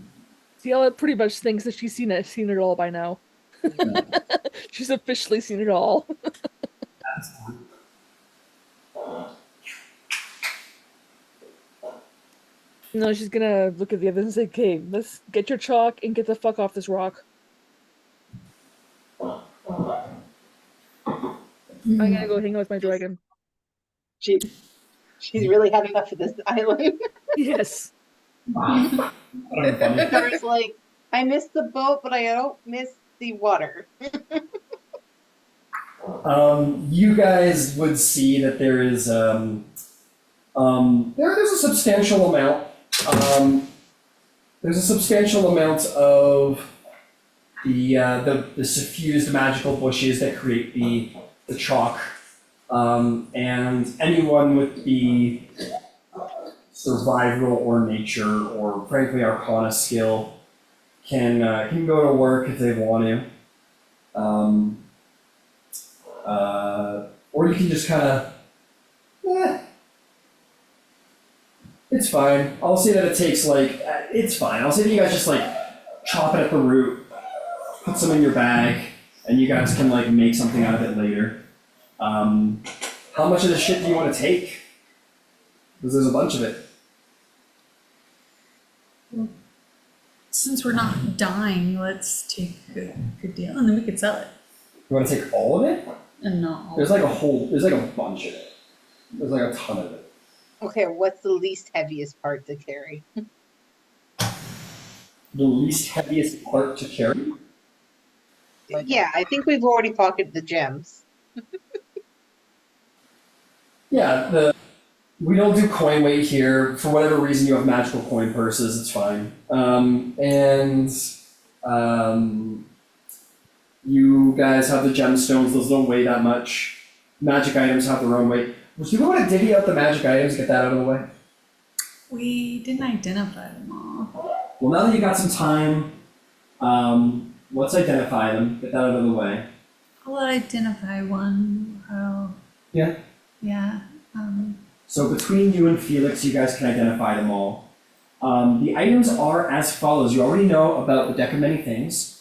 Ciela pretty much thinks that she's seen it all by now. She's officially seen it all. No, she's gonna look at the others and say, okay, let's get your chalk and get the fuck off this rock. I'm gonna go hang out with my dragon. She's really had enough of this island. Yes. It's like, I miss the boat, but I don't miss the water. You guys would see that there is there's a substantial amount. There's a substantial amount of the suffused magical bushes that create the chalk, and anyone with the survival or nature or frankly arcana skill can go to work if they want to. Or you can just kind of, it's fine. I'll say that it takes it's fine. I'll say that you guys just chop it at the root, put some in your bag, and you guys can make something out of it later. How much of the shit do you want to take? Because there's a bunch of it. Since we're not dying, let's take a good deal, and then we could sell it. You want to take all of it? And not all. There's a bunch of it. There's a ton of it. Okay, what's the least heaviest part to carry? The least heaviest part to carry? Yeah, I think we've already pocketed the gems. Yeah, we don't do coin weight here. For whatever reason, you have magical coin purses. It's fine. You guys have the gemstones. Those don't weigh that much. Magic items have their own weight. Do you want to divvy up the magic items? Get that out of the way. We didn't identify them all. Well, now that you got some time, let's identify them. Get that out of the way. I'll identify one. Yeah. Yeah. So between you and Felix, you guys can identify them all. The items are as follows. You already know about the deck of many things.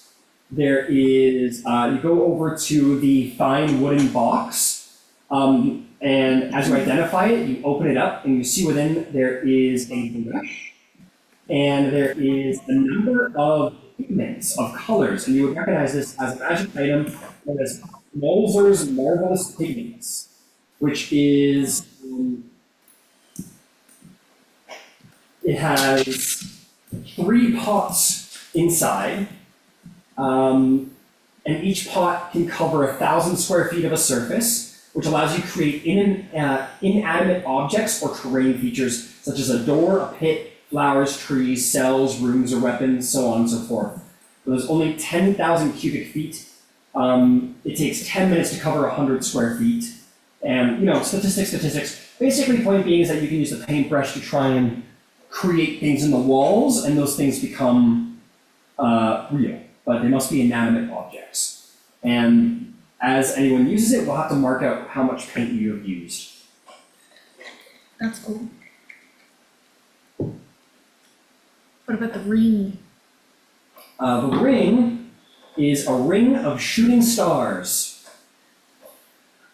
There is, you go over to the fine wooden box, and as you identify it, you open it up, and you see within there is a brush, and there is a number of pigments of colors, and you would recognize this as a magic item known as Molzer's Marvelous Pigments, which is, it has 3 pots inside, and each pot can cover 1,000 square feet of a surface, which allows you to create inanimate objects or terrain features such as a door, a pit, flowers, trees, cells, rooms, or weapons, so on and so forth. But there's only 10,000 cubic feet It takes 10 minutes to cover 100 square feet. And, statistics. Basically, point being is that you can use the paintbrush to try and create things in the walls, and those things become real. But they must be inanimate objects. And as anyone uses it, we'll have to mark out how much paint you have used. That's cool. What about the ring? The ring is a ring of shooting stars.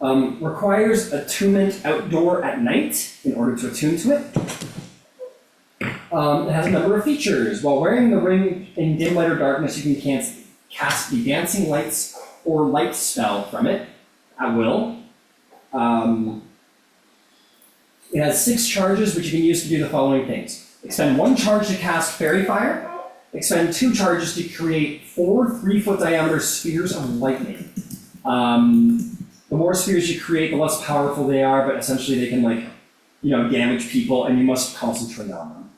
Requires attunement outdoor at night in order to attune to it. It has a number of features. While wearing the ring in dim light or darkness, you can cast the dancing lights or light spell from it at will. It has 6 charges, which you can use to do the following things. Expend 1 charge to cast Fairy Fire. Expend 2 charges to create 4 3-foot diameter spheres of lightning. The more spheres you create, the less powerful they are, but essentially they can damage people, and you must concentrate on them.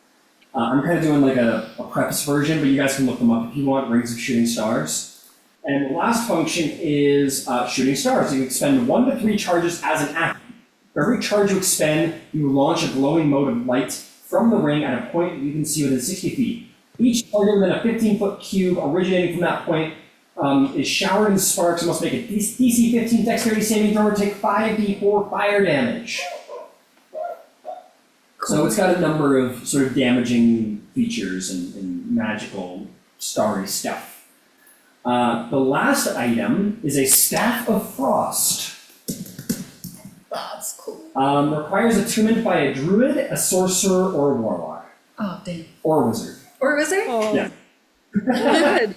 I'm kind of doing like a preface version, but you guys can look them up if you want, Rings of Shooting Stars. And the last function is Shooting Stars. You expend 1 to 3 charges as an action. For every charge you expend, you launch a glowing mote of light from the ring at a point you can see within 60 feet. Each target within a 15-foot cube originating from that point is showered in sparks and must make a DC 15 dexterity saving throw or take 5d4 fire damage. So it's got a number of sort of damaging features and magical starry stuff. The last item is a Staff of Frost. That's cool. Requires attunement by a druid, a sorcerer, or a warlock. Oh, dang. Or a wizard. Or was there? Oh, Yeah. good.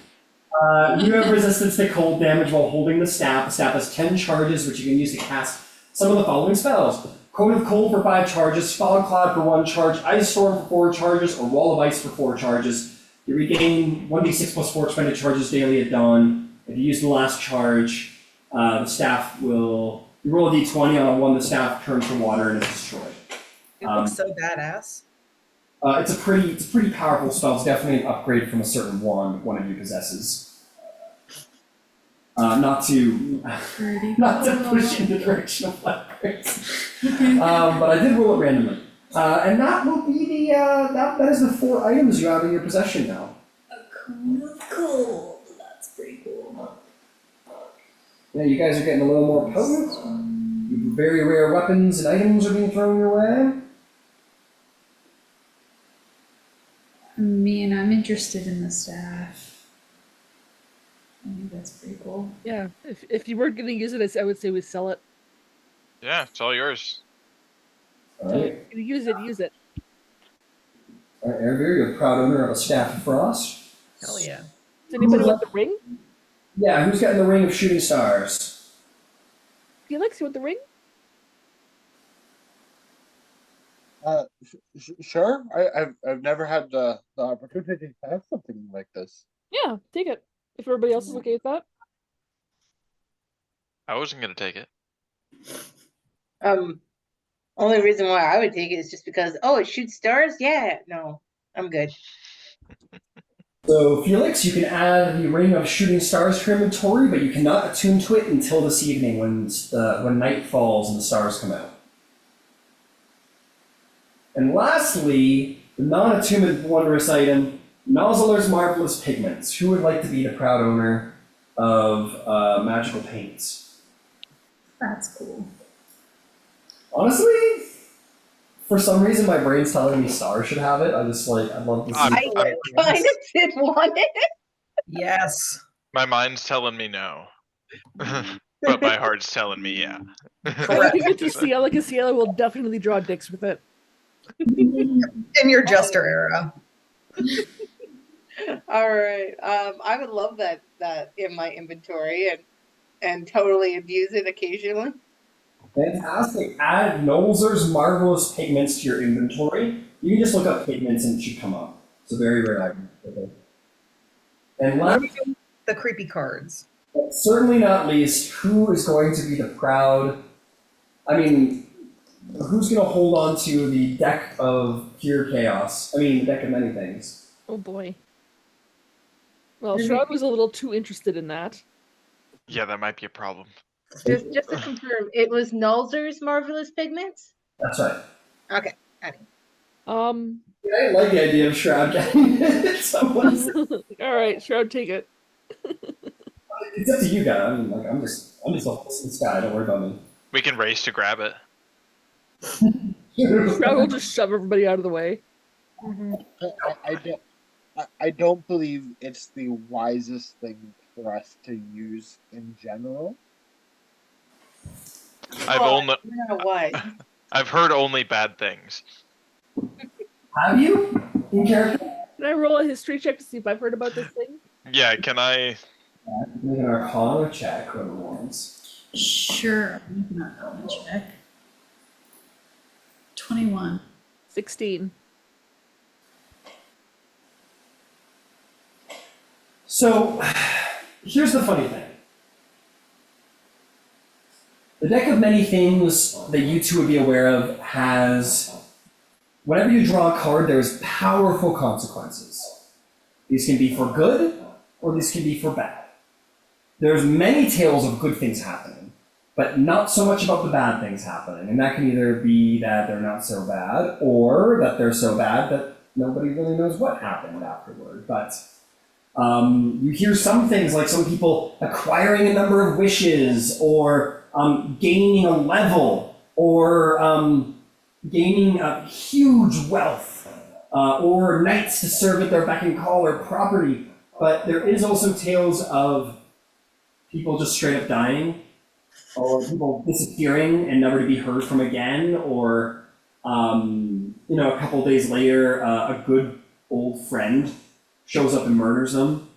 You have resistance to cold damage while holding the staff. The staff has 10 charges, which you can use to cast some of the following spells. Cone of Cold for 5 charges, Fog Cloud for 1 charge, Ice Storm for 4 charges, or Wall of Ice for 4 charges. You regain 1d6 plus 4 expended charges daily at dawn. If you use the last charge, the staff will... You roll a d20 on a 1, the staff turns to water and is destroyed. It looks so badass. It's a pretty powerful spell. It's definitely an upgrade from a certain wand one of you possesses. Not to push in the direction of upgrades. But I did roll it randomly. And that will be the that is the 4 items you have in your possession now. A cone of cold. That's pretty cool. Yeah, you guys are getting a little more potent. Very rare weapons and items are being thrown your way. Man, I'm interested in the staff. I think that's pretty cool. Yeah, if you weren't going to use it, I would say we sell it. Yeah, it's all yours. Alright. So, use it, use it. Alright, Airveer, you're a proud owner of a Staff of Frost. Hell yeah. Does anybody want the ring? Yeah, who's getting the Ring of Shooting Stars? Felix, you want the ring? Sure. I've never had the opportunity to have something like this. Yeah, take it. If everybody else is okay with that. I wasn't gonna take it. Only reason why I would take it is just because, it shoots stars? Yeah, no, I'm good. So, Felix, you can add the Ring of Shooting Stars to your inventory, but you cannot attune to it until this evening when night falls and the stars come out. And lastly, the non-attunement wondrous item, Nozzler's Marvelous Pigments. Who would like to be the proud owner of magical paints? That's cool. Honestly, for some reason my brain's telling me Star should have it. I'd love to see I kind of did want it. Yes. My mind's telling me no. But my heart's telling me yeah. I think it's a Ciela, because Ciela will definitely draw dicks with it. In your Jester era. All right. I would love that in my inventory and totally abuse it occasionally. Fantastic. Add Nozzler's Marvelous Pigments to your inventory. You can just look up pigments and it should come up. It's a very rare item. Okay. And last, The creepy cards. but certainly not least, who is going to be the proud... who's going to hold on to the deck of pure chaos? The deck of many things. Oh boy. Well, Shroud was a little too interested in that. Yeah, that might be a problem. Just to confirm, it was Nulzer's Marvelous Pigments? That's right. Okay. I like the idea of Shroud getting someone's. All right, Shroud, take it. It's up to you guys. I mean, like, I'm just this guy. Don't worry about me. We can race to grab it. Shroud will just shove everybody out of the way. I don't believe it's the wisest thing for us to use in general. I've heard only bad things. Have you in character? Can I roll a history check to see if I've heard about this thing? Yeah, can I? Make an Arcana check, whoever wants. Sure. I'm not going to check. 21. 16. So, here's the funny thing. The deck of many things that you two would be aware of has, whenever you draw a card, there's powerful consequences. These can be for good, or these can be for bad. There's many tales of good things happening, but not so much about the bad things happening. And that can either be that they're not so bad, or that they're so bad that nobody really knows what happened afterward. But you hear some things like some people acquiring a number of wishes, or gaining a level, or gaining a huge wealth, or knights to serve at their beck and call, or property. But there is also tales of people just straight up dying, or people disappearing and never to be heard from again, or a couple of days later, a good old friend shows up and murders them.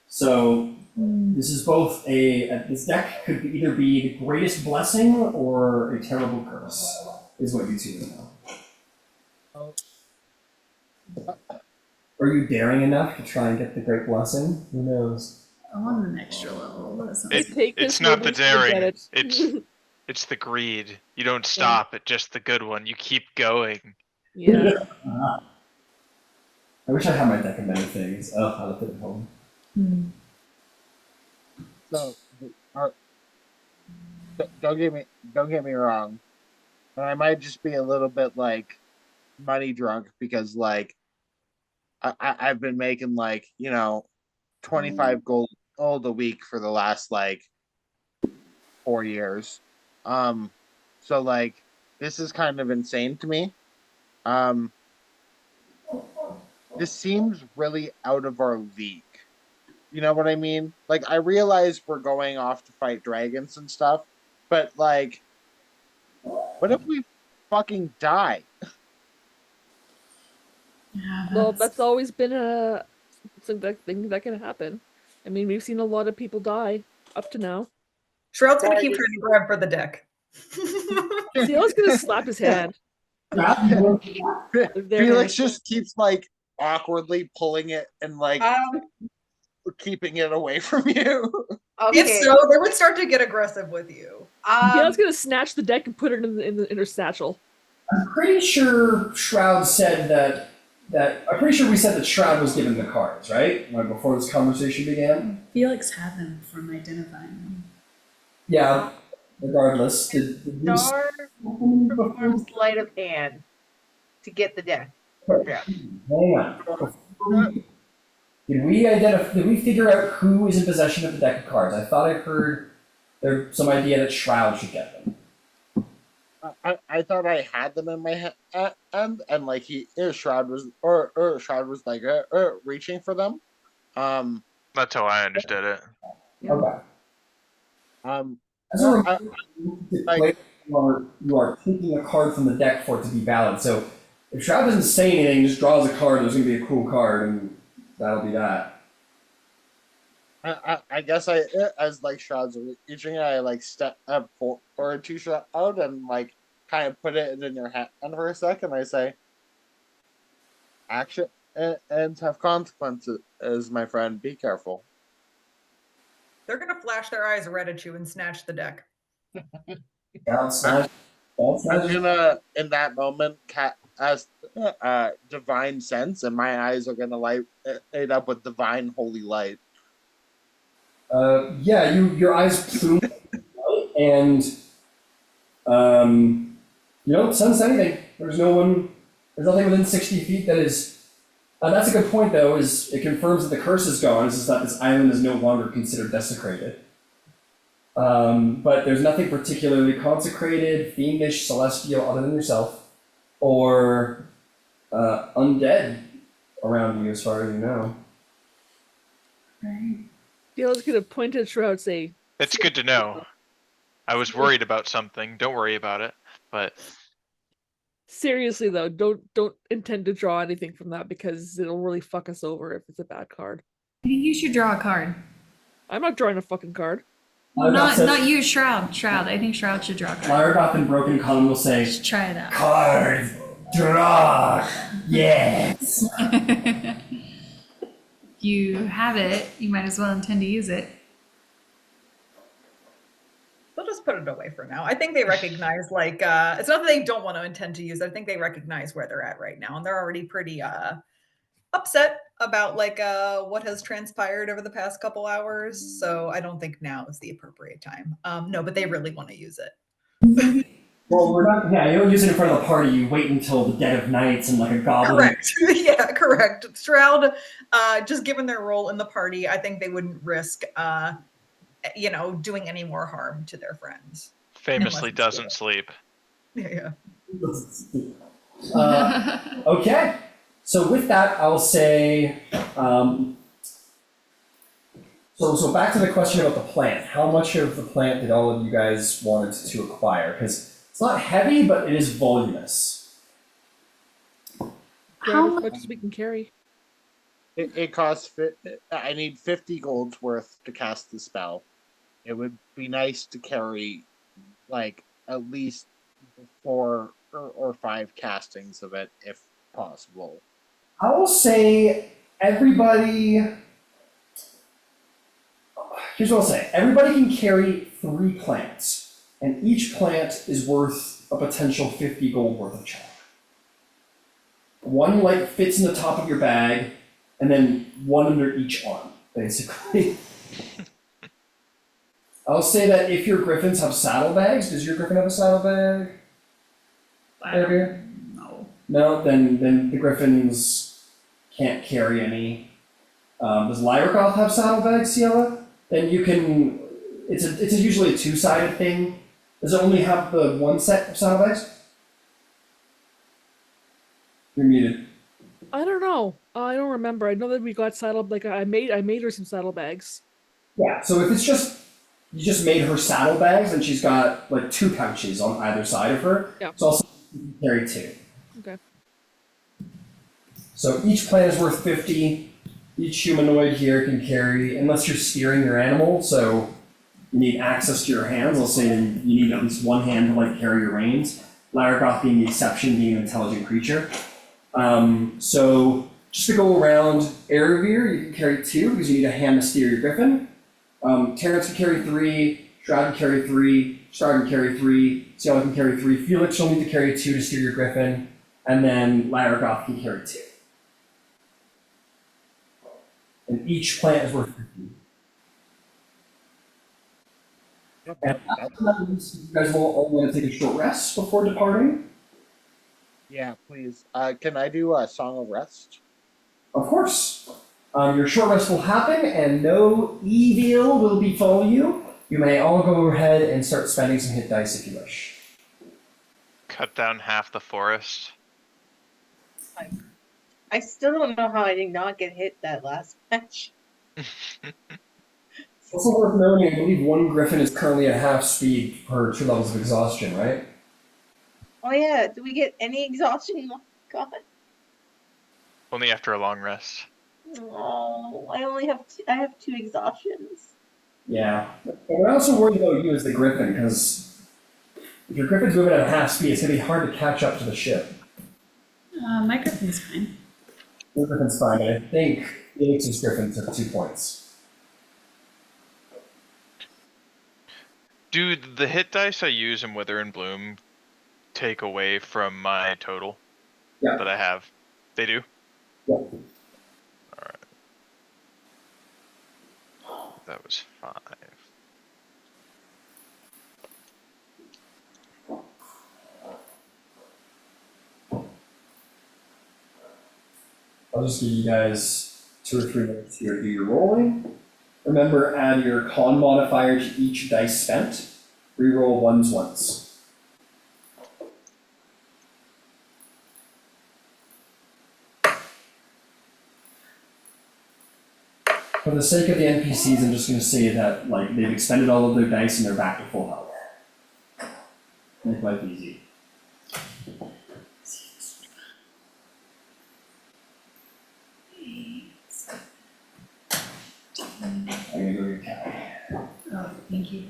So this is both this deck could either be the greatest blessing or a terrible curse, is what you two know. Are you daring enough to try and get the great blessing? Who knows? I want an extra level. It's not the daring. It's the greed. You don't stop at just the good one. You keep going. Yeah. I wish I had my deck of many things. Oh, I left it at home. So, don't get me wrong. I might just be a little bit like money drunk because like I've been making like 25 gold a week for the last like 4 years. So like this is kind of insane to me. This seems really out of our league. You know what I mean? Like, I realize we're going off to fight dragons and stuff, but like, what if we fucking die? Yeah, Well, that's always been a thing that can happen. I mean, we've seen a lot of people die up to now. Shroud's gonna keep trying to grab for the deck. Zeal's gonna slap his hand. Felix just keeps like awkwardly pulling it and like keeping it away from you. Okay. If so, they would start to get aggressive with you. Zeal's gonna snatch the deck and put it in her satchel. I'm pretty sure Shroud said that I'm pretty sure we said that Shroud was given the cards, right? Like before this conversation began? Felix had them from identifying them. Yeah, regardless. Did Star performs sleight of hand to get the deck. Yeah. Hang on. Did we figure out who is in possession of the deck of cards? I thought I heard there's some idea that Shroud should get them. I thought I had them in my hand, and like Shroud was like reaching for them. That's how I understood it. Okay. As a reminder, you are taking a card from the deck for it to be valid. So if Shroud doesn't say anything, just draws a card, there's going to be a cool card, and that'll be that. I guess as like Shroud's reaching, I like step up forward to Shroud and like kind of put it in your hand for a second. I say, action and have consequences, my friend. Be careful. They're gonna flash their eyes red at you and snatch the deck. I'm gonna, in that moment, as divine sense, and my eyes are gonna light up with divine holy light. Yeah, your eyes plume and you don't sense anything. There's no one. There's nothing within 60 feet that is. That's a good point, though. Is it confirms that the curse is gone? Is that this island is no longer considered desecrated? But there's nothing particularly consecrated, fiendish, celestial, other than yourself, or undead around you, as far as you know. Right. Dale's gonna point at Shroud, say, It's good to know. I was worried about something. Don't worry about it. But seriously though, don't intend to draw anything from that because it'll really fuck us over if it's a bad card. I think you should draw a card. I'm not drawing a fucking card. Well, not you, Shroud. Shroud. I think Shroud should draw a card. Lyragoth and Broken Column will say, Just try it out. card, draw, yes. If you have it, you might as well intend to use it. They'll just put it away for now. I think they recognize, like, it's not that they don't want to intend to use it. I think they recognize where they're at right now, and they're already pretty upset about like what has transpired over the past couple hours. So I don't think now is the appropriate time. No, but they really want to use it. Well, we're not. Yeah, you don't use it in front of the party. You wait until the dead of night and like a goblin. Correct. Yeah, correct. Shroud, just given their role in the party, I think they wouldn't risk, doing any more harm to their friends. famously doesn't sleep. Yeah. Okay. So with that, I'll say. So back to the question about the plant. How much of the plant did all of you guys wanted to acquire? Because it's not heavy, but it is voluminous. Grab as much as we can carry. It costs. I need 50 gold's worth to cast the spell. It would be nice to carry, like, at least 4 or 5 castings of it, if possible. I will say everybody. Here's what I'll say. Everybody can carry 3 plants, and each plant is worth a potential 50 gold worth of chalk. One like fits in the top of your bag, and then one under each arm, basically. I'll say that if your griffins have saddlebags, does your griffin have a saddlebag? No. No, then the griffins can't carry any. Does Lyragoth have saddlebags, Ciela? Then you can. It's usually a 2-sided thing. Does it only have the one set of saddlebags? You're muted. I don't know. I don't remember. I know that we got saddle I made her some saddlebags. Yeah. So if it's just you just made her saddlebags and she's got like 2 pouches on either side of her. Yeah. So I'll say you can carry 2. Okay. So each plant is worth 50. Each humanoid here can carry, unless you're steering your animal, so you need access to your hands. I'll say you need at least one hand to like carry your reins. Lyragoth being the exception, being an intelligent creature. So just to go around Erebir, you can carry 2 because you need a hand to steer your griffin. Terrence can carry 3, Shroud can carry 3, Star can carry 3, Ciela can carry 3, Felix will need to carry 2 to steer your griffin, and then Lyragoth can carry 2. And each plant is worth 50. And after that, you guys will all want to take a short rest before departing? Yeah, please. Can I do a Song of Rest? Of course. Your short rest will happen, and no evil will befall you. You may all go ahead and start spending some hit dice if you wish. Cut down half the forest. I still don't know how I did not get hit that last match. Also worth noting, I believe one griffin is currently at half speed per 2 levels of exhaustion, right? Oh yeah, do we get any exhaustion? Oh god. Only after a long rest. Oh, I only have I have 2 exhaustions. Yeah. But we're also worried about you as the griffin, because if your griffin's moving at half speed, it's going to be hard to catch up to the ship. My griffin's fine. Your griffin's fine, but I think Felix's griffin took 2 points. Do the hit dice I use in Wither and Bloom take away from my total that I have? They do? Yeah. That was 5. I'll just give you guys 2 or 3 minutes here to do your rolling. Remember, add your con modifier to each dice spent. Reroll ones once. For the sake of the NPCs, I'm just going to say that like they've expended all of their dice and they're back to full health. Make life easy. I'm gonna go get Callie. Oh, thank you.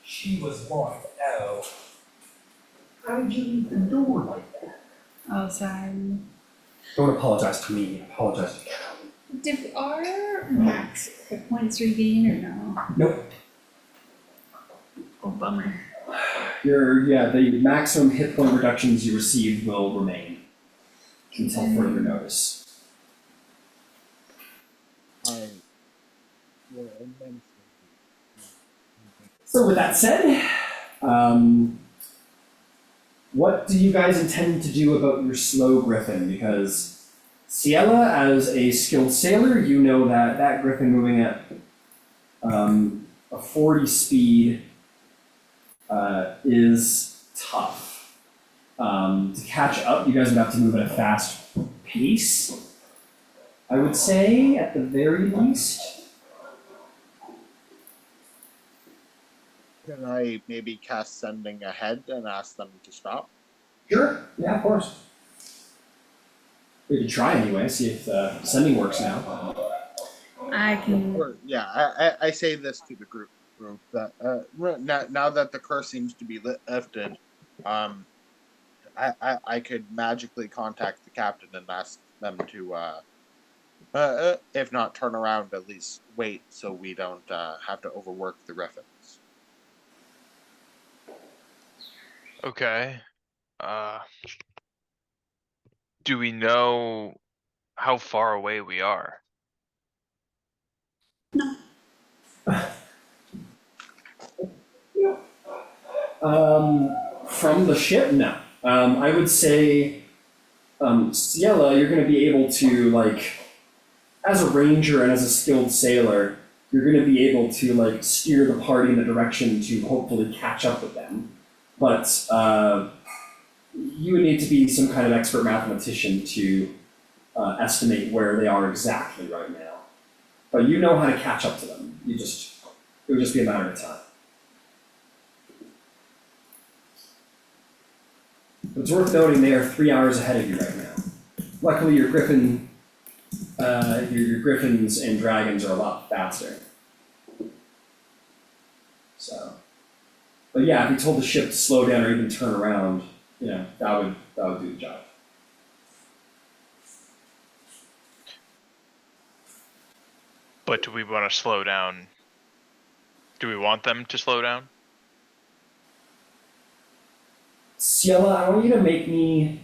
She was locked out. How did you leave the door like that? Oh, sorry. Don't apologize to me, apologize to Callie. Did our max hit points regain or no? Nope. Oh, bummer. The maximum hit point reductions you receive will remain until further notice. So with that said, what do you guys intend to do about your slow griffin? Because Ciela, as a skilled sailor, you know that that griffin moving at a 40 speed is tough. To catch up, you guys would have to move at a fast pace, I would say, at the very least. Can I maybe cast Sending Ahead and ask them to stop? Sure, yeah, of course. We could try anyway, see if sending works now. I can. Or, yeah, I say this to the group that now that the curse seems to be lifted, I could magically contact the captain and ask them to, if not turn around, at least wait so we don't have to overwork the griffins. Okay. Do we know how far away we are? From the ship, no. I would say, Ciela, you're going to be able to, like, as a ranger and as a skilled sailor, you're going to be able to, like, steer the party in the direction to hopefully catch up with them. But you would need to be some kind of expert mathematician to estimate where they are exactly right now. But you know how to catch up to them. It would just be a matter of time. But it's worth noting they are 3 hours ahead of you right now. Luckily, your griffins and dragons are a lot faster. So, but yeah, if you told the ship to slow down or even turn around, that would do the job. But do we want to slow down? Do we want them to slow down? Ciela, I want you to make me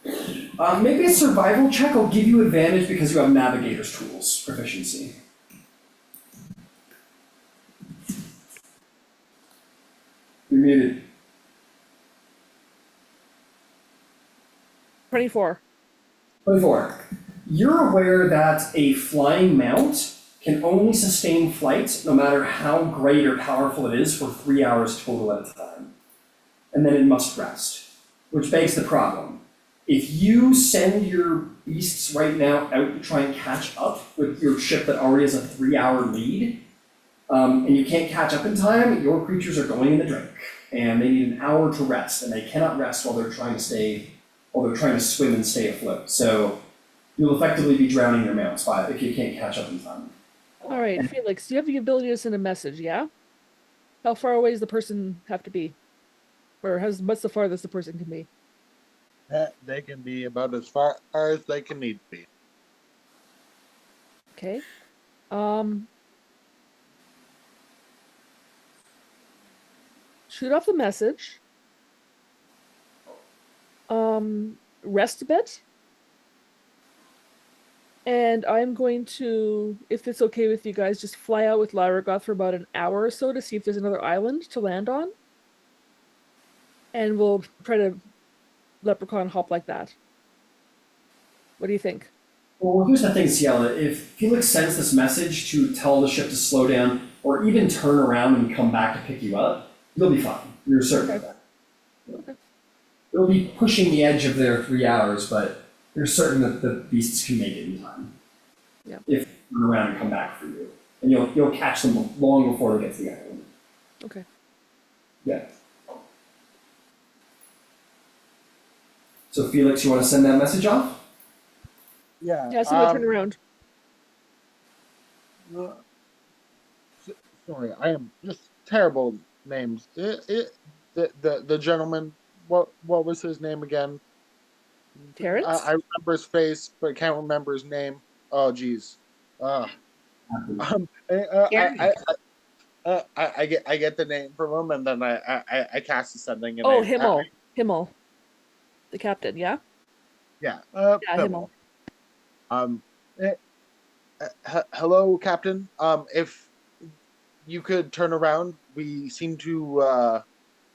maybe a survival check. I'll give you advantage because you have navigator's tools proficiency. You're muted. 24. 24. You're aware that a flying mount can only sustain flight, no matter how great or powerful it is, for 3 hours total at a time. And then it must rest, which begs the problem. If you send your beasts right now out to try and catch up with your ship that already has a 3-hour lead, and you can't catch up in time, your creatures are going in the drink, and they need an hour to rest, and they cannot rest while they're trying to swim and stay afloat. So you'll effectively be drowning your mounts if you can't catch up in time. All right, Felix, you have the ability to send a message, yeah? How far away does the person have to be? Or what's the farthest the person can be? They can be about as far as they can need to be. Okay. Shoot off the message. Rest a bit. And I'm going to, if it's okay with you guys, just fly out with Lyragoth for about an hour or so to see if there's another island to land on. And we'll try to leprechaun hop like that. What do you think? Well, here's the thing, Ciela. If Felix sends this message to tell the ship to slow down, or even turn around and come back to pick you up, you'll be fine. You're certain of that. Okay. It'll be pushing the edge of their 3 hours, but you're certain that the beasts can make it in time. Yeah. If they turn around and come back for you. And you'll catch them long before they get to the island. Okay. Yeah. So Felix, you want to send that message off? Yeah. Yeah, so we'll turn around. Sorry, I am just terrible with names. The gentleman, what was his name again? Terrence? I remember his face, but I can't remember his name. Oh, geez. I get the name from him, and then I cast the sending. And Himmel. The captain, yeah? Yeah. Himmel. Hello, Captain. If you could turn around, we seem to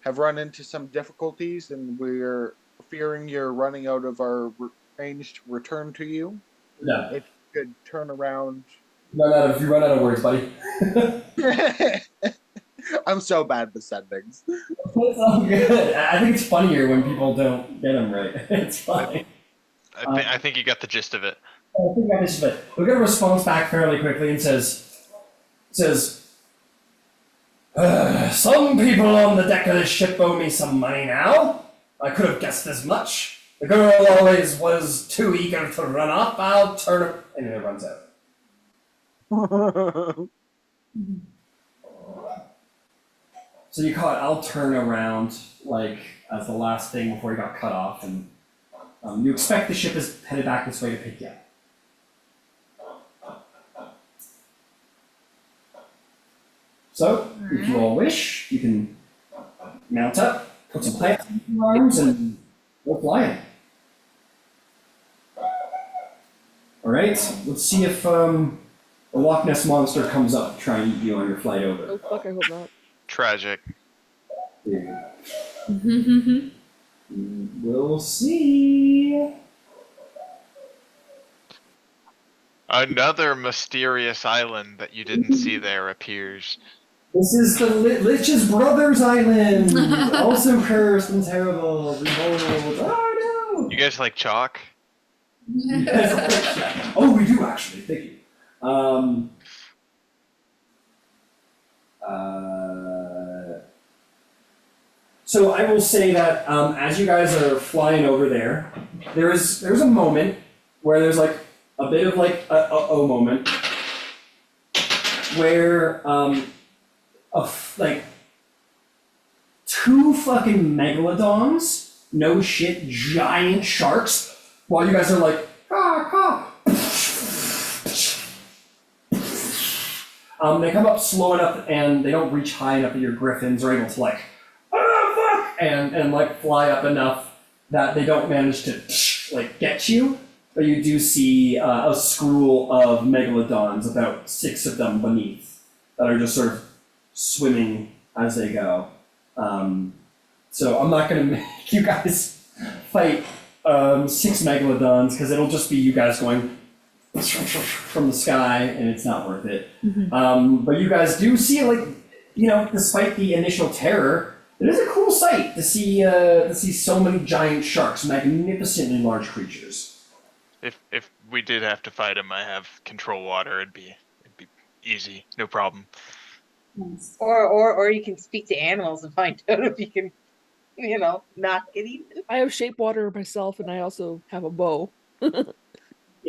have run into some difficulties, and we're fearing you're running out of our range to return to you. Yeah. If you could turn around. You run out of words, buddy. I'm so bad with sendings. It's all good. I think it's funnier when people don't get them right. It's fine. I think you got the gist of it. I think I missed it. We'll get a response back fairly quickly and says, some people on the deck of this ship owe me some money now. I could have guessed as much. The girl always was too eager to run off. I'll turn her... And then it runs out. So you caught I'll turn around, like, as the last thing before he got cut off, and you expect the ship is headed back this way to pick you up. So, if you all wish, you can mount up, put some plants in your arms, and go flying. Alright, let's see if the Loch Ness Monster comes up to try and eat you on your flight over. Oh fuck, I hope not. Tragic. We'll see. Another mysterious island that you didn't see there appears. This is the Lich's Brothers Island! Also cursed and terrible. Behold. Oh no! You guys like chalk? Oh, we do actually. Thank you. So I will say that as you guys are flying over there, there's a moment where there's like a bit of like a oh moment where like 2 fucking megalodons, no shit, giant sharks, while you guys are like they come up slow enough and they don't reach high enough that your griffins are able to like and like fly up enough that they don't manage to like get you, but you do see a school of megalodons, about 6 of them beneath, that are just sort of swimming as they go. So I'm not going to make you guys fight 6 megalodons, because it'll just be you guys going from the sky, and it's not worth it. But you guys do see, like, you know, despite the initial terror, it is a cool sight to see so many giant sharks, magnificently large creatures. If we did have to fight him, I have control water. It'd be easy, no problem. Or you can speak to animals and find out if you can, you know, not get eaten. I have shape water myself, and I also have a bow. The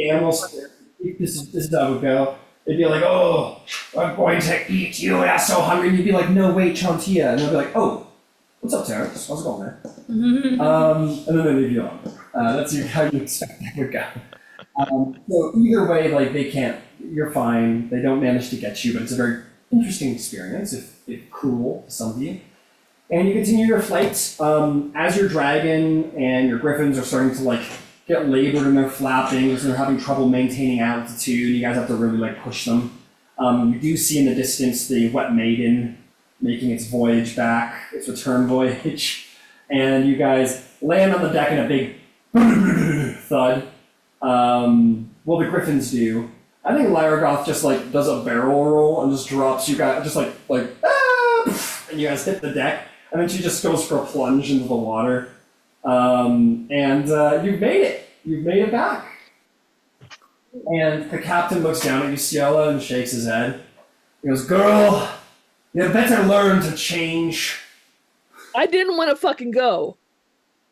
animals, this is how it would go. They'd be like, "Oh, I'm going to eat you, and I'm so hungry." And you'd be like, "No, wait, Chantia." And they'll be like, "Oh, what's up, Terrence? How's it going, man?" And then they leave you alone. That's how you expect that would go. So either way, like, they can't, you're fine. They don't manage to get you, but it's a very interesting experience, if cruel to some of you. And you continue your flight. As your dragon and your griffins are starting to like get labored in their flapping, so they're having trouble maintaining altitude. You guys have to really like push them. You do see in the distance the Wet Maiden making its voyage back, its return voyage, and you guys land on the deck in a big thud. Well, the griffins do. I think Lyragoth just like does a barrel roll and just drops you guys, just like ah! And you guys hit the deck, and then she just goes for a plunge into the water. And you've made it. You've made it back. And the captain looks down at you, Ciela, and shakes his head. He goes, "Girl, you better learn to change." I didn't want to fucking go.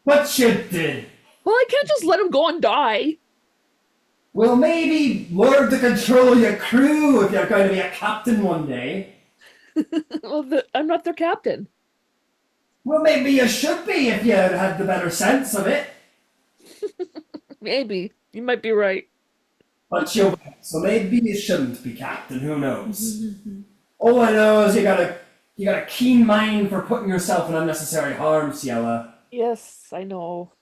But you did. Well, I can't just let him go and die. Well, maybe learn to control your crew if you're going to be a captain one day. Well, I'm not their captain. Well, maybe you should be if you had the better sense of it. Maybe. You might be right. But you so maybe you shouldn't be captain, who knows? All I know is you got a keen mind for putting yourself in unnecessary harm, Ciela. Yes, I know,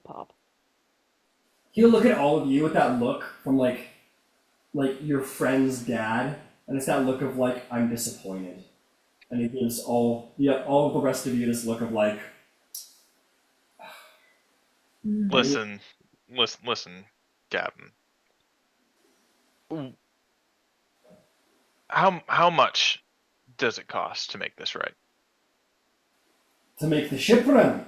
Pop. He'll look at all of you with that look from like your friend's dad, and it's that look of like, I'm disappointed. And he gives all of the rest of you this look of like, Listen, Gavin. How much does it cost to make this right? to make the ship run.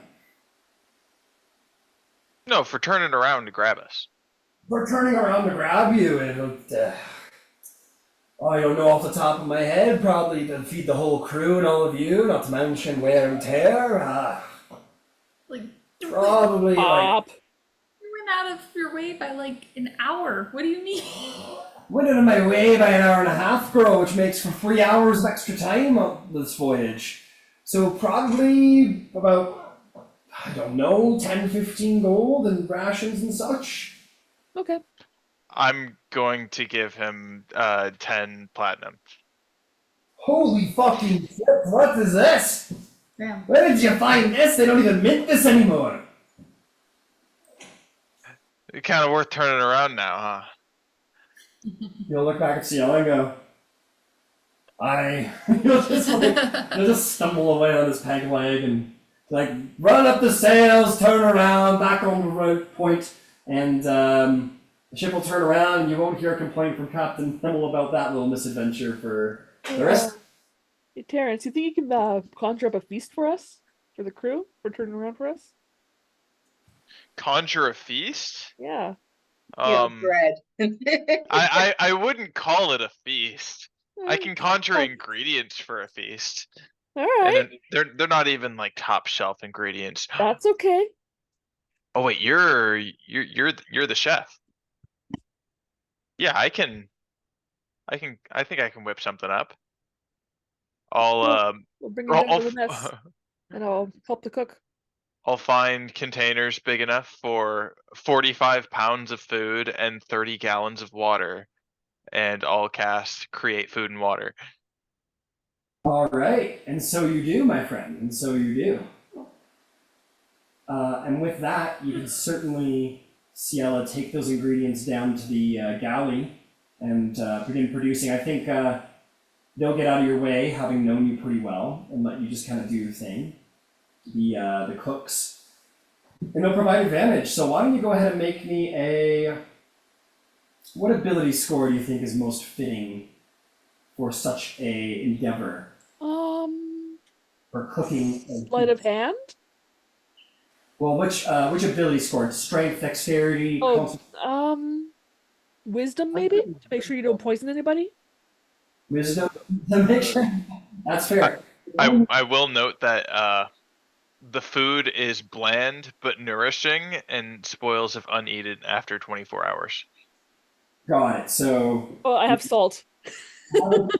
No, for turning around to grab us. For turning around to grab you, I don't know off the top of my head, probably to feed the whole crew and all of you, not to mention wear and tear. Like, Probably like Pop. you went out of your way by like an hour. What do you mean? went out of my way by an hour and a half, girl, which makes for 3 hours of extra time on this voyage. So probably about, I don't know, 10, 15 gold and rations and such. Okay. I'm going to give him 10 platinum. Holy fucking shit, what is this? Damn. Where did you find this? They don't even mint this anymore. It's kind of worth turning around now, huh? You'll look back at Ciela and go, you'll just stumble away on his peg leg and like run up the sails, turn around, back on the road point, and the ship will turn around and you won't hear a complaint from Captain Himmel about that little misadventure for the rest. Hey, Terrence, you think you can conjure up a feast for us? For the crew? For turning around for us? Conjure a feast? Yeah. Bread. I wouldn't call it a feast. I can conjure Oh. ingredients for a feast. All right. And they're not even like top shelf ingredients. That's okay. Oh wait, you're the chef. Yeah, I think I can whip something up. We'll bring it down to the mess, and I'll help the cook. I'll find containers big enough for 45 pounds of food and 30 gallons of water, and I'll cast Create Food and Water. All right, and so you do, my friend, and so you do. And with that, you can certainly, Ciela, take those ingredients down to the galley and begin producing. I think they'll get out of your way, having known you pretty well, and let you just kind of do your thing. The cooks, and they'll provide advantage. So why don't you go ahead and make me a... What ability score do you think is most fitting for such a endeavor? For cooking and Sleight of hand? Well, which ability score? Strength, dexterity, Wisdom maybe? To make sure you don't poison anybody? wisdom? To make sure. That's fair. I will note that the food is bland but nourishing and spoils if uneaten after 24 hours. Got it. So. Oh, I have salt. And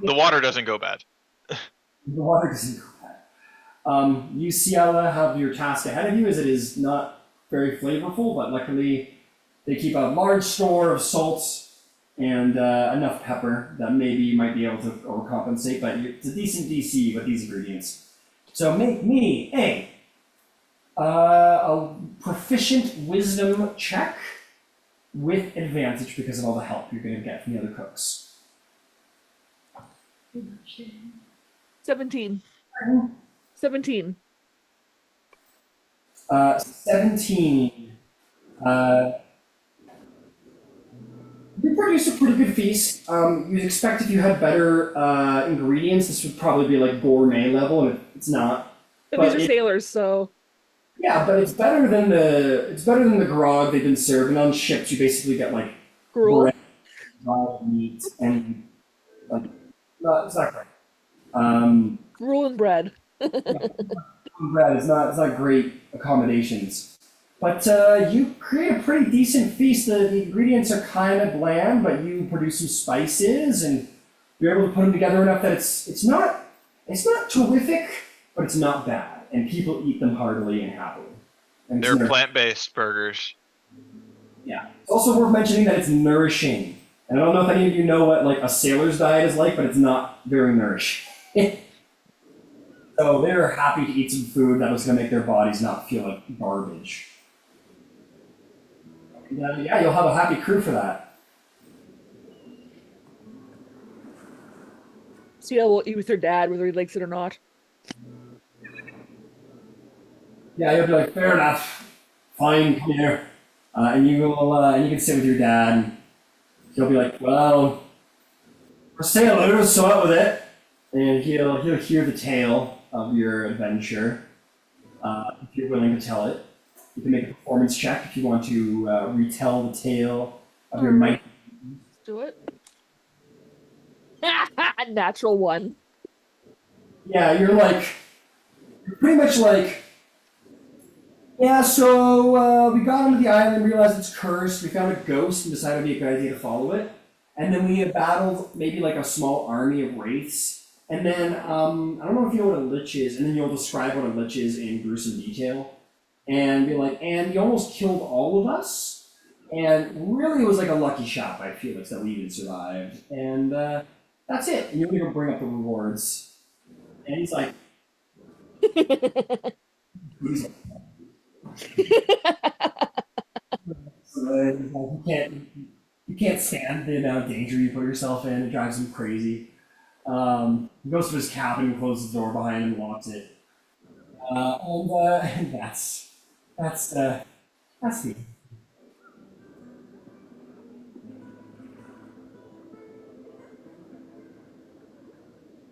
the water doesn't go bad. The water doesn't go bad. You, Ciela, have your task ahead of you, as it is not very flavorful, but luckily they keep a large store of salts and enough pepper that maybe you might be able to overcompensate, but it's a decent DC with these ingredients. So make me a proficient wisdom check with advantage because of all the help you're going to get from the other cooks. 17. 17. 17. You produce a pretty good feast. You'd expect if you had better ingredients, this would probably be like gourmet level, and it's not. But these are sailors, so yeah, but it's better than the grog they've been serving on ships. You basically get like gruel, bread, dried meat, and like it's not great. Gruel and bread. Bread is not great accommodations. But you create a pretty decent feast. The ingredients are kind of bland, but you produce some spices, and you're able to put them together enough that it's not terrific, but it's not bad, and people eat them heartily and happily. And They're plant-based burgers. Yeah. It's also worth mentioning that it's nourishing. And I don't know if any of you know what like a sailor's diet is like, but it's not very nourishing. So they're happy to eat some food that was going to make their bodies not feel like garbage. Yeah, you'll have a happy crew for that. Sia will eat with her dad, whether he likes it or not. Yeah, you'll be like, fair enough. Fine, come here. And you can sit with your dad. And he'll be like, well, we're sailors, so out with it. And he'll hear the tale of your adventure. If you're willing to tell it. You can make a performance check if you want to retell the tale of your might. Let's do it. Natural one. Yeah, you're pretty much like, yeah, so we got onto the island, realized it's cursed, we found a ghost and decided it'd be a good idea to follow it. And then we had battled maybe like a small army of wraiths. And then, I don't know if you know what a lich is, and then you'll describe what a lich is in gruesome detail. And be like, and you almost killed all of us. And really it was like a lucky shot by Felix that we even survived. And that's it. And you're gonna go bring up the rewards. And he's like, you can't stand the amount of danger you put yourself in. It drives him crazy. He goes to his cabin and closes the door behind him and locks it. And that's the. Is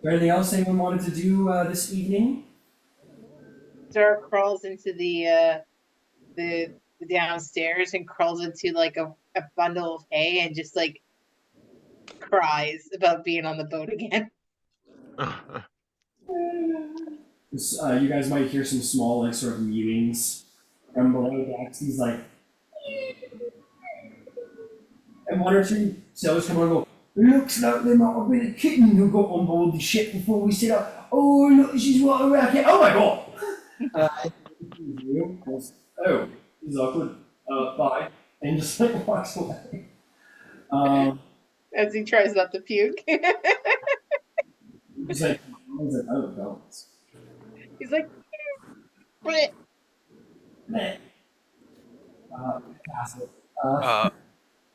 there anything else anyone wanted to do this evening? Zara crawls into the downstairs and crawls into like a bundle of hay and just like cries about being on the boat again. You guys might hear some small like sort of mewings from below decks. He's like, and one or two sailors come on and go, looks like there might have been a kitten who got on board the ship before we set up. Oh, look, she's what a racket. Oh my god! Oh, this is awkward. Bye. And just like walks away. As he tries not to puke. He's like, oh, no. He's like, bleh.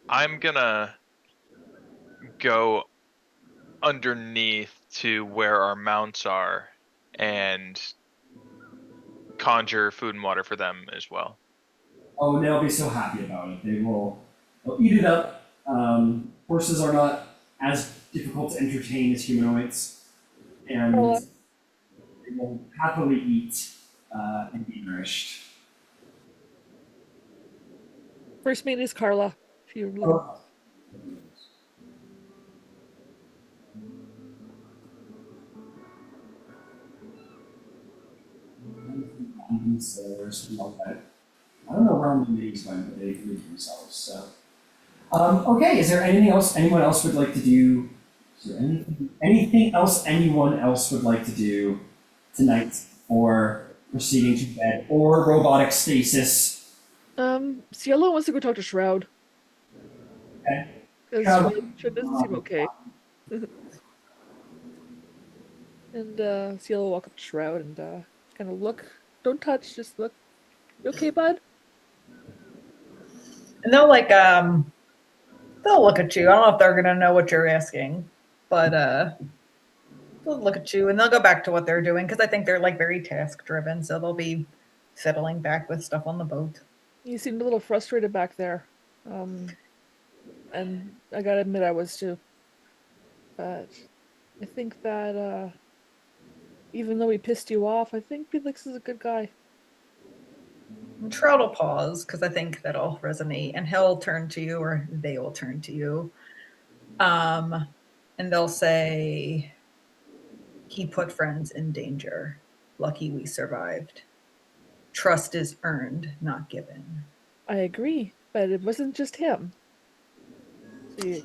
I'm gonna go underneath to where our mounts are and conjure food and water for them as well. Oh, and they'll be so happy about it. They'll eat it up. Horses are not as difficult to entertain as humanoids, and they will happily eat and be nourished. First mate is Carla. If you I don't know where the names went, but they read themselves. So, okay. Is there anything else anyone else would like to do? Is there anything else anyone else would like to do tonight, or proceeding to bed, or robotic stasis? Cielo wants to go talk to Shroud. Okay. Shroud doesn't seem okay. And Seal will walk up to Shroud and kind of look. Don't touch, just look. You okay, bud? And they'll look at you. I don't know if they're gonna know what you're asking, but they'll look at you and they'll go back to what they're doing because I think they're like very task driven, so they'll be fiddling back with stuff on the boat. You seemed a little frustrated back there. And I gotta admit I was too. But I think that even though he pissed you off, I think Felix is a good guy. And Trout will pause because I think that'll resonate, and he'll turn to you, or they will turn to you, and they'll say, "He put friends in danger. Lucky we survived. Trust is earned, not given." I agree, but it wasn't just him. So you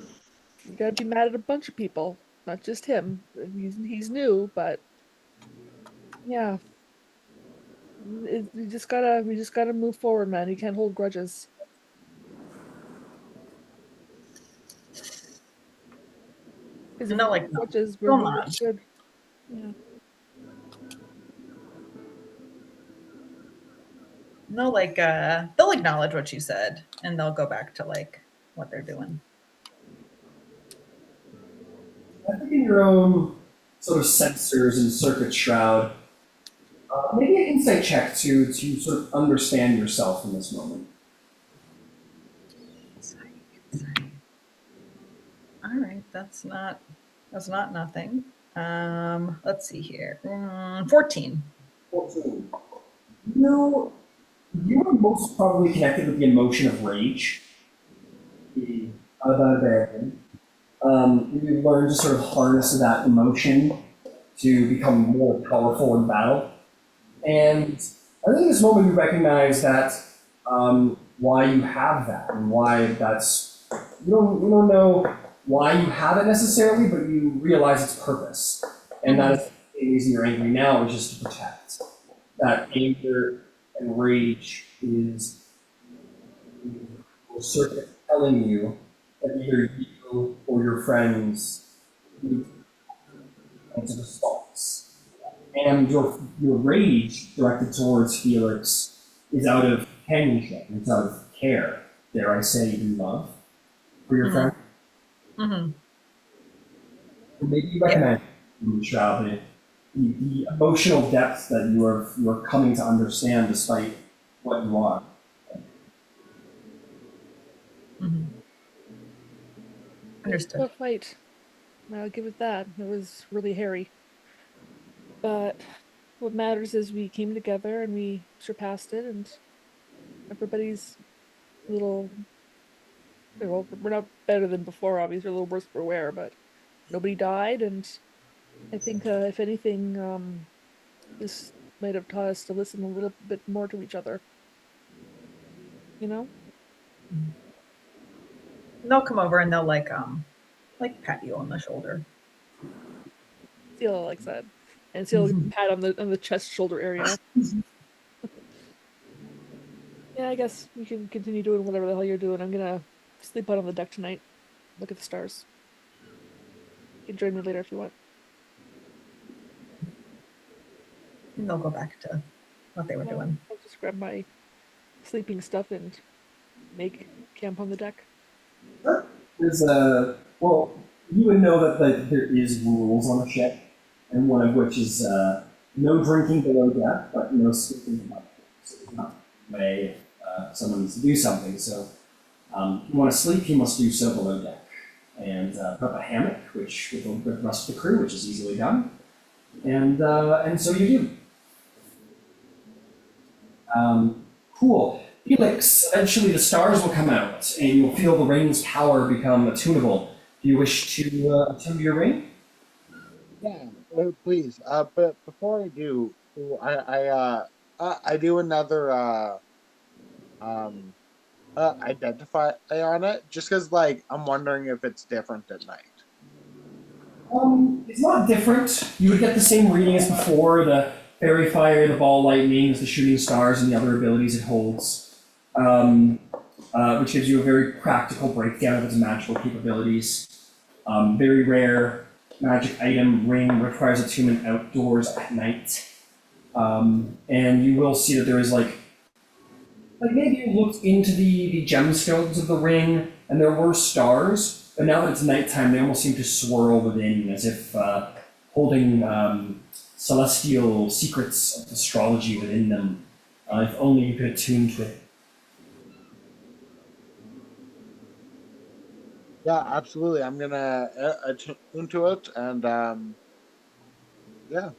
gotta be mad at a bunch of people, not just him. He's new, but yeah, we just gotta move forward, man. You can't hold grudges. Because if No, we like, hold no, grudges, they'll we're nod. good. Yeah. And they'll acknowledge what you said, and they'll go back to like what they're doing. I think in your own sort of sensors and circuit shroud, maybe an insight check to sort of understand yourself in this moment. All right, that's not nothing. Let's see here. 14. 14. No, you are most probably connected with the emotion of rage. The abandon. You learn to sort of harness that emotion to become more powerful in battle. And I think in this moment you recognize that why you have that and why that's you don't know why you have it necessarily, but you realize its purpose. And that is the reason you're angry now is just to protect. That anger and rage is a circuit telling you that either you or your friends need to answer the stalks. And your rage directed towards Felix is out of companionship, it's out of care, dare I say, even love for your friend. Mm-hmm. Maybe you recognize in the Shroud the emotional depth that you are coming to understand despite what you are. Mm-hmm. Understood. Tough fight. I'll give it that. It was really hairy. But what matters is we came together and we surpassed it, and everybody's a little. Well, we're not better than before, obviously, we're a little worse for wear, but nobody died, and I think, if anything, this might have taught us to listen a little bit more to each other. You know? And they'll come over and they'll like pat you on the shoulder. Seal likes that. And Seal pat on the chest shoulder area. Yeah, I guess you can continue doing whatever the hell you're doing. I'm gonna sleep out on the deck tonight. Look at the stars. You can join me later if you want. And they'll go back to what they were doing. I'll just grab my sleeping stuff and make camp on the deck. There's well, you would know that there is rules on a ship, and one of which is no drinking below deck, but no sleeping above deck. So it's not a way if someone needs to do something. So if you want to sleep, you must do so below deck. And put up a hammock, which with the rest of the crew, which is easily done. And so you do. Cool. Felix, eventually the stars will come out, and you'll feel the ring's power become attunable. Do you wish to attune your ring? Yeah, please. But before I do, I do another identify on it, just because like I'm wondering if it's different at night. It's not different. You would get the same reading as before, the fairy fire, the ball lightnings, the shooting stars, and the other abilities it holds. which gives you a very practical breakdown of its magical capabilities. Very rare magic item, ring, requires attunement outdoors at night. And you will see that there is like maybe you looked into the gemstones of the ring, and there were stars, but now that it's nighttime, they almost seem to swirl within as if holding celestial secrets of astrology within them. If only you could attune to it. Yeah, absolutely. I'm gonna attune to it and yeah,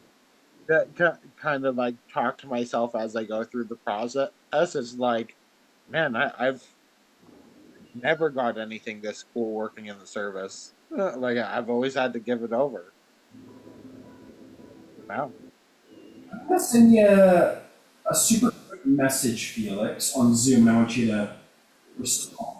kind of like talk to myself as I go through the process. It's like, man, I've never got anything this cool working in the service. Like I've always had to give it over. Wow. I'm gonna send you a super quick message, Felix, on Zoom, and I want you to respond.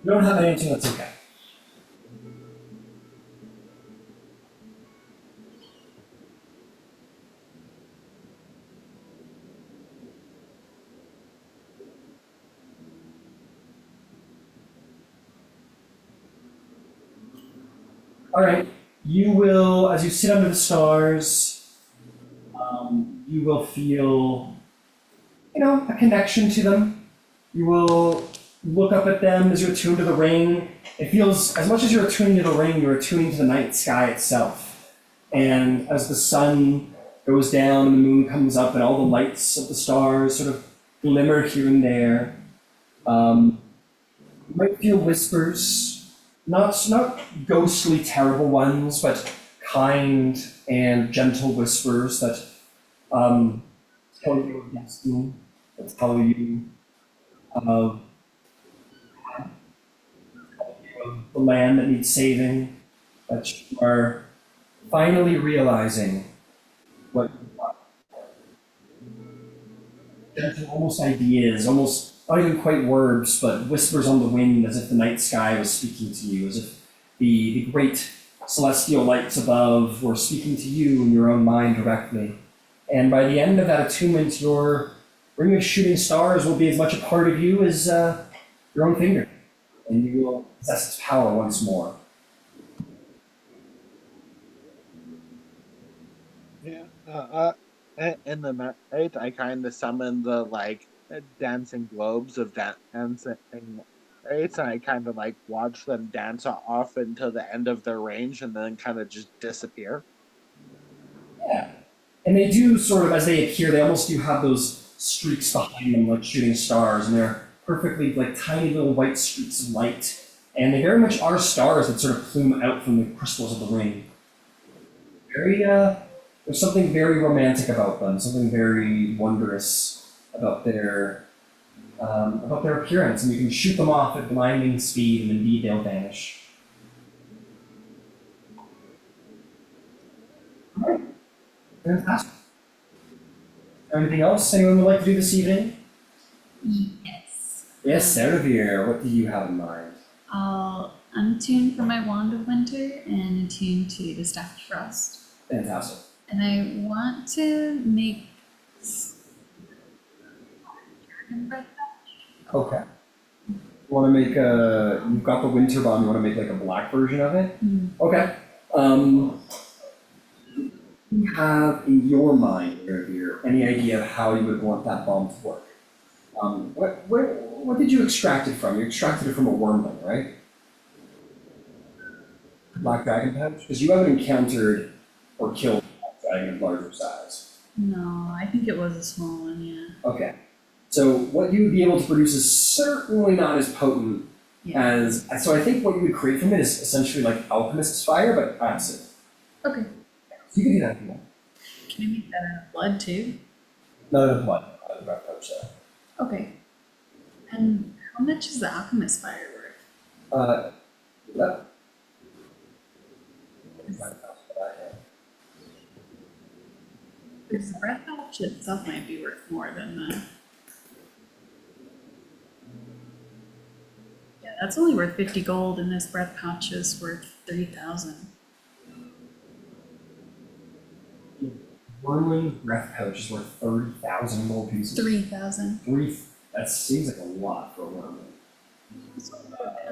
If you don't have anything, that's okay. All right. You will, as you sit under the stars, you will feel, a connection to them. You will look up at them as you're attuned to the ring. It feels, as much as you're attuning to the ring, you're attuning to the night sky itself. And as the sun goes down and the moon comes up and all the lights of the stars sort of glimmer here and there, you might feel whispers, not ghostly, terrible ones, but kind and gentle whispers that tell you of destiny, that tell you of the land that needs saving, that you are finally realizing what gentle, almost ideas, almost not even quite words, but whispers on the wind as if the night sky was speaking to you, as if the great celestial lights above were speaking to you in your own mind directly. And by the end of that attunement, your ring of shooting stars will be as much a part of you as your own finger, and you will possess its power once more. Yeah. In the night, I kind of summon the like dancing globes of dancing lights, and I kind of like watch them dance off until the end of their range, and then kind of just disappear. Yeah. And they do sort of, as they appear, they almost do have those streaks behind them like shooting stars, and they're perfectly like tiny little white streaks of light. And they very much are stars that sort of plume out from the crystals of the ring. Very, there's something very romantic about them, something very wondrous about their appearance, and you can shoot them off at blinding speed, and indeed they'll vanish. All right, fantastic. Anything else anyone would like to do this evening? Yes. Yes, Serevir, what do you have in mind? I'll untune from my Wand of Winter and attune to the Staff of Frost. Fantastic. And I want to make dragon breath. Okay. You want to make you've got the winter bomb, you want to make like a black version of it? Okay. Do you have in your mind, Serevir, any idea of how you would want that bomb to work? What did you extract it from? You extracted it from a wormling, right? Black dragon pouch? Because you haven't encountered or killed a black dragon of larger size. No, I think it was a small one, yeah. Okay. So what you would be able to produce is certainly not as potent as... So I think what you would create from it is essentially like alchemist's fire, but acid. Okay. So you can do that if you want. Can I make that out of blood too? None of the blood, out of the black pouch, so. Okay. And how much is the alchemist fire worth? That... Is the breath elf pouch itself might be worth more than the. Yeah, that's only worth 50 gold, and this breath pouch is worth 3,000. Wormling breath pouch is worth 30,000 gold pieces. 3,000. That seems like a lot for a wormling.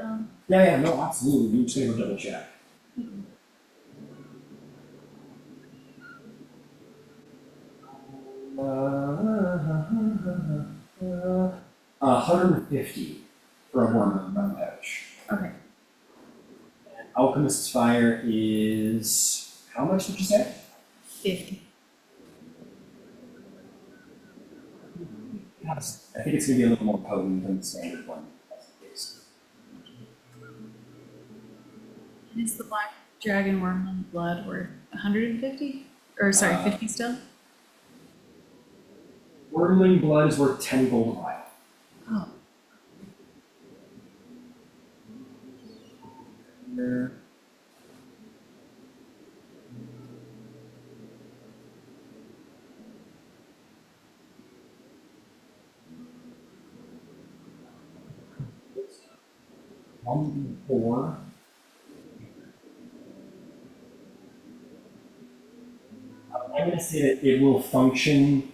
Um, Yeah, no, absolutely. You just need to double check. 150 for a wormling breath pouch. okay. Alchemist's Fire is how much did you say? 50. Yes. I think it's going to be a little more potent than the standard one. That's the case. And is the black dragon wormling blood worth 150? Or sorry, 50 still? Wormling blood is worth 10 gold a vial. Oh. There. One four. I'm going to say that it will functionally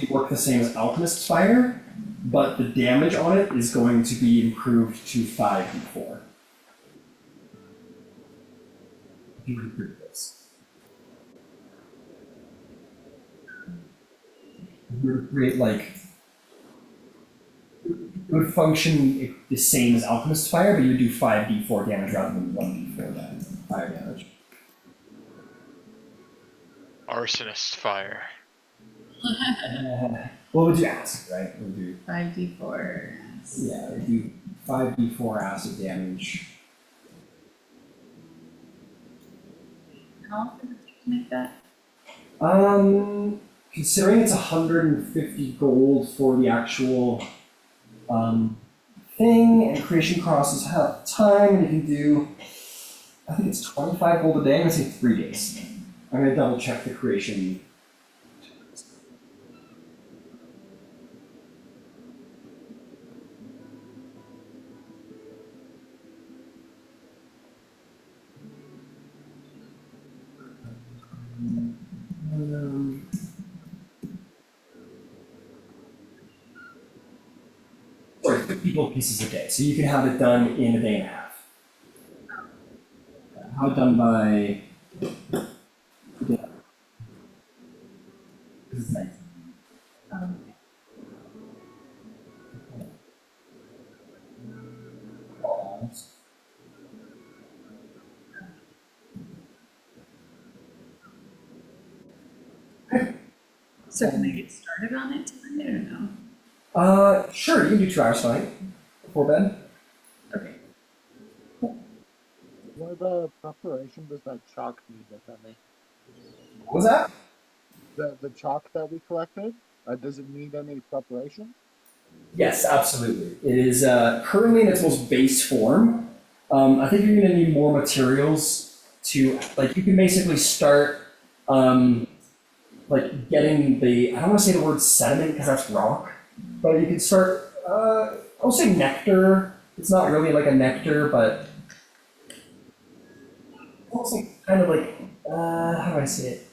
work the same as Alchemist's Fire, but the damage on it is going to be improved to 5d4. You can improve this. You would create like it would function the same as Alchemist's Fire, but you would do 5d4 damage rather than 1d4 fire damage. Arsonist fire. What would you ask, right? Would you 5d4. yeah, would do 5d4 acid damage. How long does it take to make that? Considering it's 150 gold for the actual thing, and creation crosses have time, and you can do, I think it's 25 gold a day. I'm gonna say 3 days. I'm gonna double check the creation. Sorry, 50 gold pieces a day. So you can have it done in a day and a half. Have it done by. Yeah. This is nice. So can I get started on it tonight or no? Sure, you can do 2 hours tonight before bed. Okay. What preparation does that chalk need, if any? What was that? The chalk that we collected, does it need any preparation? Yes, absolutely. It is currently in its most base form. I think you're going to need more materials to, like, you can basically start, like, getting the, I don't want to say the word sediment because that's rock, but you can start, I'll say nectar. It's not really like a nectar, but almost like, kind of like, how do I say it?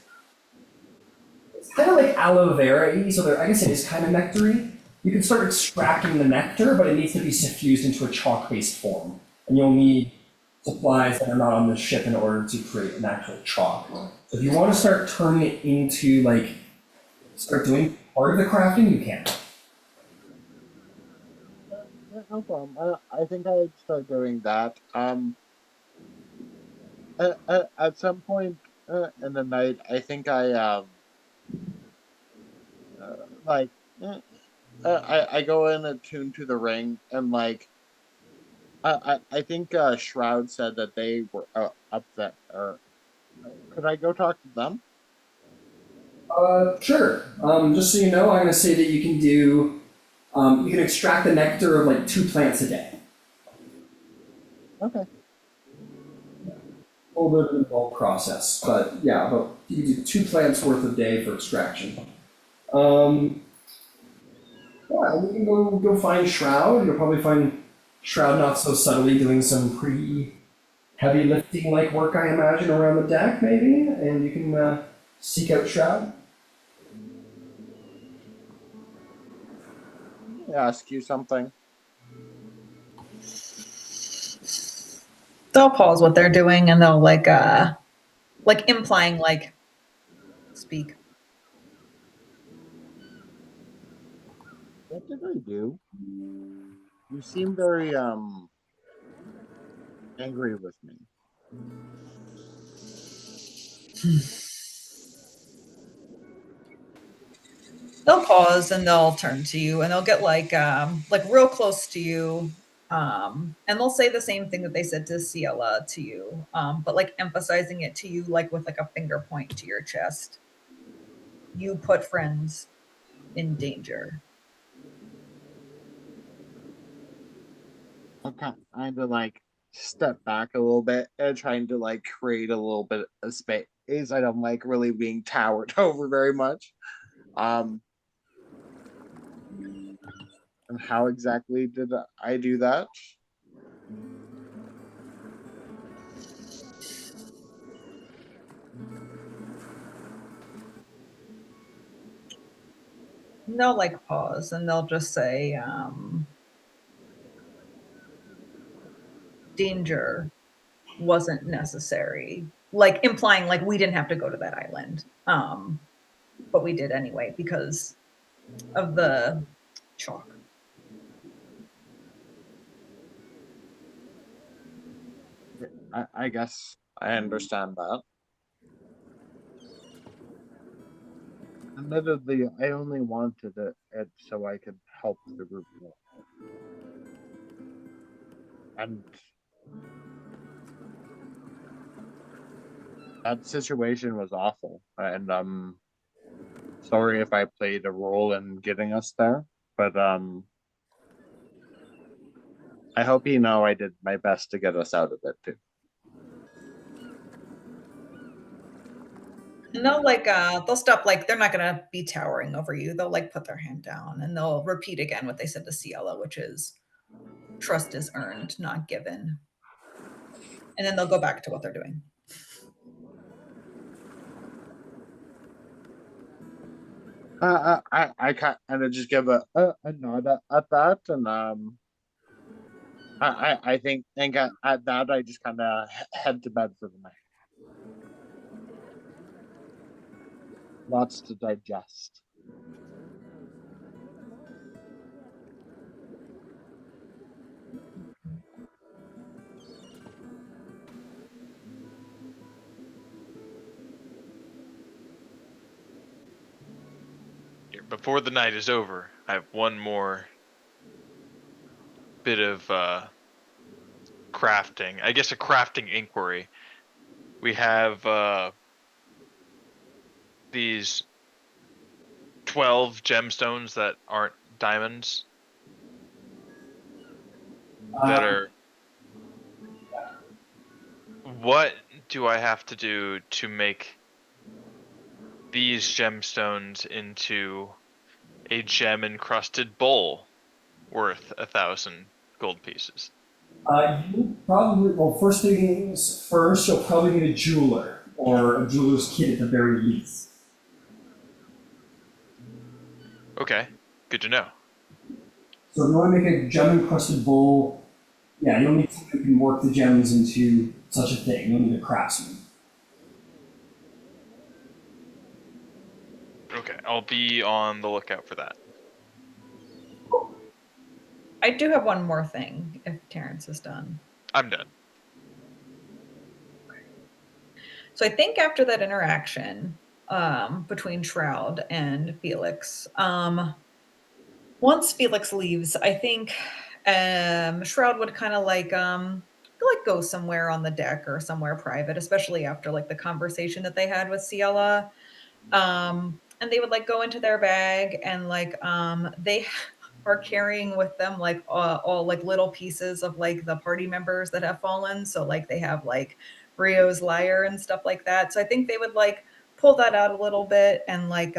It's kind of like aloe vera-y, so I guess it is kind of nectar-y. You can start extracting the nectar, but it needs to be suffused into a chalk-based form. And you'll need supplies that are not on the ship in order to create an actual chalk. So if you want to start turning it into, like, start doing part of the crafting, you can. Yeah, no problem. I think I'd start doing that. At some point in the night, I think like eh, I go in attuned to the ring, and like I think Shroud said that they were up there. Or could I go talk to them? Sure. Just so you know, I'm going to say that you can do, you can extract the nectar of like 2 plants a day. Okay. A little bit of an involved process, but yeah, but you can do 2 plants worth a day for extraction. Um, yeah, we can go find Shroud. You'll probably find Shroud not so subtly doing some pretty heavy lifting like work, I imagine, around the deck, maybe, and you can seek out Shroud. Ask you something. They'll pause what they're doing and they'll like implying like speak. What did I do? You seem very angry with me. They'll pause and they'll turn to you and they'll get like real close to you. And they'll say the same thing that they said to Ciela to you, but like emphasizing it to you like with like a finger point to your chest. You put friends in danger. I'm kind of like step back a little bit and trying to like create a little bit of space. I don't like really being towered over very much. Um, and how exactly did I do that? And they'll like pause and they'll just say, danger wasn't necessary. Like implying like we didn't have to go to that island. But we did anyway because of the chalk. I guess I understand that. Admittedly, I only wanted it so I could help the group more. And that situation was awful. And sorry if I played a role in getting us there, but I hope you know I did my best to get us out of it too. And they'll stop like they're not gonna be towering over you. They'll like put their hand down and they'll repeat again what they said to Ciela, which is trust is earned, not given. And then they'll go back to what they're doing. I kind of just give a nod at that, and I think at that I just kind of head to bed for the night. Lots to digest. Before the night is over, I have one more bit of crafting. I guess a crafting inquiry. We have these 12 gemstones that aren't diamonds that are. What do I have to do to make these gemstones into a gem encrusted bowl worth 1,000 gold pieces? You probably, well, first things first, you'll probably need a jeweler or a jeweler's kit at the very least. Okay, good to know. So if you want to make a gem encrusted bowl, yeah, you'll need someone who can work the gems into such a thing. You'll need a craftsman. Okay, I'll be on the lookout for that. I do have one more thing if Terrence is done. I'm done. So I think after that interaction between Shroud and Felix, once Felix leaves, I think Shroud would kind of like go somewhere on the deck or somewhere private, especially after like the conversation that they had with Ciela. And they would like go into their bag and like they are carrying with them like all like little pieces of like the party members that have fallen. So like they have like Rio's lyre and stuff like that. So I think they would like pull that out a little bit and like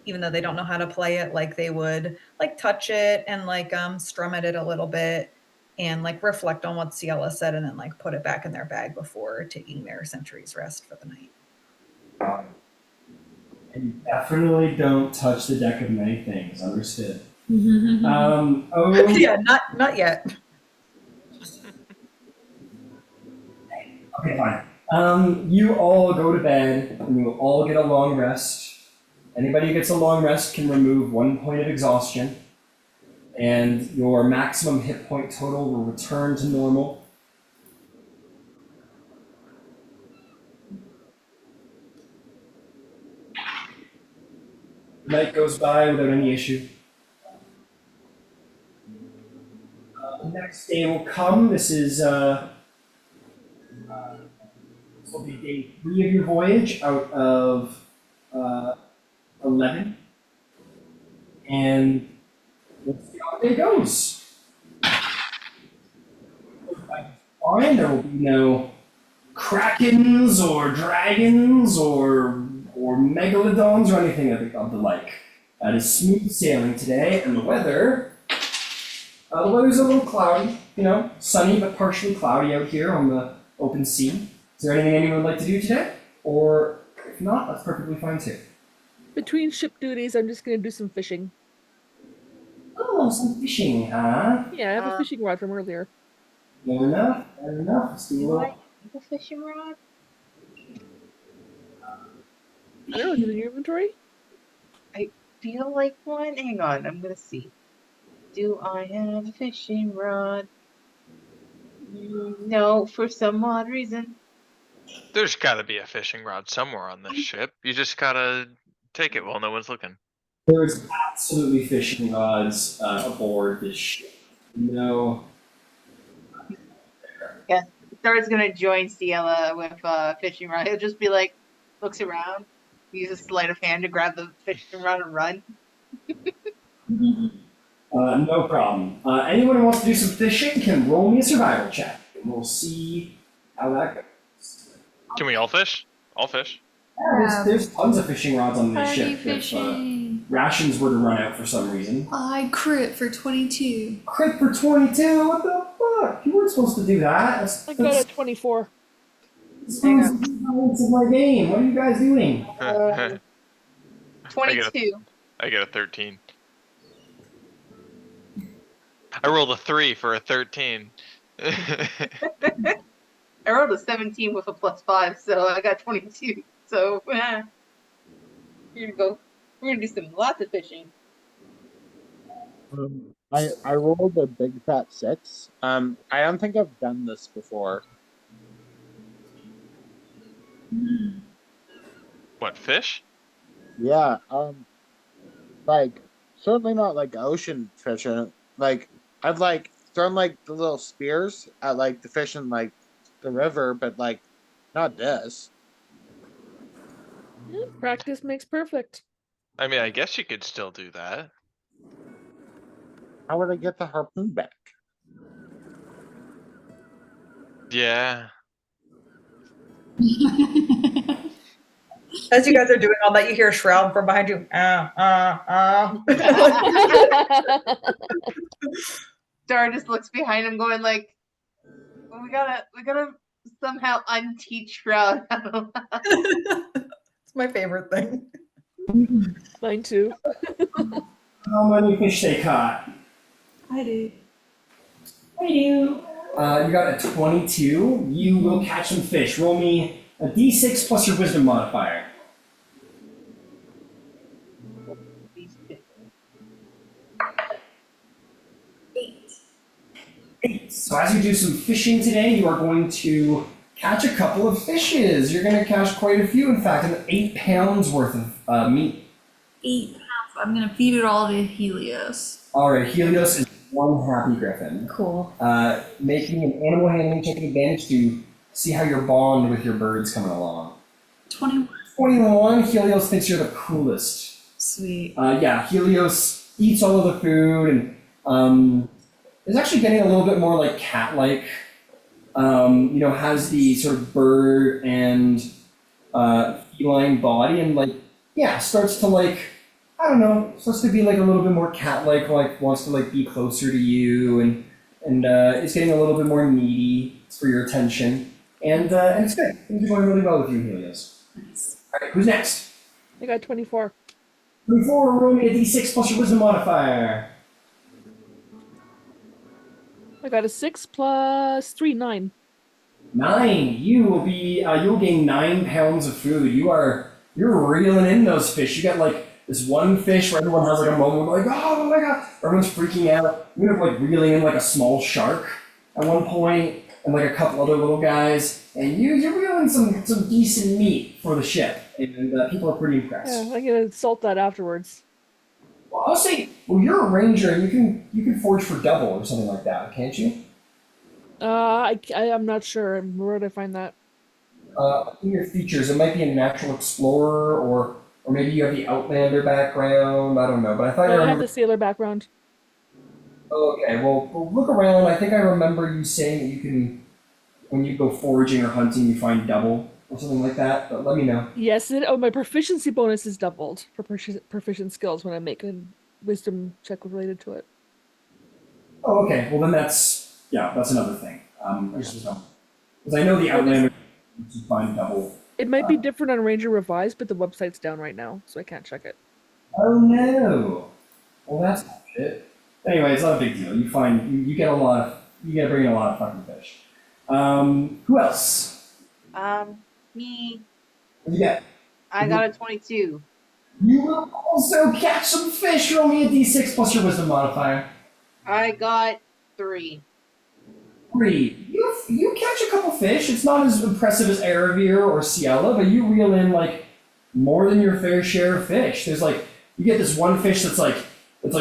even though they don't know how to play it, like they would like touch it and like strum at it a little bit and like reflect on what Ciela said and then like put it back in their bag before taking their century's rest for the night. And you definitely don't touch the deck of many things. Understood. Yeah, not yet. Okay, fine. You all go to bed, and you will all get a long rest. Anybody who gets a long rest can remove 1 point of exhaustion, and your maximum hit point total will return to normal. Night goes by without any issue. The next day will come. This will be day 3 of your voyage out of 11. And let's see how the day goes. Fine, there will be no krakens or dragons or megalodons or anything of the like. It is smooth sailing today, and the weather's a little cloudy, sunny but partially cloudy out here on the open sea. Is there anything anyone would like to do today? Or if not, that's perfectly fine too. Between ship duties, I'm just gonna do some fishing. Oh, some fishing, huh? Yeah, I have a fishing rod from earlier. Fair enough. Let's do a Do little. I have a fishing rod? I don't know, is it in your inventory? Feel like one? Hang on, I'm gonna see. Do I have a fishing rod? No, for some odd reason. There's gotta be a fishing rod somewhere on this ship. You just gotta take it while no one's looking. There's absolutely fishing rods aboard this ship. No. Yeah, Star's gonna join Ciela with fishing rod. He'll just be like, looks around, uses sleight of hand to grab the fishing rod and run. No problem. Anyone who wants to do some fishing can roll me a survival check. And we'll see how that goes. Can we all fish? All fish. Yeah, there's tons of fishing rods on this Party ship. fishing. If rations were to run out for some reason. I crit for 22. Crit for 22? What the fuck? You weren't supposed to do that. I got a 24. That's the balance of my game. What are you guys doing? 22. I get a 13. I rolled a 3 for a 13. I rolled a 17 with a +5, so I got 22. So, here you go. We're gonna do lots of fishing. I rolled a big fat 6. I don't think I've done this before. What, fish? Yeah, like certainly not like ocean fishing. Like I've like thrown like the little spears at like the fish in like the river, but like not this. Yeah, practice makes perfect. I mean, I guess you could still do that. How would I get the harpoon back? Yeah. As you guys are doing all that, you hear a Shroud from behind you. Star just looks behind him going like, we gotta somehow unteach Shroud. It's my favorite thing. Mine too. How many fish they caught? I do. I do. You got a 22. You will catch some fish. Roll me a d6 plus your wisdom modifier. 8. So as you do some fishing today, you are going to catch a couple of fishes. You're going to catch quite a few, in fact, 8 pounds worth of meat. 8 pounds. I'm gonna feed it all to Helios. All right, Helios is one happy griffin. Cool. Making an animal handling check advantage to see how your bond with your bird's coming along. 21. 21, Helios thinks you're the coolest. Sweet. Yeah, Helios eats all of the food and is actually getting a little bit more like cat-like. Has the sort of bird and feline body and starts to I don't know, supposed to be like a little bit more cat-like, like wants to like be closer to you, and it's getting a little bit more needy for your attention, and it's good. Things are going really well with you, Helios. Nice. All right, who's next? I got 24. Before roll me a d6 plus your wisdom modifier. I got a 6 plus 3, 9. 9. You will be. You'll gain 9 pounds of food. You're reeling in those fish. You got like this one fish where everyone has like a moment where like, oh my god, everyone's freaking out. You end up like reeling in like a small shark at one point, and like a couple other little guys, and you're reeling some decent meat for the ship, and people are pretty impressed. Yeah, I'm gonna salt that afterwards. Well, I'll say, well, you're a ranger, and you can forge for double or something like that, can't you? I'm not sure. Where did I find that? In your features, it might be a natural explorer, or maybe you have the Outlander background. I don't know, but I thought Oh, I have remember. the sailor background. Okay, well, look around. I think I remember you saying that you can, when you go foraging or hunting, you find double or something like that. But let me know. Yes, my proficiency bonus is doubled for proficient skills when I make a wisdom check related to it. Oh, okay. Well, then that's another thing. I just was because I know the Outlander you find double. It might be different on Ranger Revised, but the website's down right now, so I can't check it. Oh no. Well, that's shit. Anyway, it's not a big deal. You get you get to bring in a lot of fucking fish. Who else? Me. What you got? I got a 22. You will also catch some fish. Roll me a d6 plus your wisdom modifier. I got 3. 3. You catch a couple fish. It's not as impressive as Aravir or Ciela, but you reel in like more than your fair share of fish. There's like you get this one fish that's like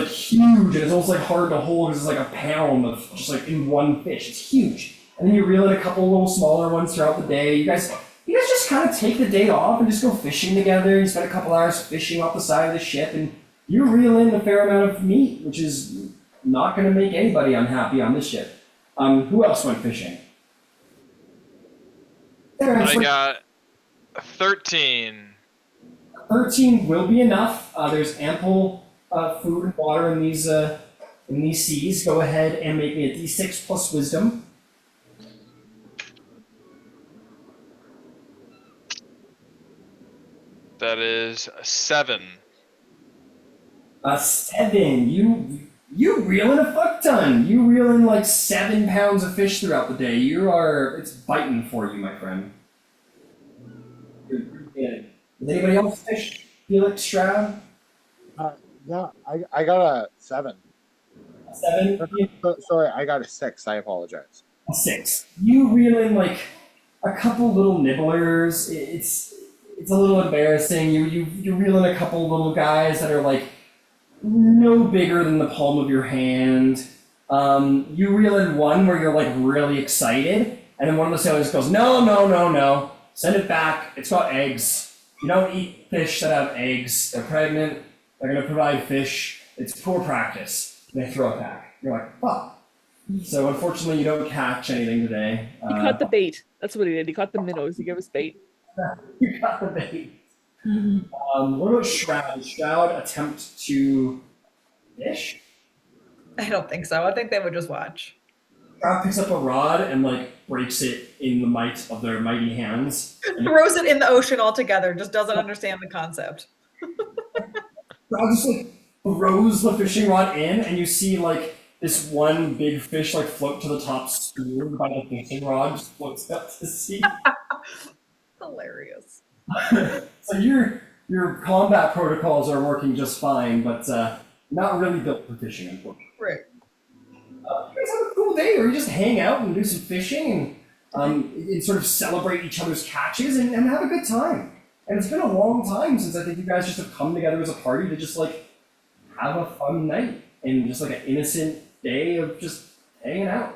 huge, and it's almost like hard to hold because it's like a pound of just like in one fish. It's huge. And then you reel in a couple little smaller ones throughout the day. You guys just kind of take the day off and just go fishing together. You spend a couple hours fishing off the side of the ship, and you reel in a fair amount of meat, which is not going to make anybody unhappy on this ship. Who else went fishing? I got 13. 13 will be enough. There's ample food and water in these seas. Go ahead and make me a d6 plus wisdom. That is 7. 7. You reel in a fuck ton. You reel in like 7 pounds of fish throughout the day. It's biting for you, my friend. Does anybody else fish? Felix Stroud? Yeah, I got a 7. 7? Sorry, I got a 6. I apologize. A 6. You reel in like a couple little nibblers. It's a little embarrassing. You reel in a couple little guys that are like no bigger than the palm of your hand. You reel in one where you're like really excited, and then one of the sailors goes, no, send it back. It's got eggs. You don't eat fish that have eggs. They're pregnant. They're gonna provide fish. It's poor practice. And they throw it back. You're like, fuck. So unfortunately, you don't catch anything today. He caught the bait. That's what he did. He caught the minnows. He gave us bait. You got the bait. What about Shroud? Does Shroud attempt to fish? I don't think so. I think they would just watch. Shroud picks up a rod and like breaks it in the might of their mighty hands. Throws it in the ocean altogether. Just doesn't understand the concept. Shroud just like throws the fishing rod in, and you see like this one big fish like float to the top, speared by the fishing rod, just floats up to sea. Hilarious. So your combat protocols are working just fine, but not really built for fishing, unfortunately. Right. You guys have a cool day, or you just hang out and do some fishing and sort of celebrate each other's catches and have a good time. And it's been a long time since I think you guys just have come together as a party to just like have a fun night and just like an innocent day of just hanging out.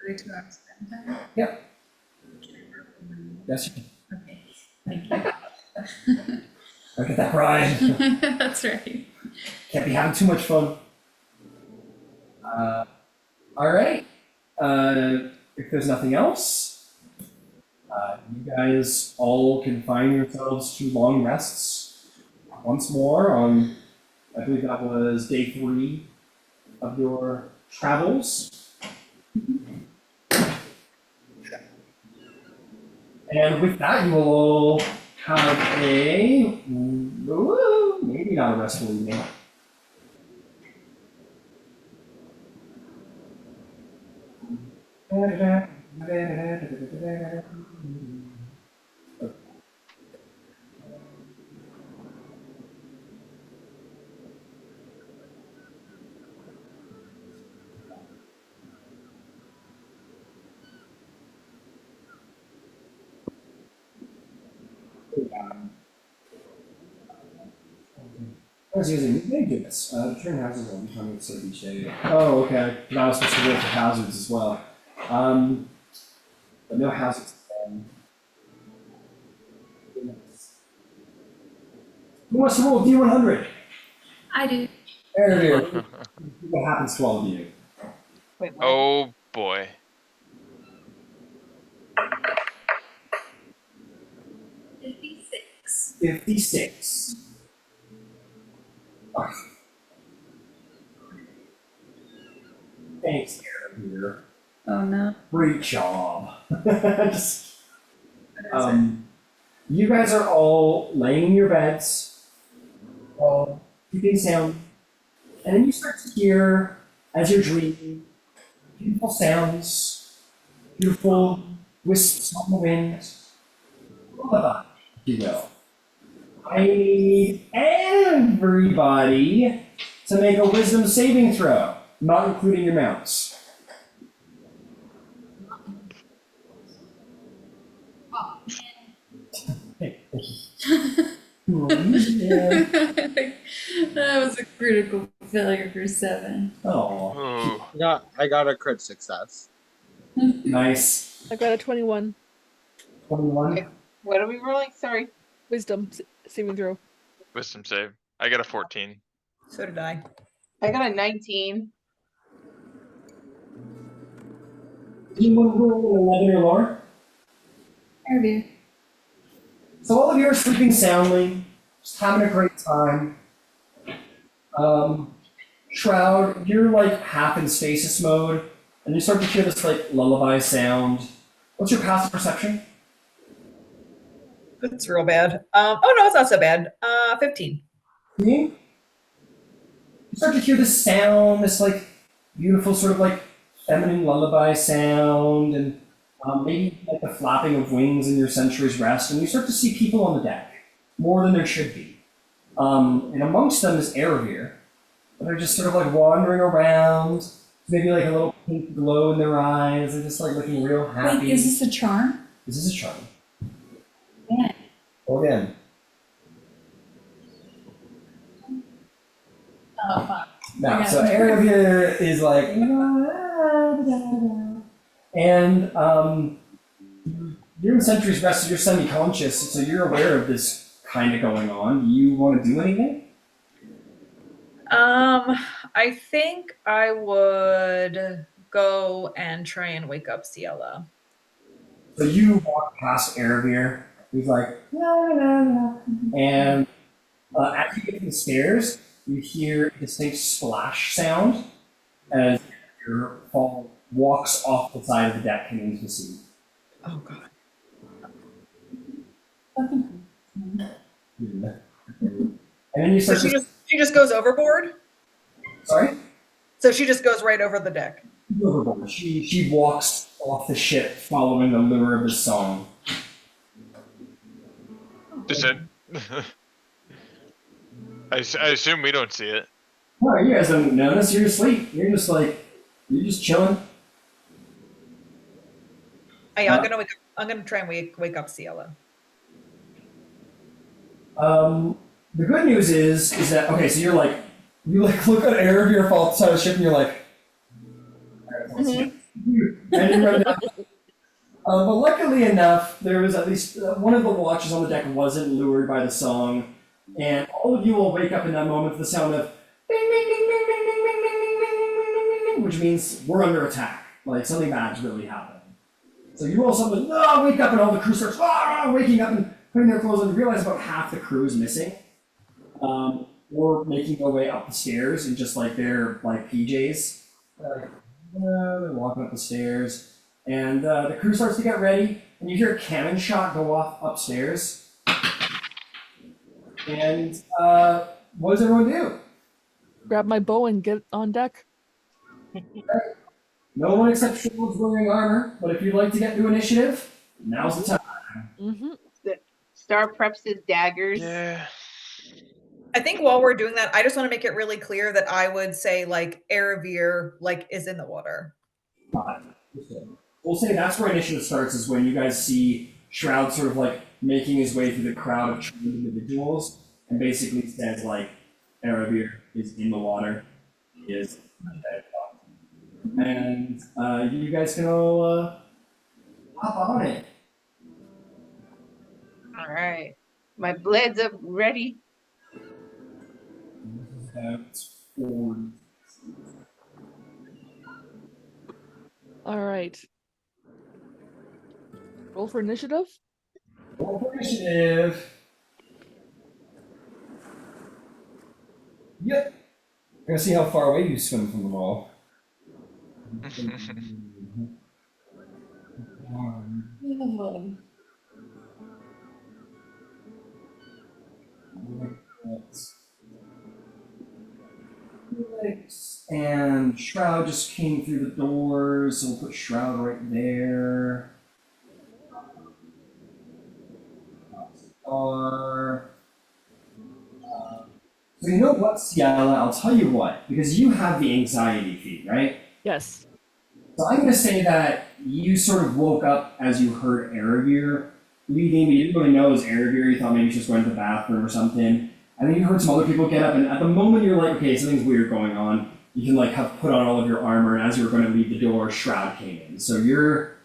Ready to go out spend time? Yep. Yes, you can. Okay, thank you. Look at that pride. That's right. Can't be having too much fun. All right. If there's nothing else, You guys all confine yourselves to long rests once more on, I believe that was day 3 of your travels. And with that, you will all have a, maybe not a restful evening. I was using many units. Turn houses will become so each day. Oh, okay. But I was supposed to roll for hazards as well. But no hazards. Who wants to roll D100? I do. There. What happens to all of you? Wait, what? Oh boy. 56. 56. Oh. Thanks, Aaron here. Oh no. Great job. Just, you guys are all laying in your beds, all keeping sound, and then you start to hear, as you're dreaming, beautiful sounds, beautiful wisps on the wind, lullaby, if you will. I need everybody to make a wisdom saving throw, not including your mounts. That was a critical failure for 7. Oh, Ooh. I got a crit success. nice. I got a 21. 21. What are we rolling? Sorry. Wisdom saving throw. Wisdom save. I got a 14. So did I. I got a 19. You want to roll 11 or lower? Interview. So all of you are sleeping soundly, just having a great time. Shroud, you're like half in stasis mode, and you start to hear this like lullaby sound. What's your passive perception? That's real bad. Oh no, it's not so bad. 15. You start to hear this sound, this like beautiful sort of like feminine lullaby sound, and maybe like the flapping of wings in your Century's Rest, and you start to see people on the deck, more than there should be. And amongst them is Erebir. They're just sort of like wandering around, maybe like a little pink glow in their eyes. They're just like looking real happy. Wait, is this a charm? This is a charm. Yeah. Go again. Oh, fuck. Now, Okay. so Erebir is like, and you're in Century's Rest, so you're semi-conscious, so you're aware of this kind of going on. Do you want to do anything? I think I would go and try and wake up Ciela. So you walk past Erebir, he's like, la, la, la. And as you get to the stairs, you hear a distinct splash sound as your fall walks off the side of the deck and into the sea. Oh god. And then you So start she just goes overboard? sorry? So she just goes right over the deck. Overboard. She walks off the ship following the lure of the song. Does it? I assume we don't see it. No, you guys don't notice. You're asleep. You're just chilling. Hey, I'm gonna try and wake up Ciela. The good news is that okay. So you look at Erebir fall off the side of the ship, and you're like, and you run down. But luckily enough, there was at least one of the watchers on the deck wasn't lured by the song, and all of you will wake up in that moment to the sound of ding ding ding ding ding ding ding ding ding ding ding ding ding, which means we're under attack. Like something bad's really happening. So you roll something, oh, wake up, and all the crew starts waking up and putting their clothes on. You realize about half the crew is missing, or making their way up the stairs in just like their like PJs. They're walking up the stairs, and the crew starts to get ready, and you hear a cannon shot go off upstairs. And what does everyone do? Grab my bow and get on deck. No one except Shields wearing armor, but if you'd like to get to initiative, now's the time. Mm-hmm. Star preps his daggers. Yeah. I think while we're doing that, I just want to make it really clear that I would say like Aravir like is in the water. We'll say that's where initiative starts, is when you guys see Shroud sort of like making his way through the crowd of trained individuals, and basically says like Aravir is in the water. He is dead. And you guys can all hop on it. All right. My blades up ready. That's 4. All right. Roll for initiative. Roll for initiative. Yep. We're gonna see how far away you swim from the wall. And Shroud just came through the doors, so we'll put Shroud right there. So you know what, Ciala, I'll tell you what, because you have the anxiety feed, right? Yes. So I'm going to say that you sort of woke up as you heard Aravir leaving, but you didn't really know it was Aravir. You thought maybe she was going to the bathroom or something. And then you heard some other people get up, and at the moment you're like, okay, something's weird going on. You can like have put on all of your armor, and as you were going to leave the door, Shroud came in. So you're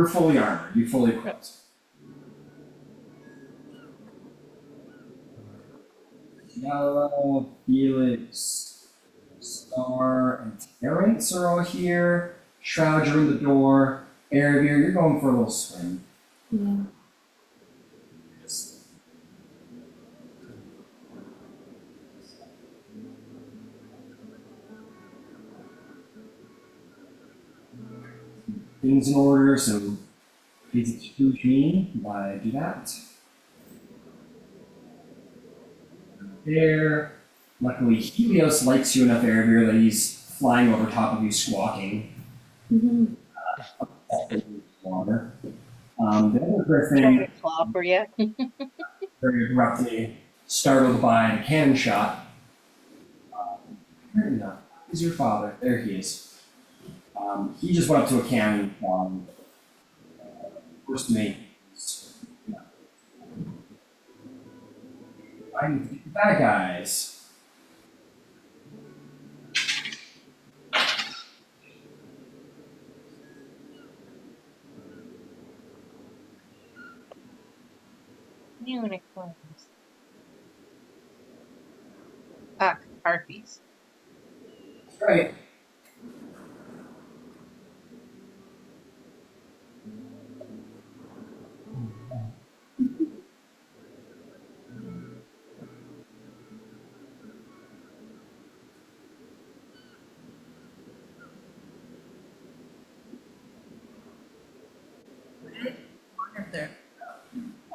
fully armored, you're fully equipped. Yellow, Felix, Star, and Terrence are all here. Shroud, you're in the door. Aravir, you're going for a little swim. Yeah. Things in order, so please excuse me while I do that. There. Luckily, Helios likes you enough, Aravir, that he's flying over top of you, squawking. Mm-hmm. Water. The other Trying Griffin, to claw for you. very abruptly startled by a cannon shot. Fair enough. Is your father? There he is. He just went up to a cannon. First mate. I need to get the bad guys. Unicorns. Ah, harpies. Right.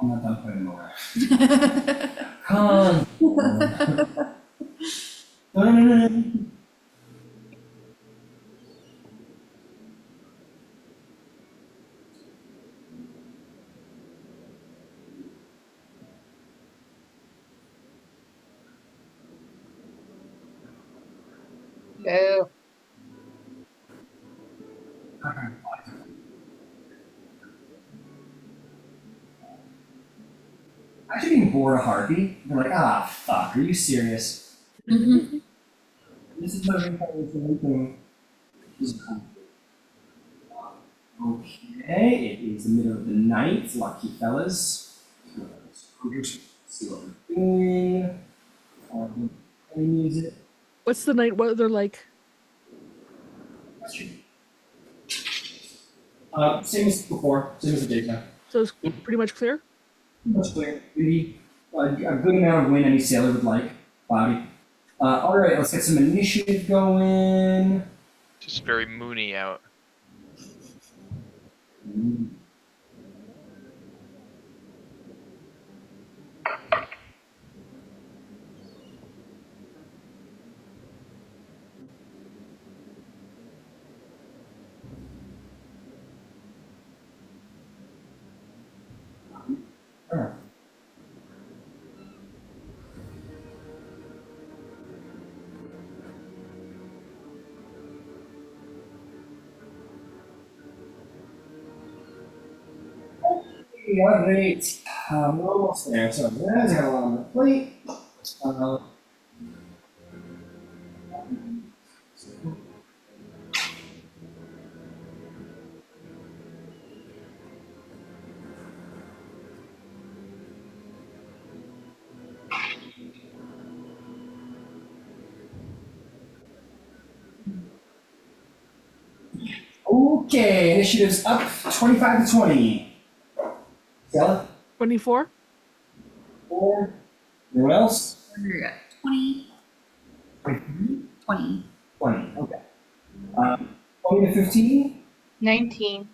I'm not done putting them away. Come on. No. Go. Actually being bored a harpy, they're like, ah, fuck, are you serious? Mm-hmm. This is not anything. Okay, it is the middle of the night, lucky fellas. See what we're doing. Any music? What's the night weather like? Same as before, same as the daytime. So it's pretty much clear. Much clear. Maybe a good amount of wind any sailor would like. Cloudy. All right, let's get some initiative going. Just very moony out. Sure. All right, we're almost there. So that's got a lot on the plate. Okay, initiative's up 25 to 20. Stella? 24. 4. Anyone else? We're at 20. 20. 20, okay. 20 to 15? 19.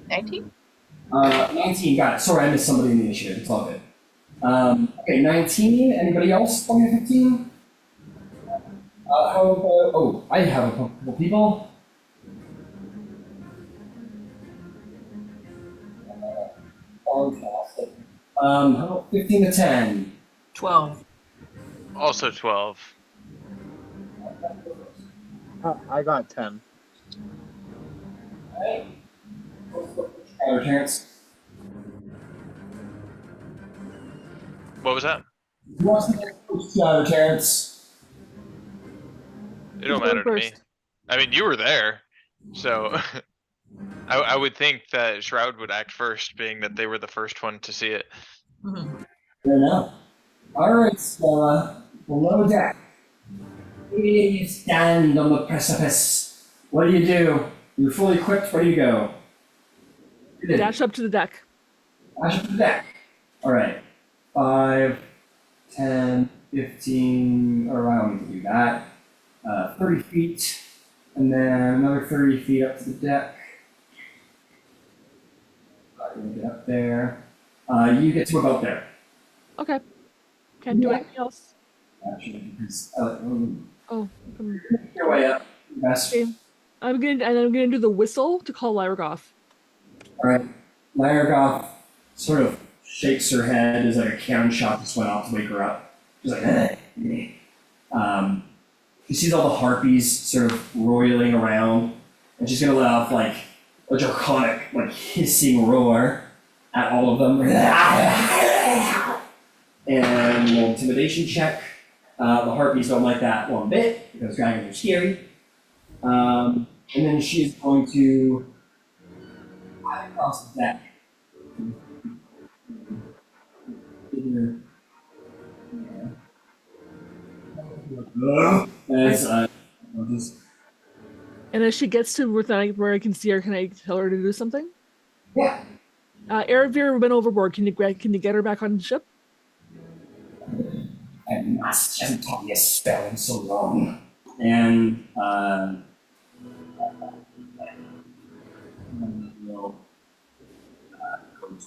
19? 19, got it. Sorry, I missed somebody in the initiative. It's all good. Okay, 19. Anybody else? 20 to 15? How about, oh, I have a couple people. Fantastic. How about 15 to 10? 12. Also 12. I got 10. Alright. Terrence. What was that? Who wants to get first, Terrence? It don't Who's going matter to me. first? I mean, you were there, so I would think that Shroud would act first, being that they were the first one to see it. Mhm. Fair enough. Alright, Stella. Below deck. You stand on the precipice. What do? You're fully equipped, ready to go. Dash up to the deck. Dash up to the deck. Alright. 5, 10, 15, or I don't need to do that. 30 feet. And then another 30 feet up to the deck. I'm gonna get up there. You get to about there. Okay. Can't do Yeah. anything else. Actually, because Oh. your way up. Best. Okay. I'm gonna do the whistle to call Lyragoth. Alright. Lyragoth sort of shakes her head as like a cannon shot just went off to wake her up. She's like, eh. She sees all the harpies sort of roiling around, and she's gonna let off like a draconic, like hissing roar at all of them. And an intimidation check. The harpies don't like that one bit because dragons are scary. And then she's going to fly across the deck. As, just, And as she gets to where I can see her, can I tell her to do something? yeah. Eravir went overboard. Can you get her back on the ship? I must. She hasn't taught me a spell in so long. And we'll,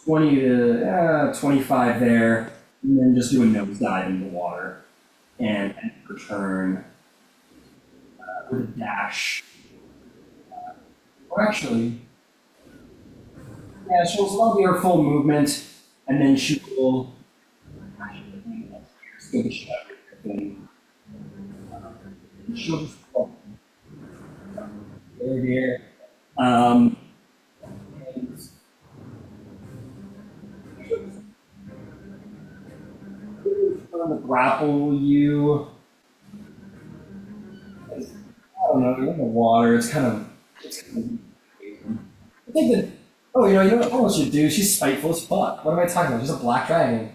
20 to 25 there, and then just do a nosedive in the water, and return with a dash. Or actually, yeah, she'll be her full movement, and then she will. She'll just there. And trying to grapple you. I don't know, you're in the water, it's kind of I think that, you know what else should do? She's spiteful as fuck. What am I talking about? She's a black dragon.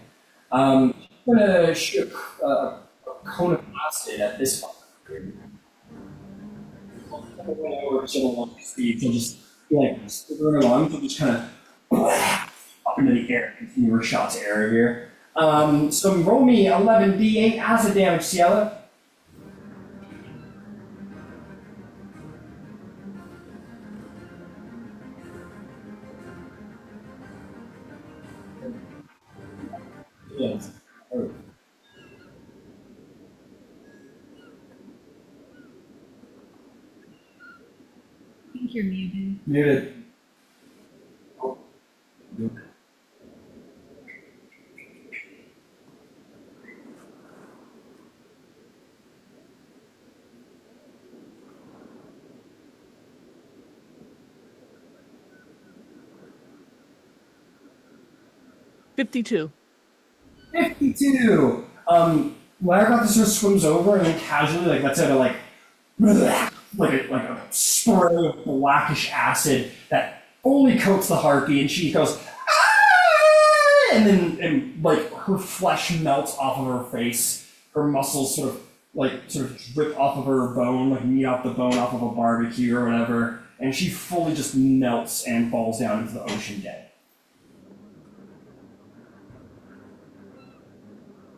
She's gonna shoot a cone of acid at this point. Over so long speed, so just like slithering along, so just kind of up into the air, continue your shots air here. So roll me 11d8 acid damage, Ciela. Yes. I think you're muted. Muted. 52. 52. Largoth sort of swims over and then casually like lets out a like a spray of blackish acid that only coats the harpy, and she goes ah! And like her flesh melts off of her face, her muscles sort of drip off of her bone, like meat off the bone off of a barbecue or whatever, and she fully just melts and falls down into the ocean dead.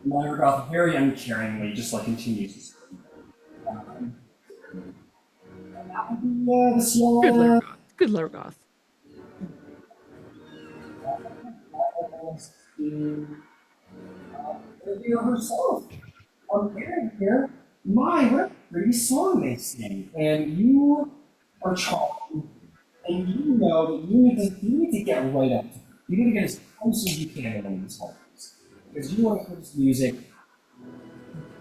Largoth very uncaringly just like continues to swim. The Ciela. Good Largoth. Good Largoth. Reveal herself. Aaron here. My, what a pretty song they sing. And you are charmed. And you know that you need to get right up to her. You need to get as close as you can to one of these songs. Because you want to hear this music.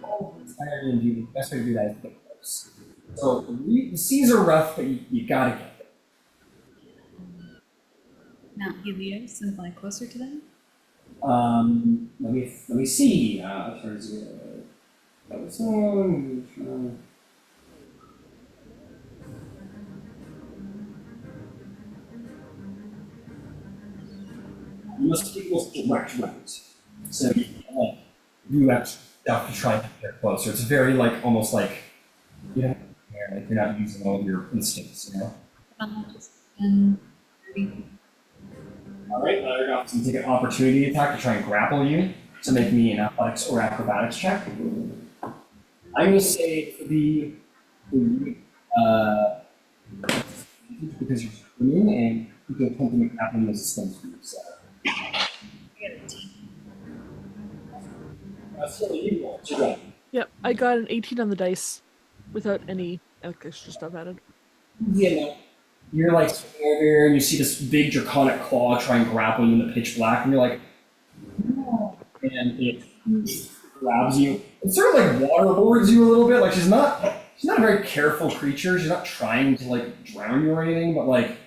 Oh, it's tired and do the best way to do that is to get close. So the seas are rough, but you gotta get there. Mount Helios and fly closer to them. Let me see. Towards that song. You must take those direct routes. So you have stuff to try to get closer. It's very like almost like you don't care, like you're not using all of your instincts, you know. All right, now you're going to take an opportunity attack to try and grapple you. So make me an athletics or acrobatics check. I'm going to say for the because you're swimming and you can attempt to make grappling resistance for yourself. That's really evil. What you got? Yep, I got an 18 on the dice without any extra stuff added. Yeah, you're like swimming over here and you see this big draconic claw try and grapple you in the pitch black, and you're like, no. And it grabs you. It sort of like waterboards you a little bit. Like she's not a very careful creature. She's not trying to like drown you or anything, but like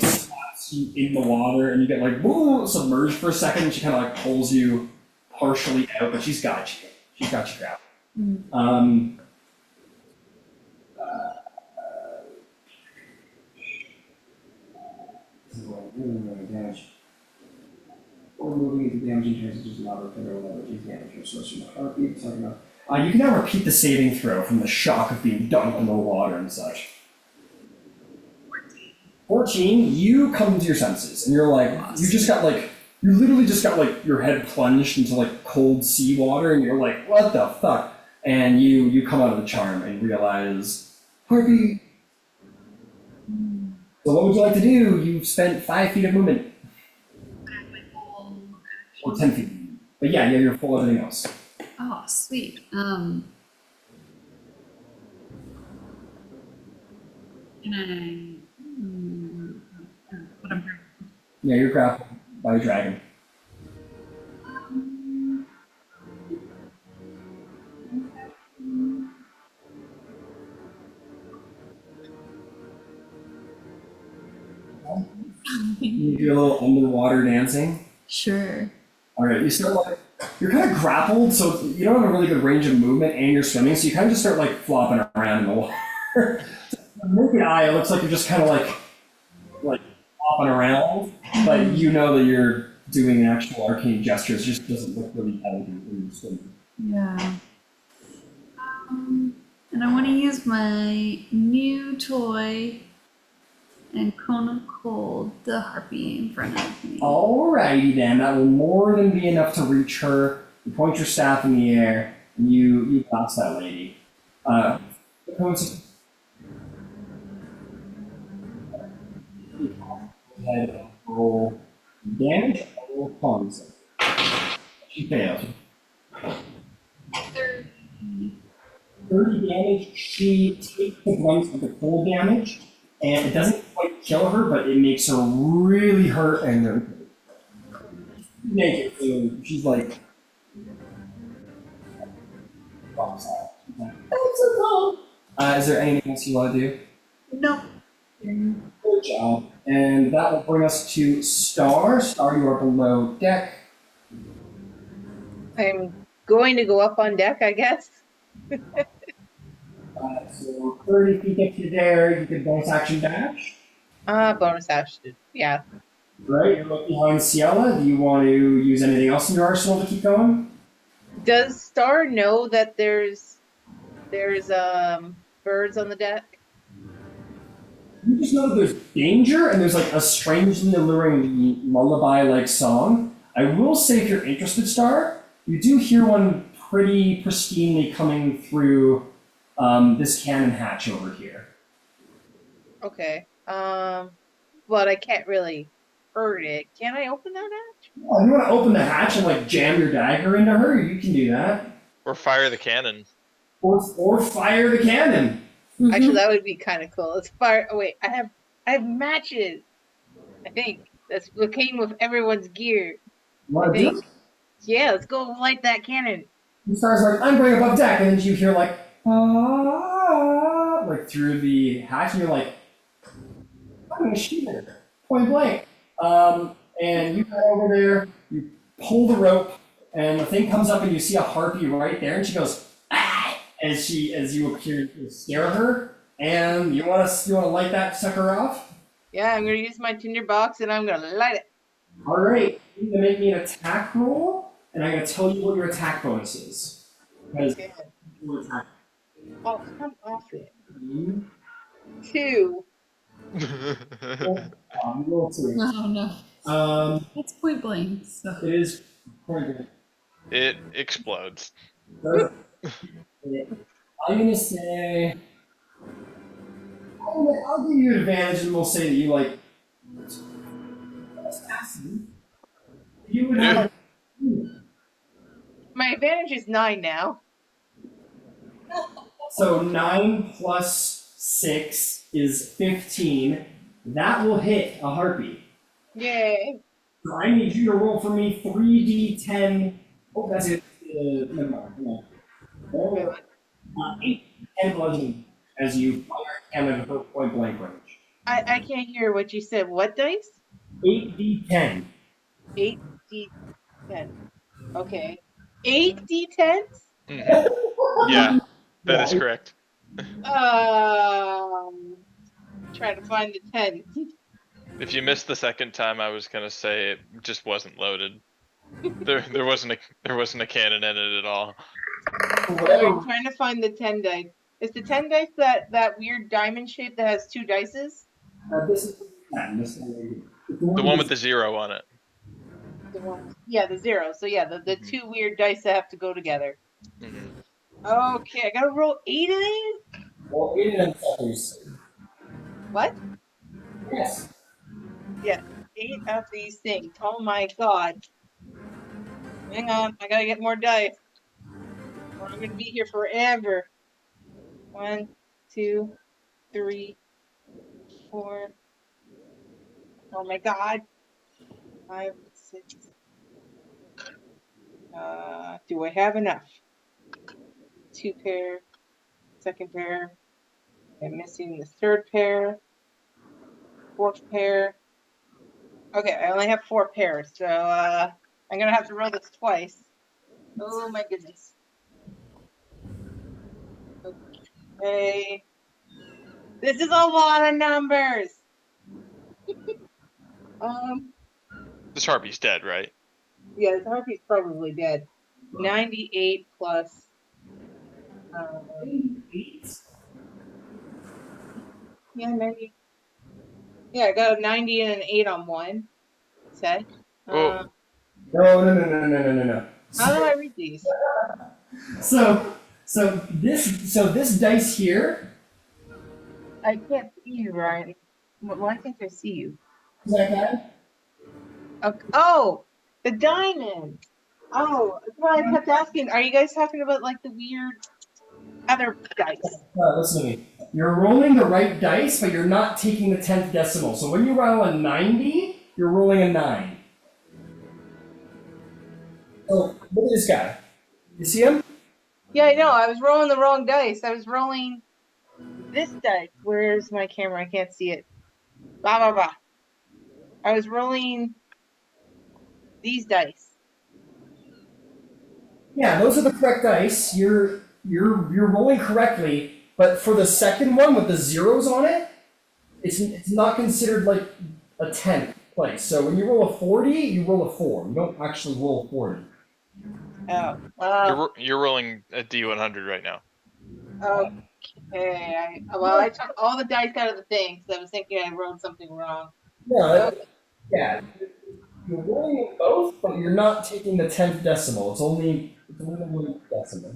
slaps you in the water and you get like woo, submerged for a second, and she kind of like pulls you partially out, but she's got you. She's got you grappled. Mm. Damage. Or moving into damaging turns, such as lava pit or whatever, takes damage or source from the heartbeat. You can now repeat the saving throw from the shock of being dunked in the water and such. 14, you come to your senses, and you're like, you literally just got like your head plunged into like cold seawater, and you're like, what the fuck? And you come out of the charm and realize, Harvey. So what would you like to do? You've spent 5 feet of movement. Or 10 feet. But yeah, you're full of everything else. Oh, sweet. Can I? What I'm Yeah, you're grappled by a dragon. You do a little underwater dancing. Sure. All right, you start like, you're kind of grappled, so you don't have a really good range of movement, and you're swimming, so you kind of just start like flopping around in the water. Naked eye, it looks like you're just kind of like flopping around, but you know that you're doing actual arcane gestures. It just doesn't look really elegant when you're swimming. Yeah. And I want to use my new toy and cone of cold, the harpy in front of me. Alrighty then, that will more than be enough to reach her. You point your staff in the air, and you pass that lady. The cone's head roll damage, roll cons. She failed. 30 damage, she takes the brunt of the cold damage, and it doesn't quite kill her, but it makes her really hurt and naked. So she's like, drops out. She's like, "I'm so cold." Is there anything else you want to do? No. Good job. And that will bring us to Star. Star, you are below deck. I'm going to go up on deck, I guess. So 30 feet gets you there. You can bonus action dash. Bonus action. Yeah. Right, you're looking behind Ciela. Do you want to use anything else in your arsenal to keep going? Does Star know that there's birds on the deck? You just know that there's danger and there's like a strangely alluring lullaby-like song. I will say, if you're interested, Star, you do hear one pretty pristinely coming through this cannon hatch over here. Okay. But I can't really hurt it. Can I open that hatch? Well, if you want to open the hatch and like jam your dagger into her, you can do that. Or fire the cannon. Or fire the cannon. Actually, that would be kind of cool. Let's fire. Oh wait, I have matches. I think that's what came with everyone's gear. Want to do it? Yeah, let's go light that cannon. And Star's like, I'm going above deck, and then you hear like, ah, like through the hatch, and you're like, I'm gonna shoot her, point blank. And you go over there, you pull the rope, and the thing comes up, and you see a harpy right there, and she goes, ah, as you appear to scare her. And you wanna light that sucker off? Yeah, I'm gonna use my tinderbox and I'm gonna light it. All right, you're gonna make me an attack roll, and I'm gonna tell you what your attack bonus is. Because Okay. your attack. Oh, come off it. 2. Roll 2. Oh no. It's point blank. So. It is point blank. It explodes. I'm gonna say. I'll give you advantage, and we'll say that you like. You would have. My advantage is 9 now. So 9 plus 6 is 15. That will hit a harpy. Yay. So I need you to roll for me 3d10. Oh, that's it. Never mind. No. Oh, 8 10 bludgeoning as you fire a cannon at her point blank range. I can't hear what you said. What dice? 8d10. 8d10. Okay. 8d10s? Yeah, that is correct. Trying to find the 10. If you missed the second time, I was gonna say it just wasn't loaded. There wasn't a cannon in it at all. I'm trying to find the 10 dice. Is the 10 dice that weird diamond shape that has 2 dices? This is the 10. The one with the 0 on it. Yeah, the 0. So yeah, the 2 weird dice that have to go together. Okay, I gotta roll 8 of these? Well, 8 of them suckers. What? Yes. Yeah, 8 of these things. Oh my god. Hang on, I gotta get more dice. Or I'm gonna be here forever. 1, 2, 3, 4. Oh my god. 5, 6. Do I have enough? 2 pair, second pair. I'm missing the third pair, 4th pair. Okay, I only have 4 pairs, so I'm gonna have to roll this twice. Oh my goodness. Okay. This is a lot of numbers. This harpy's dead, right? Yeah, this harpy's probably dead. 98 plus. Yeah, 90. Yeah, I got a 90 and an 8 on one set. Oh. No. How do I read these? So this dice here. I can't see you, Ryan. Why can't I see you? Okay. Okay. Oh, the diamond. Oh, that's why I kept asking. Are you guys talking about like the weird other dice? Listen to me. You're rolling the right dice, but you're not taking the 10th decimal. So when you roll a 90, you're rolling a 9. So look at this guy. You see him? Yeah, I know. I was rolling the wrong dice. I was rolling this dice. Where's my camera? I can't see it. Blah blah blah. I was rolling these dice. Yeah, those are the correct dice. You're rolling correctly, but for the second one with the zeros on it, it's not considered like a 10th place. So when you roll a 40, you roll a 4. You don't actually roll a 40. Oh, You're rolling a D100 right now. okay. I took all the dice out of the thing because I was thinking I wrote something wrong. No, Okay. yeah. You're rolling them both, but you're not taking the 10th decimal. It's only one decimal.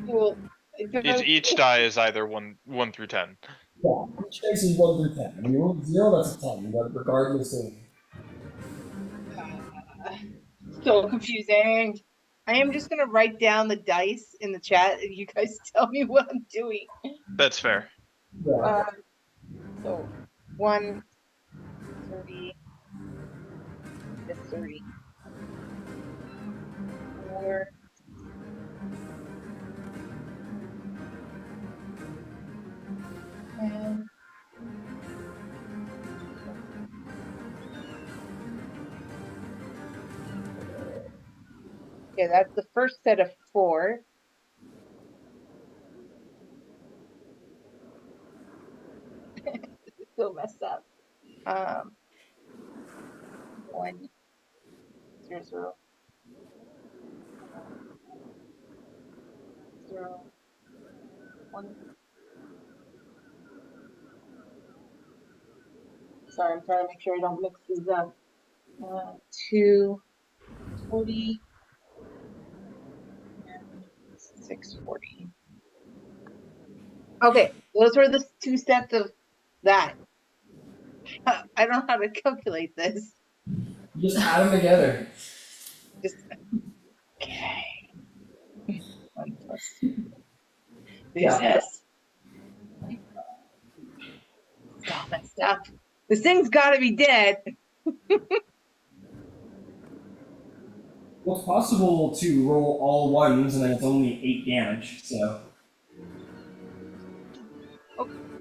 Cool. Each die is either 1 through 10. Yeah, each dice is 1 through 10. When you roll 0, that's a 10, but regardless of. So confusing. I am just gonna write down the dice in the chat and you guys tell me what I'm doing. That's fair. Yeah. So 1, 30, this 30, 4, 10. Okay, that's the first set of 4. It's so messed up. 1, 0, 0, 0, 1. Sorry, I'm trying to make sure I don't mix these up. 2, 40, and 640. Okay, those were the 2 sets of that. I don't know how to calculate this. You just add them together. Just okay. 1 plus 2. Yes. It's all messed up. This thing's gotta be dead. Well, it's possible to roll all ones and then it's only 8 damage, so.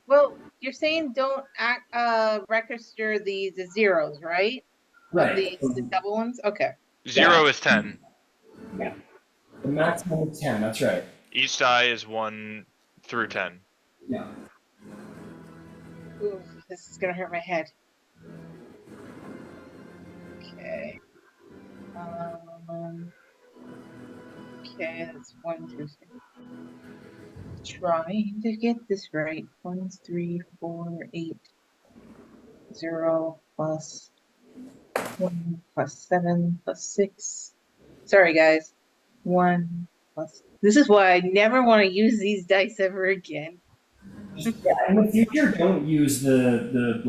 Well, you're saying don't register the zeros, right? Right. The double ones? Okay. 0 is 10. Yeah. The maximum is 10, that's right. Each die is 1 through 10. Yeah. Ooh, this is gonna hurt my head. Okay. Okay, that's 1, 2, 3. Trying to get this right. 1, 3, 4, 8, 0 plus 1 plus 7 plus 6. Sorry, guys. 1 plus. This is why I never want to use these dice ever again. Yeah, in the future, don't use the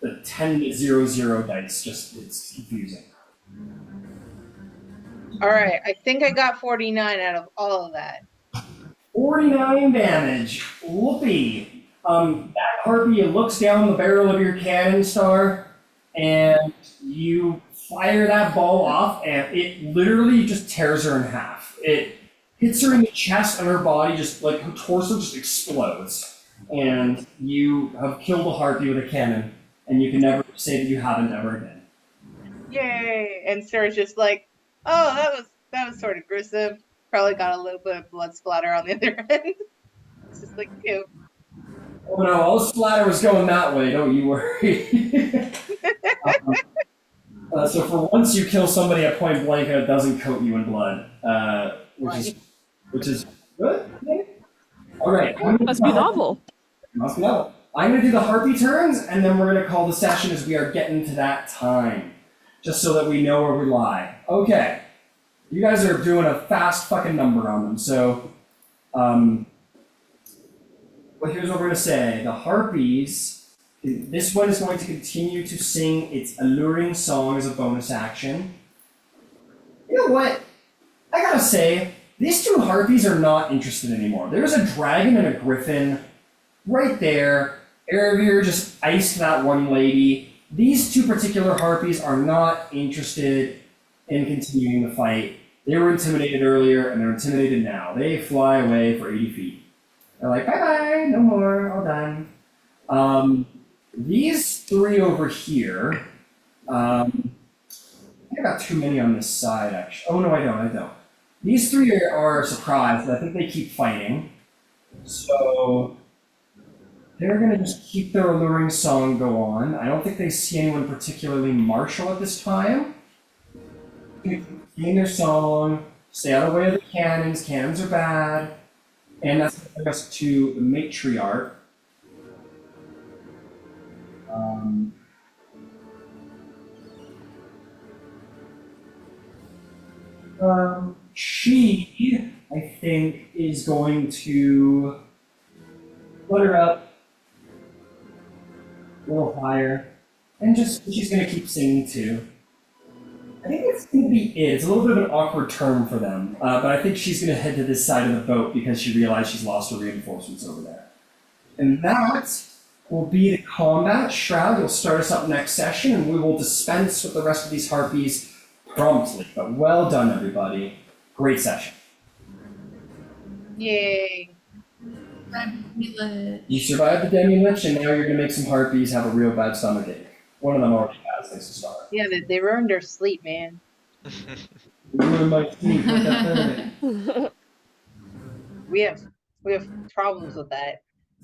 10-0-0 dice. Just it's confusing. All right, I think I got 49 out of all of that. 49 damage. Whoopee. That harpy looks down the barrel of your cannon star, and you fire that ball off, and it literally just tears her in half. It hits her in the chest, and her body just like her torso just explodes. And you have killed a harpy with a cannon, and you can never say that you haven't ever again. Yay! And Sarah's just like, oh, that was sort of gruesome. Probably got a little bit of blood splatter on the other end. It's just like, ew. Oh no, all the splatter was going that way, don't you worry. So for once, you kill somebody at point blank and it doesn't coat you in blood, which is good. Maybe? All right. Must be novel. Must be novel. I'm going to do the harpy turns, and then we're going to call the session as we are getting to that time, just so that we know where we lie. Okay. You guys are doing a fast fucking number on them, so. Well, here's what we're going to say. The harpies, this one is going to continue to sing its alluring song as a bonus action. You know what? I gotta say, these two harpies are not interested anymore. There's a dragon and a griffin right there. Erebir just iced that one lady. These two particular harpies are not interested in continuing the fight. They were intimidated earlier, and they're intimidated now. They fly away for 80 feet. They're like, bye-bye, no more, all done. These three over here, I got too many on this side, actually. Oh, no, I don't. These three are surprised, but I think they keep fighting. So they're going to just keep their alluring song go on. I don't think they see anyone particularly martial at this time. Sing their song, stay out of the way of the cannons. Cannons are bad. And that's going to bring us to the matriarch. She, I think, is going to put her up a little higher, and she's going to keep singing too. I think it's going to be it. It's a little bit of an awkward term for them, but I think she's going to head to this side of the boat because she realized she's lost her reinforcements over there. And that will be the combat. Shroud, you'll start us up next session, and we will dispense with the rest of these harpies promptly. But well done, everybody. Great session. Yay. You survived the Demi-Lich, and now you're going to make some harpies have a real bad stomachache. One of them already has, thanks to Star. Yeah, they ruined their sleep, man. Ruined my sleep. We have problems with that.